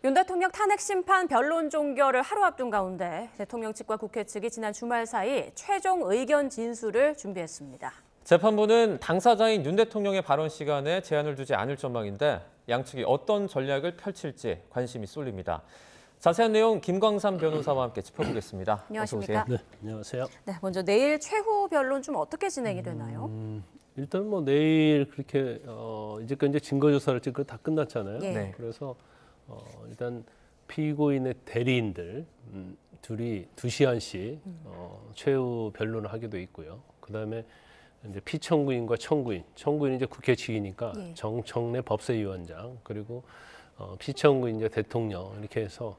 윤 대통령 탄핵 심판 변론 종결을 하루 앞둔 가운데 대통령 측과 국회 측이 지난 주말 사이 최종 의견 진술을 준비했습니다. 재판부는 당사자인 윤 대통령의 발언 시간에 제한을 두지 않을 전망인데 양측이 어떤 전략을 펼칠지 관심이 쏠립니다. 자세한 내용 김광삼 변호사와 함께 짚어보겠습니다. 안녕하십니까? 네, 안녕하세요. 네, 먼저 내일 최후 변론 좀 어떻게 진행이 되나요? 일단 뭐 내일 그렇게 이제까지 증거 조사를 지금 다 끝났잖아요. 예. 네. 그래서 일단 피고인의 대리인들 둘이 2시간씩 최후 변론을 하게 돼 있고요. 그다음에 이제 피청구인과 청구인이 이제 국회 측이니까 예. 정청래 법사위원장 그리고 피청구인 이제 대통령 이렇게 해서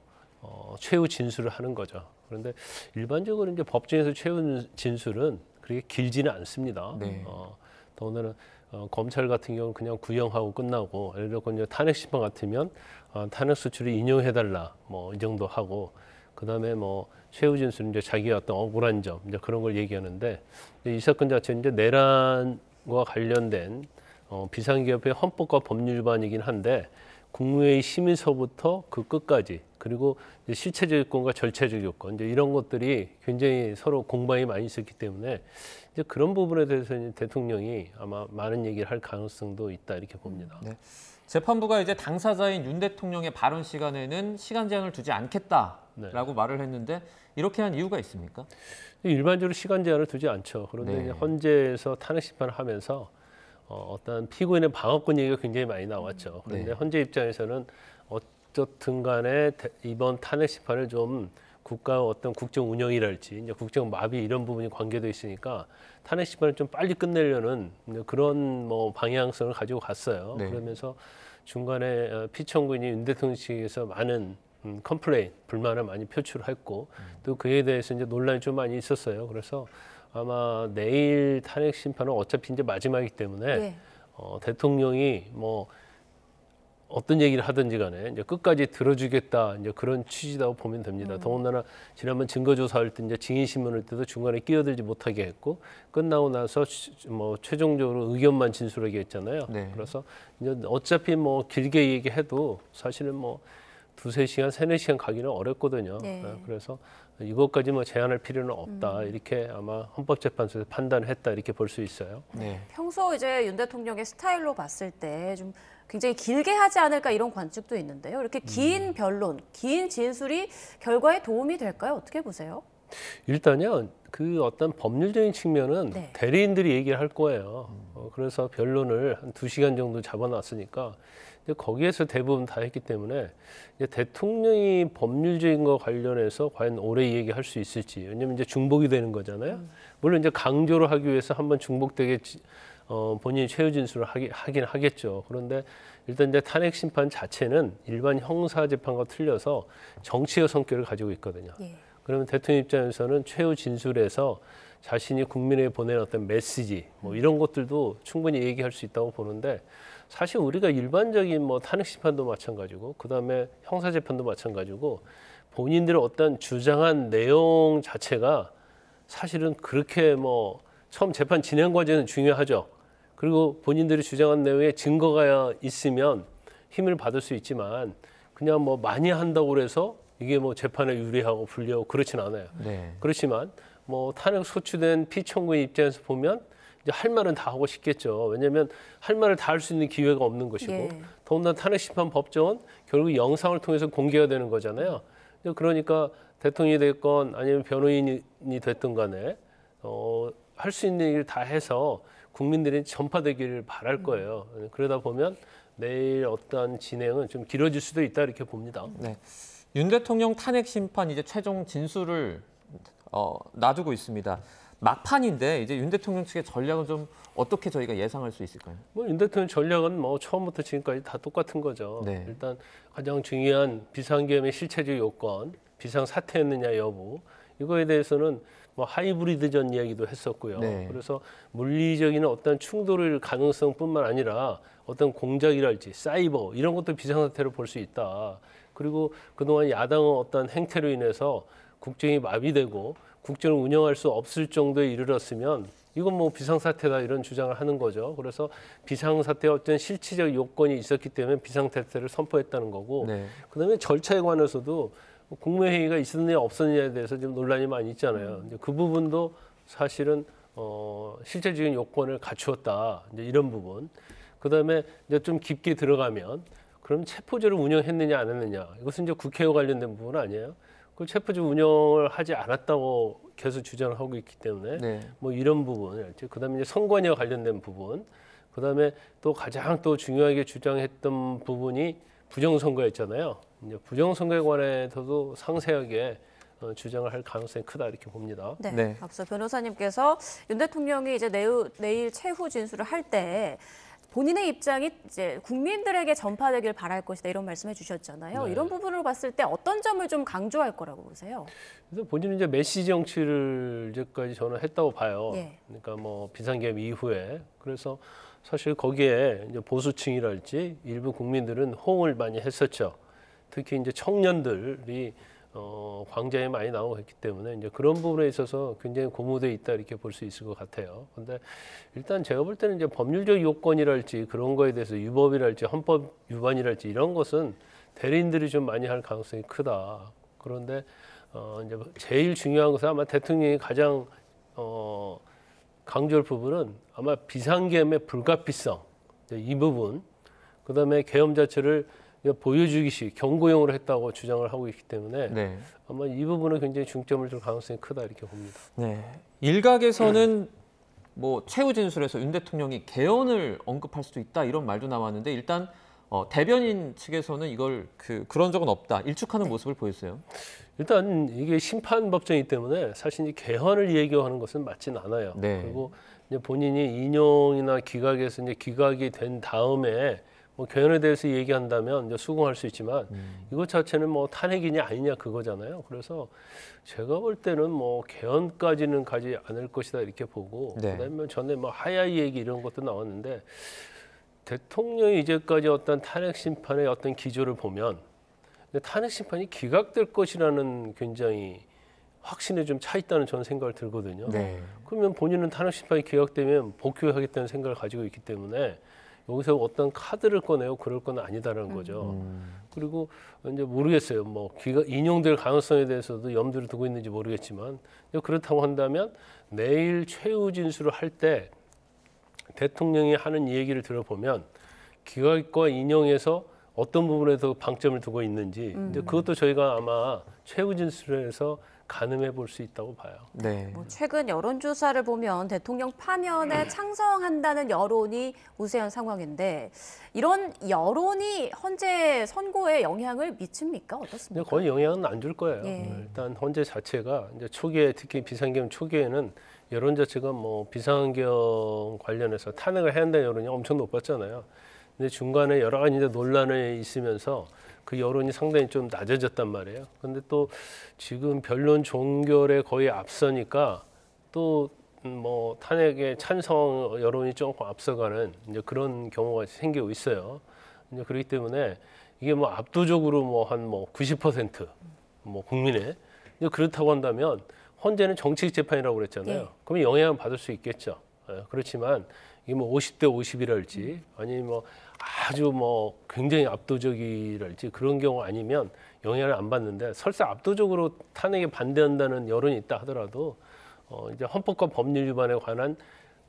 최후 진술을 하는 거죠. 그런데 일반적으로 이제 법정에서 최후 진술은 그렇게 길지는 않습니다. 네. 더군다나 검찰 같은 경우는 그냥 구형하고 끝나고, 예를 들어 이제 탄핵 심판 같으면 탄핵 소추를 인용해달라 뭐 이 정도 하고, 그다음에 뭐 최후 진술은 이제 자기가 어떤 억울한 점 이제 그런 걸 얘기하는데, 이 사건 자체는 이제 내란과 관련된 비상기업의 헌법과 법률 위반이긴 한데, 국무회의 심의서부터 그 끝까지, 그리고 이제 실체적 요건과 절차적 요건 이제 이런 것들이 굉장히 서로 공방이 많이 있었기 때문에 이제 그런 부분에 대해서 대통령이 아마 많은 얘기를 할 가능성도 있다 이렇게 봅니다. 네. 재판부가 이제 당사자인 윤 대통령의 발언 시간에는 시간 제한을 두지 않겠다라고 말을 했는데, 이렇게 한 이유가 있습니까? 일반적으로 시간 제한을 두지 않죠. 그런데 네. 이제 헌재에서 탄핵 심판을 하면서 어떤 피고인의 방어권 얘기가 굉장히 많이 나왔죠. 그런데 네. 헌재 입장에서는 어쨌든 간에 이번 탄핵 심판을 좀 국가 어떤 국정 운영이랄지 이제 국정 마비 이런 부분이 관계돼 있으니까 탄핵 심판을 좀 빨리 끝내려는 그런 뭐 방향성을 가지고 갔어요. 네. 그러면서 중간에 피청구인이 윤 대통령 측에서 많은 컴플레인, 불만을 많이 표출했고 또 그에 대해서 이제 논란이 좀 많이 있었어요. 그래서 아마 내일 탄핵 심판은 어차피 이제 마지막이기 때문에 네. 대통령이 뭐 어떤 얘기를 하든지 간에 이제 끝까지 들어주겠다 이제 그런 취지라고 보면 됩니다. 더군다나 지난번 증거조사할 때 이제 증인신문할 때도 중간에 끼어들지 못하게 했고, 끝나고 나서 뭐 최종적으로 의견만 진술하게 했잖아요. 네. 그래서 이제 어차피 뭐 길게 얘기해도 사실은 뭐 2-3시간, 3-4시간 가기는 어렵거든요. 네. 그래서 이것까지 뭐 제한할 필요는 없다. 이렇게 아마 헌법재판소에서 판단을 했다. 이렇게 볼 수 있어요. 네. 평소 이제 윤 대통령의 스타일로 봤을 때 좀 굉장히 길게 하지 않을까 이런 관측도 있는데요. 이렇게 긴 변론, 긴 진술이 결과에 도움이 될까요? 어떻게 보세요? 일단요, 그 어떤 법률적인 측면은 네. 대리인들이 얘기를 할 거예요. 그래서 변론을 한 2시간 정도 잡아놨으니까 이제 거기에서 대부분 다 했기 때문에 이제 대통령이 법률적인 거 관련해서 과연 오래 얘기할 수 있을지, 왜냐면 이제 중복이 되는 거잖아요. 물론 이제 강조를 하기 위해서 한번 중복되게 본인이 최후 진술을 하긴 하겠죠. 그런데 일단 이제 탄핵 심판 자체는 일반 형사 재판과 틀려서 정치적 성격을 가지고 있거든요. 예. 그러면 대통령 입장에서는 최후 진술에서 자신이 국민에게 보낸 어떤 메시지 뭐 이런 것들도 충분히 얘기할 수 있다고 보는데, 사실 우리가 일반적인 뭐 탄핵 심판도 마찬가지고 그다음에 형사 재판도 마찬가지고 본인들의 어떤 주장한 내용 자체가 사실은 그렇게 뭐 처음 재판 진행 과정은 중요하죠. 그리고 본인들이 주장한 내용에 증거가 있으면 힘을 받을 수 있지만 그냥 뭐 많이 한다고 해서 이게 뭐 재판에 유리하고 불리하고 그렇진 않아요. 네. 그렇지만 뭐 탄핵 소추된 피청구인 입장에서 보면 이제 할 말은 다 하고 싶겠죠. 왜냐하면 할 말을 다 할 수 있는 기회가 없는 것이고, 예. 더군다나 탄핵 심판 법정은 결국 영상을 통해서 공개가 되는 거잖아요. 그러니까 대통령이 됐건 아니면 변호인이 됐든 간에 할 수 있는 일을 다 해서 국민들이 전파되기를 바랄 거예요. 그러다 보면 내일 어떤 진행은 좀 길어질 수도 있다 이렇게 봅니다. 네. 윤 대통령 탄핵 심판 이제 최종 진술을 놔두고 있습니다. 막판인데 이제 윤 대통령 측의 전략은 좀 어떻게 저희가 예상할 수 있을까요? 뭐 윤 대통령 전략은 뭐 처음부터 지금까지 다 똑같은 거죠. 네. 일단 가장 중요한 비상계엄의 실체적 요건, 비상 사퇴했느냐 여부, 이거에 대해서는 뭐 하이브리드전 이야기도 했었고요. 네. 그래서 물리적인 어떤 충돌의 가능성뿐만 아니라 어떤 공작이랄지 사이버 이런 것도 비상사태로 볼 수 있다. 그리고 그동안 야당의 어떤 행태로 인해서 국정이 마비되고 국정을 운영할 수 없을 정도에 이르렀으면 이건 뭐 비상사태다 이런 주장을 하는 거죠. 그래서 비상사태의 어떤 실질적 요건이 있었기 때문에 비상사태를 선포했다는 거고, 네. 그다음에 절차에 관해서도 국무회의가 있었느냐 없었느냐에 대해서 좀 논란이 많이 있잖아요. 이제 그 부분도 사실은 실질적인 요건을 갖추었다. 이제 이런 부분. 그다음에 이제 좀 깊게 들어가면 그럼 체포제를 운영했느냐 안 했느냐 이것은 이제 국회와 관련된 부분 아니에요. 그 체포제 운영을 하지 않았다고 계속 주장을 하고 있기 때문에 네. 뭐 이런 부분, 그다음에 이제 선관위와 관련된 부분, 그다음에 또 가장 또 중요하게 주장했던 부분이 부정선거였잖아요. 이제 부정선거에 관해서도 상세하게 주장을 할 가능성이 크다 이렇게 봅니다. 네. 네. 앞서 변호사님께서 윤 대통령이 이제 내일 최후 진술을 할 때 본인의 입장이 이제 국민들에게 전파되길 바랄 것이다 이런 말씀해 주셨잖아요. 네. 이런 부분을 봤을 때 어떤 점을 좀 강조할 거라고 보세요? 그래서 본인은 이제 메시지 정치를 이제까지 저는 했다고 봐요. 예. 그러니까 뭐 비상계엄 이후에 그래서 사실 거기에 이제 보수층이랄지 일부 국민들은 호응을 많이 했었죠. 특히 이제 청년들이 광장에 많이 나오고 했기 때문에 이제 그런 부분에 있어서 굉장히 고무돼 있다 이렇게 볼 수 있을 것 같아요. 근데 일단 제가 볼 때는 이제 법률적 요건이랄지 그런 거에 대해서 유법이랄지 헌법 위반이랄지 이런 것은 대리인들이 좀 많이 할 가능성이 크다. 그런데 이제 제일 중요한 것은 아마 대통령이 가장 강조할 부분은 아마 비상계엄의 불가피성 이 부분, 그다음에 계엄 자체를 보여주기식 경고용으로 했다고 주장을 하고 있기 때문에 네. 아마 이 부분은 굉장히 중점을 줄 가능성이 크다 이렇게 봅니다. 네. 일각에서는 뭐 최후 진술에서 윤 대통령이 개헌을 언급할 수도 있다 이런 말도 나왔는데 일단 대변인 측에서는 이걸 그런 적은 없다 일축하는 모습을 보였어요. 일단 이게 심판법정이기 때문에 사실 이 개헌을 얘기하는 것은 맞진 않아요. 네. 그리고 이제 본인이 인용이나 기각에서 이제 기각이 된 다음에 뭐 개헌에 대해서 얘기한다면 이제 수긍할 수 있지만 이것 자체는 뭐 탄핵이냐 아니냐 그거잖아요. 그래서 제가 볼 때는 뭐 개헌까지는 가지 않을 것이다 이렇게 보고 네. 그다음에 전에 뭐 하야이 얘기 이런 것도 나왔는데 대통령이 이제까지 어떤 탄핵 심판의 어떤 기조를 보면 탄핵 심판이 기각될 것이라는 굉장히 확신에 좀 차 있다는 저는 생각을 들거든요. 네. 그러면 본인은 탄핵 심판이 기각되면 복귀하겠다는 생각을 가지고 있기 때문에 여기서 어떤 카드를 꺼내고 그럴 건 아니다라는 거죠. 그리고 이제 모르겠어요. 뭐 인용될 가능성에 대해서도 염두를 두고 있는지 모르겠지만 그렇다고 한다면 내일 최후 진술을 할 때 대통령이 하는 얘기를 들어보면 기각과 인용에서 어떤 부분에서 방점을 두고 있는지 이제 그것도 저희가 아마 최후 진술에서 가늠해 볼 수 있다고 봐요. 네. 뭐 최근 여론조사를 보면 대통령 파면에 창성한다는 여론이 우세한 상황인데 이런 여론이 헌재 선고에 영향을 미칩니까? 어떻습니까? 거의 영향은 안 줄 거예요. 예. 일단 헌재 자체가 이제 초기에 특히 비상계엄 초기에는 여론 자체가 뭐 비상계엄 관련해서 탄핵을 해야 한다는 여론이 엄청 높았잖아요. 근데 중간에 여러 가지 이제 논란이 있으면서 그 여론이 상당히 좀 낮아졌단 말이에요. 근데 또 지금 변론 종결에 거의 앞서니까 또 뭐 탄핵에 찬성 여론이 조금 앞서가는 이제 그런 경우가 생기고 있어요. 이제 그렇기 때문에 이게 뭐 압도적으로 뭐 한 뭐 90% 뭐 국민의 이제 그렇다고 한다면 헌재는 정치적 재판이라고 그랬잖아요. 예. 그럼 영향을 받을 수 있겠죠. 그렇지만 이게 뭐 50대 50이랄지 아니면 뭐 아주 뭐 굉장히 압도적이랄지 그런 경우 아니면 영향을 안 받는데 설사 압도적으로 탄핵에 반대한다는 여론이 있다 하더라도 이제 헌법과 법률 위반에 관한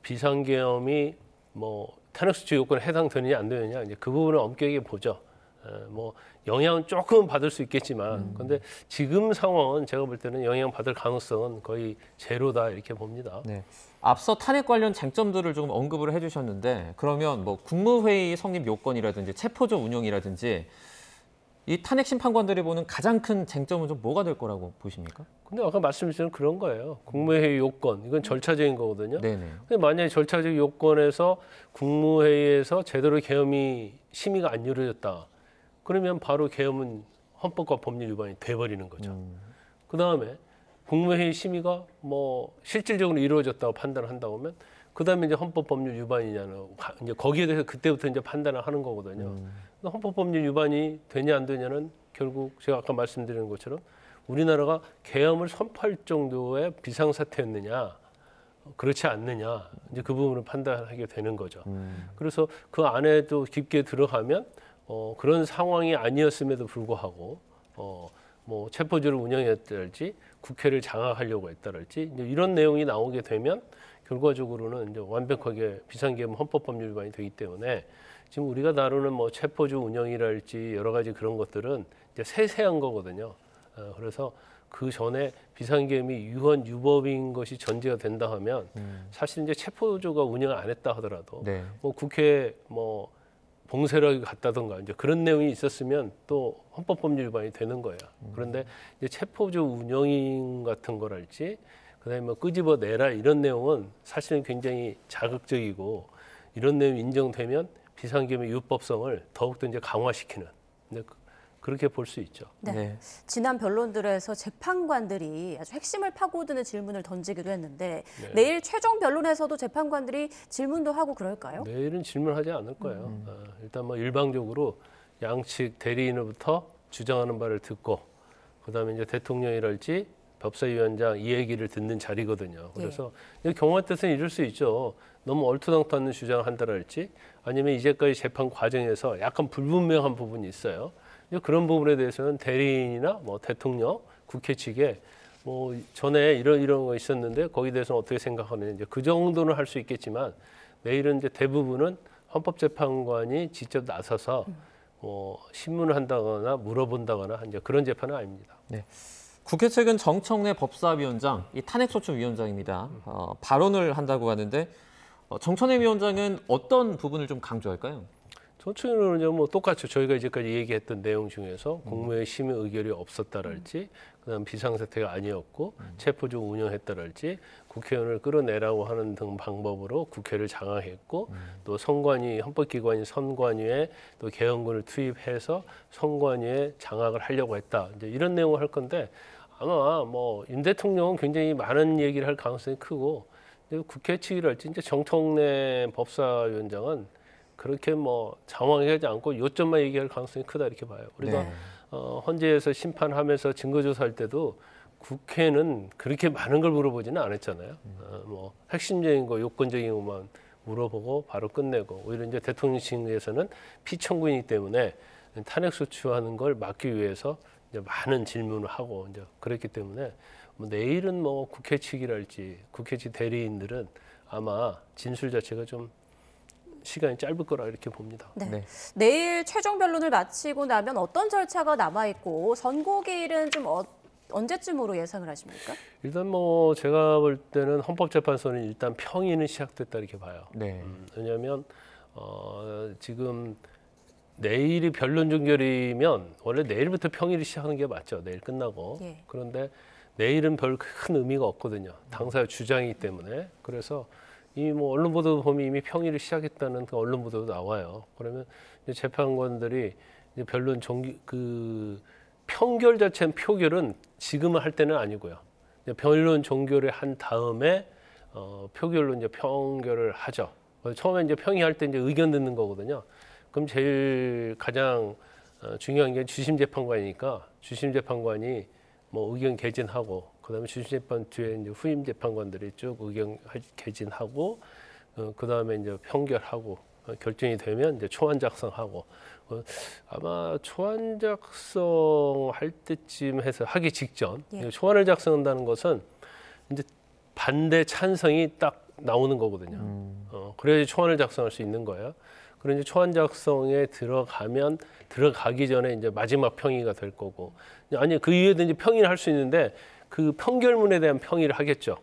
비상계엄이 뭐 탄핵수치 요건에 해당되느냐 안 되느냐 이제 그 부분을 엄격하게 보죠. 뭐 영향은 조금 받을 수 있겠지만 근데 지금 상황은 제가 볼 때는 영향 받을 가능성은 거의 제로다 이렇게 봅니다. 네. 앞서 탄핵 관련 쟁점들을 조금 언급을 해주셨는데 그러면 뭐 국무회의 성립 요건이라든지 체포조 운영이라든지 이 탄핵 심판관들이 보는 가장 큰 쟁점은 좀 뭐가 될 거라고 보십니까? 근데 아까 말씀드린 그런 거예요. 국무회의 요건 이건 절차적인 거거든요. 네네. 근데 만약에 절차적 요건에서 국무회의에서 제대로 계엄이 심의가 안 이루어졌다. 그러면 바로 계엄은 헌법과 법률 위반이 돼버리는 거죠. 그 다음에 국무회의 심의가 뭐 실질적으로 이루어졌다고 판단을 한다고 하면 그 다음에 이제 헌법 법률 위반이냐는 이제 거기에 대해서 그때부터 이제 판단을 하는 거거든요. 헌법 법률 위반이 되냐 안 되냐는 결국 제가 아까 말씀드린 것처럼 우리나라가 계엄을 선포할 정도의 비상사태였느냐 그렇지 않느냐 이제 그 부분을 판단하게 되는 거죠. 그래서 그 안에도 깊게 들어가면 그런 상황이 아니었음에도 불구하고 뭐 체포조를 운영했다랄지 국회를 장악하려고 했다랄지 이제 이런 내용이 나오게 되면 결과적으로는 이제 완벽하게 비상계엄 헌법법률 위반이 되기 때문에 지금 우리가 다루는 뭐 체포조 운영이랄지 여러 가지 그런 것들은 이제 세세한 거거든요. 그래서 그 전에 비상계엄이 유언 유법인 것이 전제가 된다 하면 사실 이제 체포조가 운영을 안 했다 하더라도 네. 뭐 국회 뭐 봉쇄를 갔다던가 이제 그런 내용이 있었으면 또 헌법법률 위반이 되는 거예요. 그런데 이제 체포조 운영인 같은 거랄지 그다음에 뭐 끄집어 내라 이런 내용은 사실은 굉장히 자극적이고 이런 내용이 인정되면 비상계엄의 유법성을 더욱더 이제 강화시키는 그렇게 볼 수 있죠. 네. 지난 변론들에서 재판관들이 아주 핵심을 파고드는 질문을 던지기도 했는데 내일 최종 변론에서도 재판관들이 질문도 하고 그럴까요? 내일은 질문하지 않을 거예요. 일단 뭐 일방적으로 양측 대리인으로부터 주장하는 바를 듣고 그다음에 이제 대통령이랄지 법사위원장 이 얘기를 듣는 자리거든요. 그래서 경우의 뜻은 이럴 수 있죠. 너무 얼토당토 않는 주장을 한다랄지 아니면 이제까지 재판 과정에서 약간 불분명한 부분이 있어요. 그런 부분에 대해서는 대리인이나 뭐 대통령, 국회 측에 뭐 전에 이런 거 있었는데 거기에 대해서 어떻게 생각하느냐 그 정도는 할 수 있겠지만 내일은 이제 대부분은 헌법재판관이 직접 나서서 뭐 신문을 한다거나 물어본다거나 이제 그런 재판은 아닙니다. 네. 국회 측은 정청래 법사위원장, 이 탄핵소추위원장입니다. 발언을 한다고 하는데 정청래 위원장은 어떤 부분을 좀 강조할까요? 정청래는 뭐 똑같죠. 저희가 이제까지 얘기했던 내용 중에서 국무회의 심의 의결이 없었다랄지, 그다음 비상사태가 아니었고 체포조 운영했다랄지, 국회의원을 끌어내라고 하는 등 방법으로 국회를 장악했고, 또 선관위 헌법기관인 선관위에 또 개헌군을 투입해서 선관위에 장악을 하려고 했다. 이제 이런 내용을 할 건데 아마 뭐 윤 대통령은 굉장히 많은 얘기를 할 가능성이 크고, 국회 측이랄지 이제 정청래 법사위원장은 그렇게 뭐 장황하지 않고 요점만 얘기할 가능성이 크다 이렇게 봐요. 우리가 헌재에서 심판하면서 증거조사할 때도 국회는 그렇게 많은 걸 물어보지는 않았잖아요. 뭐 핵심적인 거, 요건적인 것만 물어보고 바로 끝내고, 오히려 이제 대통령실에서는 피청구이기 때문에 탄핵소추하는 걸 막기 위해서 이제 많은 질문을 하고 이제 그랬기 때문에 뭐 내일은 뭐 국회 측이랄지 국회 측 대리인들은 아마 진술 자체가 좀 시간이 짧을 거라 이렇게 봅니다. 네. 내일 최종 변론을 마치고 나면 어떤 절차가 남아 있고 선고기일은 좀 언제쯤으로 예상을 하십니까? 일단 뭐 제가 볼 때는 헌법재판소는 일단 평의는 시작됐다 이렇게 봐요. 왜냐하면 지금 내일이 변론 종결이면 원래 내일부터 평의를 시작하는 게 맞죠. 내일 끝나고. 그런데 내일은 별 큰 의미가 없거든요. 당사의 주장이기 때문에. 그래서 이 뭐 언론 보도 보면 이미 평의를 시작했다는 그 언론 보도도 나와요. 그러면 이제 재판관들이 이제 변론 그 평결 자체는 표결은 지금은 할 때는 아니고요. 이제 변론 종결을 한 다음에 표결로 이제 평결을 하죠. 처음에 이제 평의할 때 이제 의견 듣는 거거든요. 그럼 제일 가장 중요한 게 주심 재판관이니까 주심 재판관이 뭐 의견 개진하고, 그다음에 주심 재판 뒤에 이제 후임 재판관들이 쭉 의견 개진하고, 그다음에 이제 평결하고 결정이 되면 이제 초안 작성하고, 아마 초안 작성할 때쯤 해서 하기 직전 초안을 작성한다는 것은 이제 반대 찬성이 딱 나오는 거거든요. 그래야지 초안을 작성할 수 있는 거예요. 그런 이제 초안 작성에 들어가기 전에 이제 마지막 평의가 될 거고, 아니 그 이후에도 이제 평의를 할 수 있는데 그 평결문에 대한 평의를 하겠죠.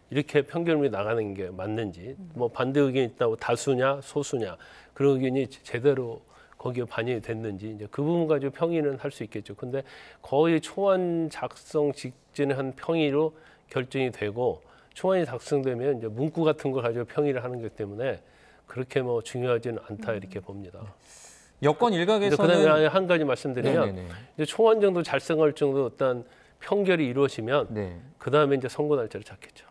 이렇게 평결문이 나가는 게 맞는지, 뭐 반대 의견이 있다고 다수냐 소수냐 그런 의견이 제대로 거기에 반영이 됐는지 이제 그 부분 가지고 평의는 할 수 있겠죠. 근데 거의 초안 작성 직전에 한 평의로 결정이 되고, 초안이 작성되면 이제 문구 같은 걸 가지고 평의를 하는 거기 때문에 그렇게 뭐 중요하지는 않다 이렇게 봅니다. 여권 일각에서는 그다음에 한 가지 말씀드리면 이제 초안 정도 작성할 정도 어떤 평결이 이루어지면 그다음에 이제 선고 날짜를 잡겠죠.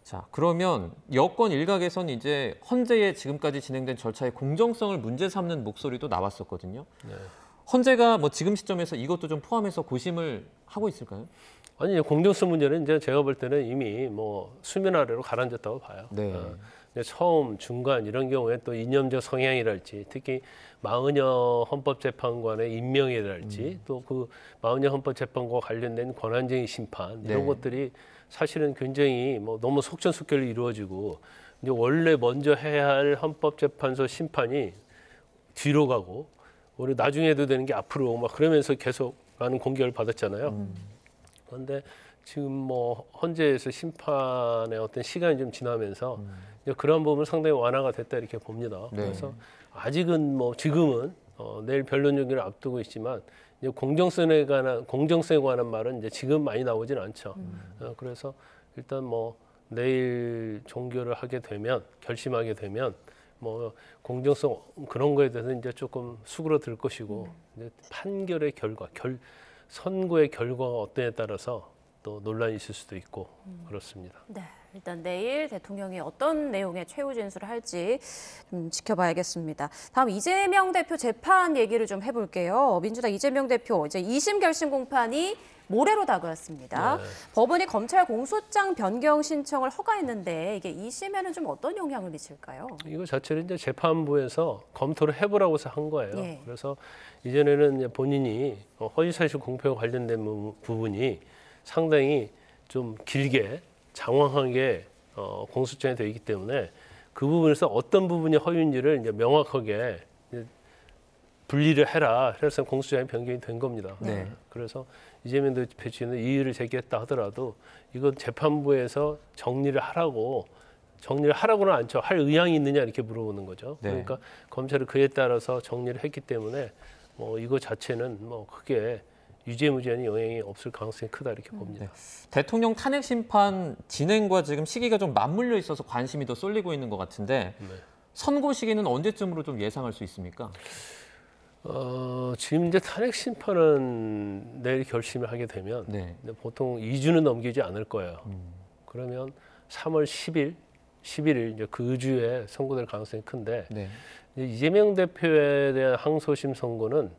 자, 그러면 여권 일각에서는 이제 헌재의 지금까지 진행된 절차의 공정성을 문제 삼는 목소리도 나왔었거든요. 헌재가 뭐 지금 시점에서 이것도 좀 포함해서 고심을 하고 있을까요? 아니, 공정성 문제는 이제 제가 볼 때는 이미 뭐 수면 아래로 가라앉았다고 봐요. 처음, 중간 이런 경우에 또 이념적 성향이랄지, 특히 마은여 헌법재판관의 임명이랄지, 또 그 마은여 헌법재판관과 관련된 권한쟁의 심판 이런 것들이 사실은 굉장히 뭐 너무 속전속결로 이루어지고, 이제 원래 먼저 해야 할 헌법재판소 심판이 뒤로 가고 우리 나중에 해도 되는 게 앞으로 막 그러면서 계속 많은 공격을 받았잖아요. 그런데 지금 뭐 헌재에서 심판의 어떤 시간이 좀 지나면서 이제 그런 부분은 상당히 완화가 됐다 이렇게 봅니다. 네. 그래서 아직은 뭐 지금은 내일 변론 연기를 앞두고 있지만 이제 공정성에 관한 말은 이제 지금 많이 나오진 않죠. 그래서 일단 뭐 내일 종결을 하게 되면 결심하게 되면 뭐 공정성 그런 거에 대해서 이제 조금 수그러들 것이고 이제 판결의 결과, 선고의 결과가 어떠냐에 따라서 또 논란이 있을 수도 있고 그렇습니다. 네, 일단 내일 대통령이 어떤 내용의 최후 진술을 할지 좀 지켜봐야겠습니다. 다음 이재명 대표 재판 얘기를 좀 해볼게요. 민주당 이재명 대표 이제 2심 결심 공판이 모레로 다가왔습니다. 네. 법원이 검찰 공소장 변경 신청을 허가했는데 이게 2심에는 좀 어떤 영향을 미칠까요? 이거 자체를 이제 재판부에서 검토를 해보라고 해서 한 거예요. 예. 그래서 이전에는 이제 본인이 허위사실 공표와 관련된 부분이 상당히 좀 길게 장황하게 공소장이 되어 있기 때문에 그 부분에서 어떤 부분이 허위인지를 이제 명확하게 이제 분리를 해라. 그래서 공소장이 변경이 된 겁니다. 네. 그래서 이재명 대표 측은 이의를 제기했다 하더라도 이건 재판부에서 정리를 하라고는 않죠. 할 의향이 있느냐 이렇게 물어보는 거죠. 네. 그러니까 검찰이 그에 따라서 정리를 했기 때문에 뭐 이거 자체는 뭐 크게 유죄무죄는 영향이 없을 가능성이 크다 이렇게 봅니다. 대통령 탄핵 심판 진행과 지금 시기가 좀 맞물려 있어서 관심이 더 쏠리고 있는 것 같은데 선고 시기는 언제쯤으로 좀 예상할 수 있습니까? 지금 이제 탄핵 심판은 내일 결심을 하게 되면 보통 2주는 넘기지 않을 거예요. 그러면 3월 11일 이제 그 주에 선고될 가능성이 큰데 이제 이재명 대표에 대한 항소심 선고는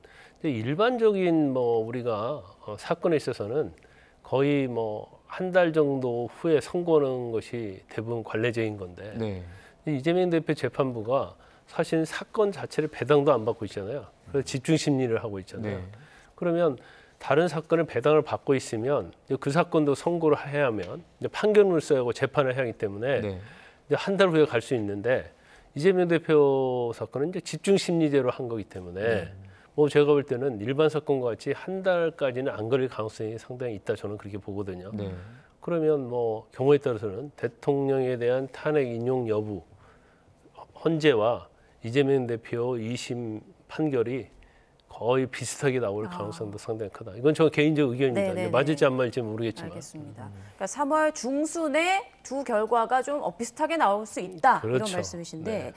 일반적인 뭐 우리가 사건에 있어서는 거의 뭐 한 달 정도 후에 선고하는 것이 대부분 관례적인 건데 이재명 대표 재판부가 사실 사건 자체를 배당도 안 받고 있잖아요. 그래서 집중 심리를 하고 있잖아요. 그러면 다른 사건을 배당을 받고 있으면 그 사건도 선고를 해야 하면 이제 판결문을 써야 하고 재판을 해야 하기 때문에 이제 한 달 후에 갈 수 있는데 이재명 대표 사건은 이제 집중 심리제로 한 거기 때문에 뭐 제가 볼 때는 일반 사건과 같이 한 달까지는 안 걸릴 가능성이 상당히 있다 저는 그렇게 보거든요. 그러면 뭐 경우에 따라서는 대통령에 대한 탄핵 인용 여부 헌재와 이재명 대표 2심 판결이 거의 비슷하게 나올 가능성도 상당히 크다. 이건 저 개인적 의견입니다. 이제 맞을지 안 맞을지 모르겠지만. 알겠습니다. 그러니까 3월 중순에 두 결과가 좀 비슷하게 나올 수 있다 이런 그렇죠. 말씀이신데.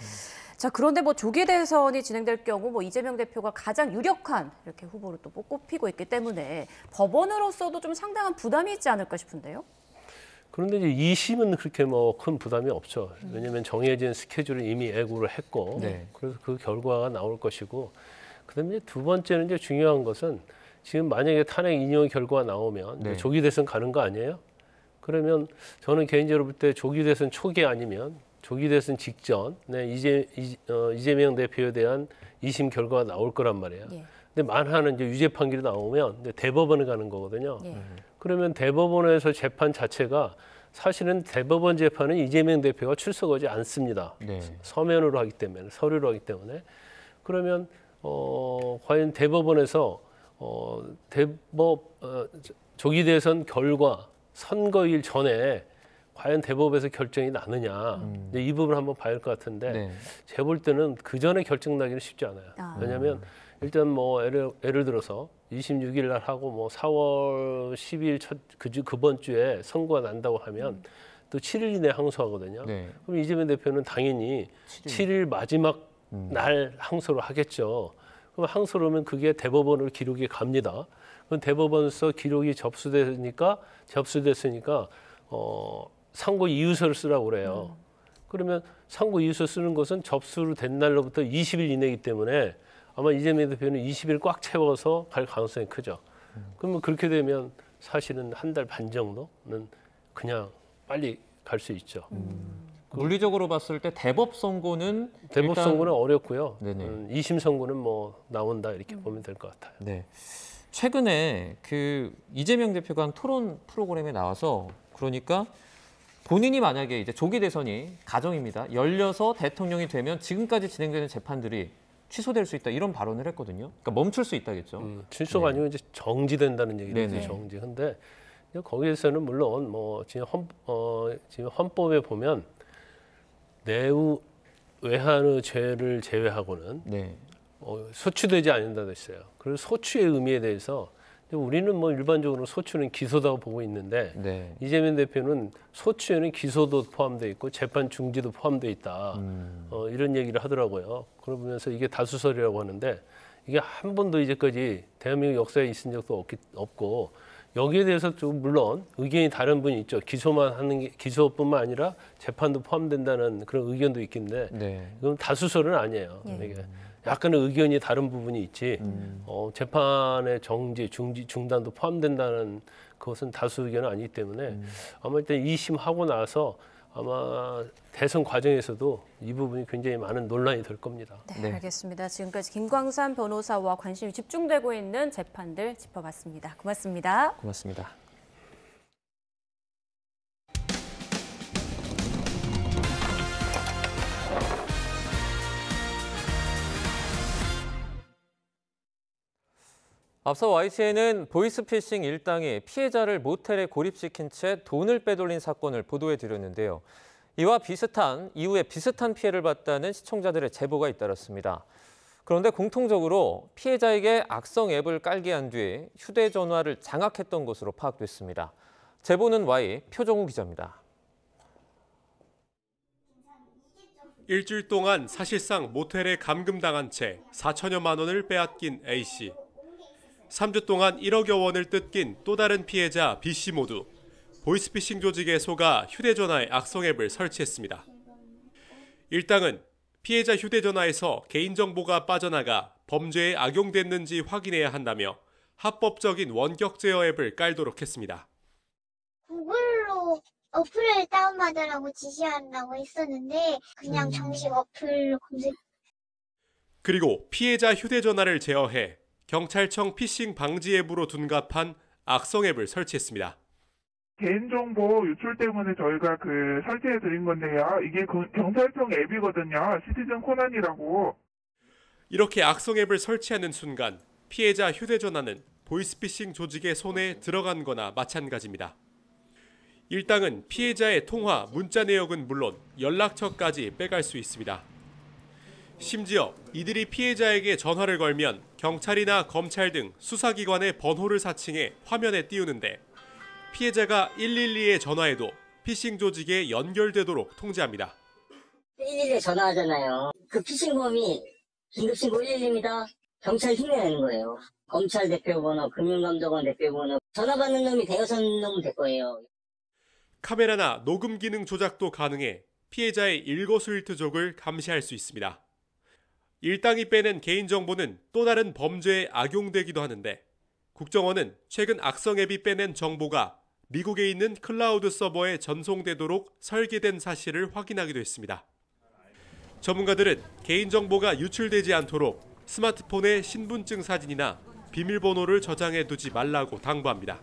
자, 그런데 뭐 조기 대선이 진행될 경우 뭐 이재명 대표가 가장 유력한 이렇게 후보로 또 꼽히고 있기 때문에 법원으로서도 좀 상당한 부담이 있지 않을까 싶은데요. 그런데 이제 2심은 그렇게 뭐 큰 부담이 없죠. 왜냐하면 정해진 스케줄을 이미 예고를 했고, 그래서 그 결과가 나올 것이고, 그다음에 이제 두 번째는 이제 중요한 것은 지금 만약에 탄핵 인용 결과가 나오면 조기 대선 가는 거 아니에요? 그러면 저는 개인적으로 볼 때 조기 대선 초기 아니면 조기 대선 직전 이재명 대표에 대한 2심 결과가 나올 거란 말이에요. 근데 만하는 이제 유죄 판결이 나오면 이제 대법원에 가는 거거든요. 그러면 대법원에서 재판 자체가 사실은 대법원 재판은 이재명 대표가 출석하지 않습니다. 서면으로 하기 때문에 서류로 하기 때문에 그러면 과연 대법원에서 조기 대선 결과 선거일 전에 과연 대법에서 결정이 나느냐 이 부분을 한번 봐야 할 것 같은데 제가 볼 때는 그 전에 결정 나기는 쉽지 않아요. 왜냐하면 일단 뭐 예를 들어서 26일 날 하고 뭐 4월 10일 그번 주에 선고가 난다고 하면 또 7일 이내 항소하거든요. 그럼 이재명 대표는 당연히 7일 마지막 날 항소를 하겠죠. 그럼 항소를 하면 그게 대법원으로 기록이 갑니다. 그럼 대법원에서 기록이 접수됐으니까 상고 이유서를 쓰라고 그래요. 그러면 상고 이유서 쓰는 것은 접수를 된 날로부터 20일 이내이기 때문에 아마 이재명 대표는 20일 꽉 채워서 갈 가능성이 크죠. 그러면 그렇게 되면 사실은 한 달 반 정도는 그냥 빨리 갈 수 있죠. 물리적으로 봤을 때 대법 선고는 어렵고요. 2심 선고는 뭐 나온다 이렇게 보면 될 것 같아요. 최근에 그 이재명 대표가 한 토론 프로그램에 나와서 그러니까 본인이 만약에 이제 조기 대선이 가정입니다. 열려서 대통령이 되면 지금까지 진행되는 재판들이 취소될 수 있다 이런 발언을 했거든요. 그러니까 멈출 수 있다겠죠. 취소가 아니고 이제 정지된다는 얘기죠. 네네. 정지. 근데 거기에서는 물론 뭐 지금 헌법에 보면 내후 외환의 죄를 제외하고는 소추되지 않는다고 했어요. 그리고 소추의 의미에 대해서 우리는 뭐 일반적으로 소추는 기소다고 보고 있는데 이재명 대표는 소추에는 기소도 포함되어 있고 재판 중지도 포함되어 있다. 이런 얘기를 하더라고요. 그러면서 이게 다수설이라고 하는데 이게 한 번도 이제까지 대한민국 역사에 있은 적도 없고 여기에 대해서 좀 물론 의견이 다른 분이 있죠. 기소만 하는 게 기소뿐만 아니라 재판도 포함된다는 그런 의견도 있긴데 이건 다수설은 아니에요. 이게 약간의 의견이 다른 부분이 있지 재판의 정지, 중단도 포함된다는 그것은 다수 의견은 아니기 때문에 아마 일단 2심 하고 나서 아마 대선 과정에서도 이 부분이 굉장히 많은 논란이 될 겁니다. 네, 알겠습니다. 지금까지 김광산 변호사와 관심이 집중되고 있는 재판들 짚어봤습니다. 고맙습니다. 고맙습니다. 앞서 YTN은 보이스피싱 일당이 피해자를 모텔에 고립시킨 채 돈을 빼돌린 사건을 보도해드렸는데요. 이와 비슷한 이후에 비슷한 피해를 봤다는 시청자들의 제보가 잇따랐습니다. 그런데 공통적으로 피해자에게 악성 앱을 깔게 한 뒤 휴대전화를 장악했던 것으로 파악됐습니다. 제보는 Y 표정우 기자입니다. 일주일 동안 사실상 모텔에 감금당한 채 4천여만 원을 빼앗긴 A씨. 3주 동안 1억여 원을 뜯긴 또 다른 피해자 B씨 모두 보이스피싱 조직에 속아 휴대전화에 악성 앱을 설치했습니다. 일당은 피해자 휴대전화에서 개인정보가 빠져나가 범죄에 악용됐는지 확인해야 한다며 합법적인 원격 제어 앱을 깔도록 했습니다. 구글로 어플을 다운받으라고 지시한다고 했었는데 그냥 정식 어플로 검색. 그리고 피해자 휴대전화를 제어해 경찰청 피싱 방지 앱으로 둔갑한 악성 앱을 설치했습니다. 개인정보 유출 때문에 저희가 설치해드린 건데요. 이게 경찰청 앱이거든요. 시티즌 코난이라고. 이렇게 악성 앱을 설치하는 순간 피해자 휴대전화는 보이스피싱 조직의 손에 들어간 거나 마찬가지입니다. 일당은 피해자의 통화, 문자 내역은 물론 연락처까지 빼갈 수 있습니다. 심지어 이들이 피해자에게 전화를 걸면 경찰이나 검찰 등 수사기관의 번호를 사칭해 화면에 띄우는데 피해자가 112에 전화해도 피싱 조직에 연결되도록 통지합니다. 112에 전화하잖아요. 그 피싱범이 긴급신고 112입니다. 경찰 흉내내는 거예요. 검찰 대표번호, 금융감독원 대표번호, 전화 받는 놈이 대여섯 놈 될 거예요. 카메라나 녹음 기능 조작도 가능해 피해자의 일거수일투족을 감시할 수 있습니다. 일당이 빼낸 개인정보는 또 다른 범죄에 악용되기도 하는데 국정원은 최근 악성 앱이 빼낸 정보가 미국에 있는 클라우드 서버에 전송되도록 설계된 사실을 확인하기도 했습니다. 전문가들은 개인정보가 유출되지 않도록 스마트폰에 신분증 사진이나 비밀번호를 저장해 두지 말라고 당부합니다.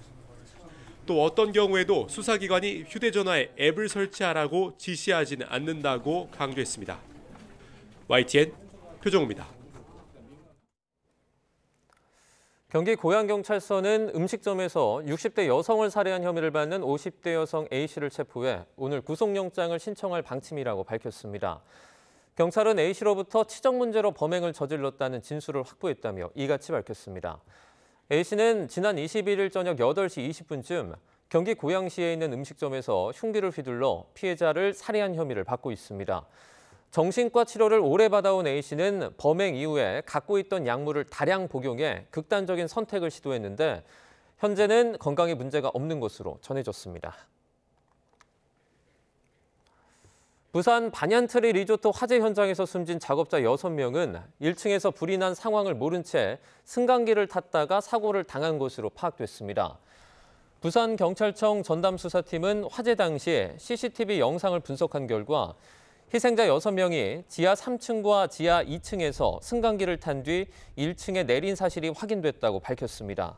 또 어떤 경우에도 수사기관이 휴대전화에 앱을 설치하라고 지시하지는 않는다고 강조했습니다. YTN 표정우입니다. 경기 고양경찰서는 음식점에서 60대 여성을 살해한 혐의를 받는 50대 여성 A씨를 체포해 오늘 구속영장을 신청할 방침이라고 밝혔습니다. 경찰은 A씨로부터 치적 문제로 범행을 저질렀다는 진술을 확보했다며 이같이 밝혔습니다. A씨는 지난 21일 저녁 8시 20분쯤 경기 고양시에 있는 음식점에서 흉기를 휘둘러 피해자를 살해한 혐의를 받고 있습니다. 정신과 치료를 오래 받아온 A씨는 범행 이후에 갖고 있던 약물을 다량 복용해 극단적인 선택을 시도했는데 현재는 건강에 문제가 없는 것으로 전해졌습니다. 부산 반얀트리 리조트 화재 현장에서 숨진 작업자 6명은 1층에서 불이 난 상황을 모른 채 승강기를 탔다가 사고를 당한 것으로 파악됐습니다. 부산경찰청 전담수사팀은 화재 당시 CCTV 영상을 분석한 결과 희생자 6명이 지하 3층과 지하 2층에서 승강기를 탄 뒤 1층에 내린 사실이 확인됐다고 밝혔습니다.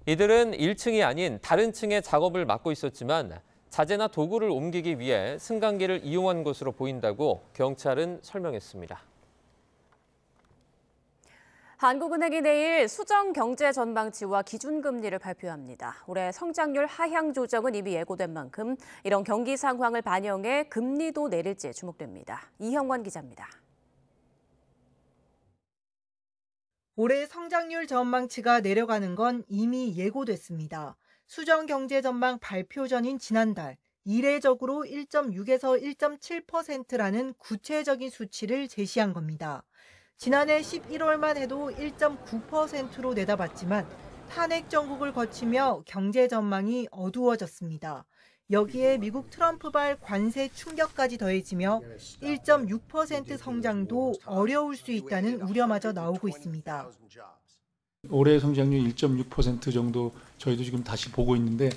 이들은 1층이 아닌 다른 층에 작업을 맡고 있었지만 자재나 도구를 옮기기 위해 승강기를 이용한 것으로 보인다고 경찰은 설명했습니다. 한국은행이 내일 수정 경제 전망치와 기준금리를 발표합니다. 올해 성장률 하향 조정은 이미 예고된 만큼 이런 경기 상황을 반영해 금리도 내릴지 주목됩니다. 이형원 기자입니다. 올해 성장률 전망치가 내려가는 건 이미 예고됐습니다. 수정 경제 전망 발표 전인 지난달 이례적으로 1.6에서 1.7%라는 구체적인 수치를 제시한 겁니다. 지난해 11월만 해도 1.9%로 내다봤지만 탄핵 정국을 거치며 경제 전망이 어두워졌습니다. 여기에 미국 트럼프발 관세 충격까지 더해지며 1.6% 성장도 어려울 수 있다는 우려마저 나오고 있습니다. 올해 성장률 1.6% 정도 저희도 지금 다시 보고 있는데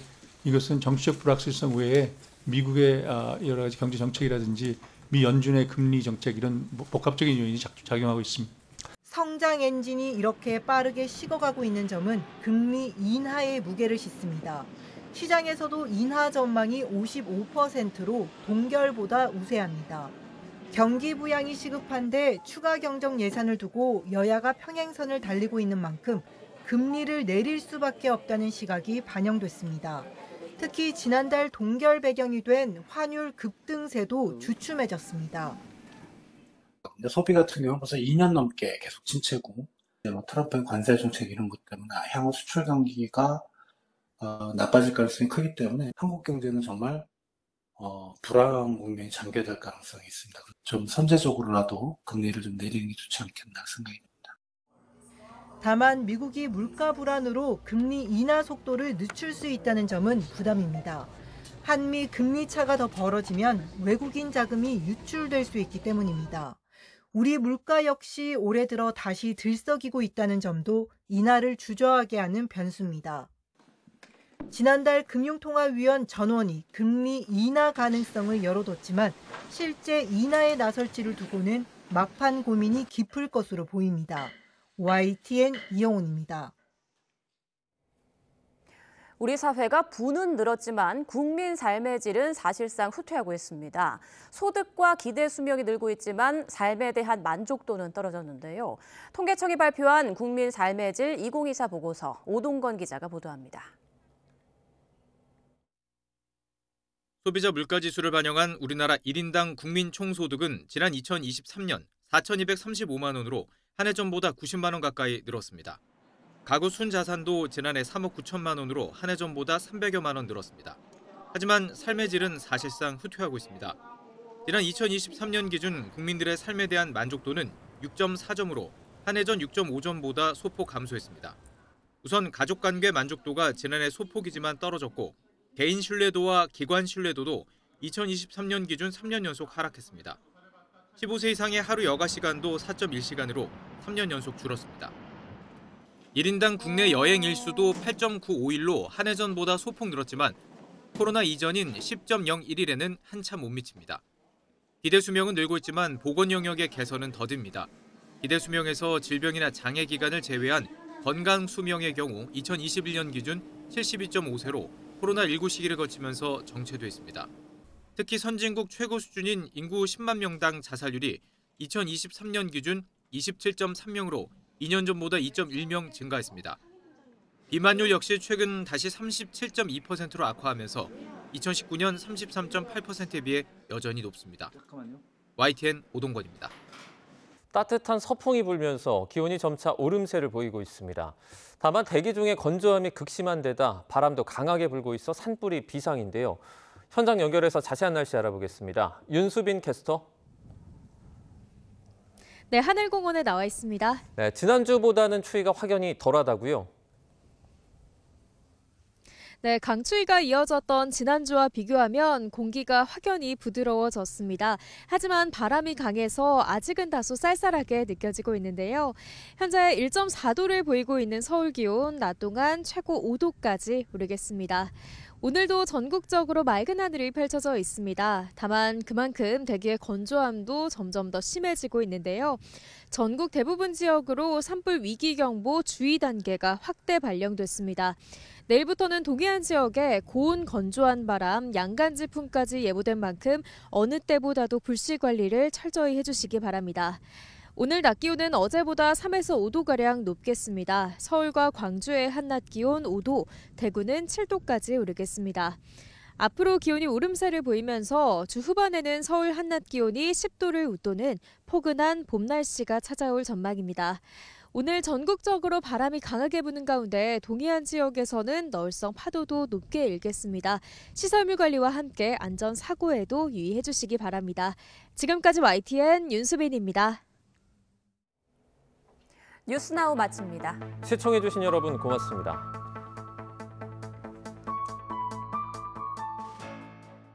이것은 정치적 불확실성 외에 미국의 여러 가지 경제 정책이라든지 미 연준의 금리 정책 이런 복합적인 요인이 작용하고 있습니다. 성장 엔진이 이렇게 빠르게 식어가고 있는 점은 금리 인하의 무게를 싣습니다. 시장에서도 인하 전망이 55%로 동결보다 우세합니다. 경기 부양이 시급한데 추가 경정 예산을 두고 여야가 평행선을 달리고 있는 만큼 금리를 내릴 수밖에 없다는 시각이 반영됐습니다. 특히 지난달 동결 배경이 된 환율 급등세도 주춤해졌습니다. 소비 같은 경우는 벌써 2년 넘게 계속 침체고 트럼프의 관세 정책 이런 것 때문에 향후 수출 경기가 나빠질 가능성이 크기 때문에 한국 경제는 정말 불황 국면이 잠겨들 가능성이 있습니다. 좀 선제적으로라도 금리를 좀 내리는 게 좋지 않겠나 생각입니다. 다만 미국이 물가 불안으로 금리 인하 속도를 늦출 수 있다는 점은 부담입니다. 한미 금리 차가 더 벌어지면 외국인 자금이 유출될 수 있기 때문입니다. 우리 물가 역시 올해 들어 다시 들썩이고 있다는 점도 인하를 주저하게 하는 변수입니다. 지난달 금융통화위원 전원이 금리 인하 가능성을 열어뒀지만 실제 인하에 나설지를 두고는 막판 고민이 깊을 것으로 보입니다. YTN 이영훈입니다. 우리 사회가 부는 늘었지만 국민 삶의 질은 사실상 후퇴하고 있습니다. 소득과 기대 수명이 늘고 있지만 삶에 대한 만족도는 떨어졌는데요. 통계청이 발표한 국민 삶의 질 2024 보고서 오동건 기자가 보도합니다. 소비자 물가지수를 반영한 우리나라 1인당 국민 총소득은 지난 2023년 4,235만 원으로 한 해 전보다 90만 원 가까이 늘었습니다. 가구 순자산도 지난해 3억 9천만 원으로 한 해 전보다 300여만 원 늘었습니다. 하지만 삶의 질은 사실상 후퇴하고 있습니다. 지난 2023년 기준 국민들의 삶에 대한 만족도는 6.4점으로 한 해 전 6.5점보다 소폭 감소했습니다. 우선 가족관계 만족도가 지난해 소폭이지만 떨어졌고 개인 신뢰도와 기관 신뢰도도 2023년 기준 3년 연속 하락했습니다. 15세 이상의 하루 여가 시간도 4.1시간으로 3년 연속 줄었습니다. 1인당 국내 여행 일수도 8.95일로 한 해 전보다 소폭 늘었지만 코로나 이전인 10.01일에는 한참 못 미칩니다. 기대 수명은 늘고 있지만 보건 영역의 개선은 더딥니다. 기대 수명에서 질병이나 장애 기간을 제외한 건강 수명의 경우 2021년 기준 72.5세로 코로나19 시기를 거치면서 정체됐습니다. 특히 선진국 최고 수준인 인구 10만 명당 자살률이 2023년 기준 27.3명으로 2년 전보다 2.1명 증가했습니다. 비만율 역시 최근 다시 37.2%로 악화하면서 2019년 33.8%에 비해 여전히 높습니다. YTN 오동건입니다. 따뜻한 서풍이 불면서 기온이 점차 오름세를 보이고 있습니다. 다만 대기 중에 건조함이 극심한 데다 바람도 강하게 불고 있어 산불이 비상인데요. 현장 연결해서 자세한 날씨 알아보겠습니다. 윤수빈 캐스터. 네, 하늘공원에 나와 있습니다. 네, 지난주보다는 추위가 확연히 덜하다고요? 네, 강추위가 이어졌던 지난주와 비교하면 공기가 확연히 부드러워졌습니다. 하지만 바람이 강해서 아직은 다소 쌀쌀하게 느껴지고 있는데요. 현재 1.4도를 보이고 있는 서울 기온 낮 동안 최고 5도까지 오르겠습니다. 오늘도 전국적으로 맑은 하늘이 펼쳐져 있습니다. 다만 그만큼 대기의 건조함도 점점 더 심해지고 있는데요. 전국 대부분 지역으로 산불 위기경보 주의 단계가 확대 발령됐습니다. 내일부터는 동해안 지역에 고온 건조한 바람, 양간지풍까지 예보된 만큼 어느 때보다도 불씨 관리를 철저히 해주시기 바랍니다. 오늘 낮 기온은 어제보다 3에서 5도가량 높겠습니다. 서울과 광주의 한낮 기온 5도, 대구는 7도까지 오르겠습니다. 앞으로 기온이 오름세를 보이면서 주 후반에는 서울 한낮 기온이 10도를 웃도는 포근한 봄 날씨가 찾아올 전망입니다. 오늘 전국적으로 바람이 강하게 부는 가운데 동해안 지역에서는 널성 파도도 높게 일겠습니다. 시설물 관리와 함께 안전사고에도 유의해 주시기 바랍니다. 지금까지 YTN 윤수빈입니다. 뉴스나우 마칩니다. 시청해주신 여러분 고맙습니다.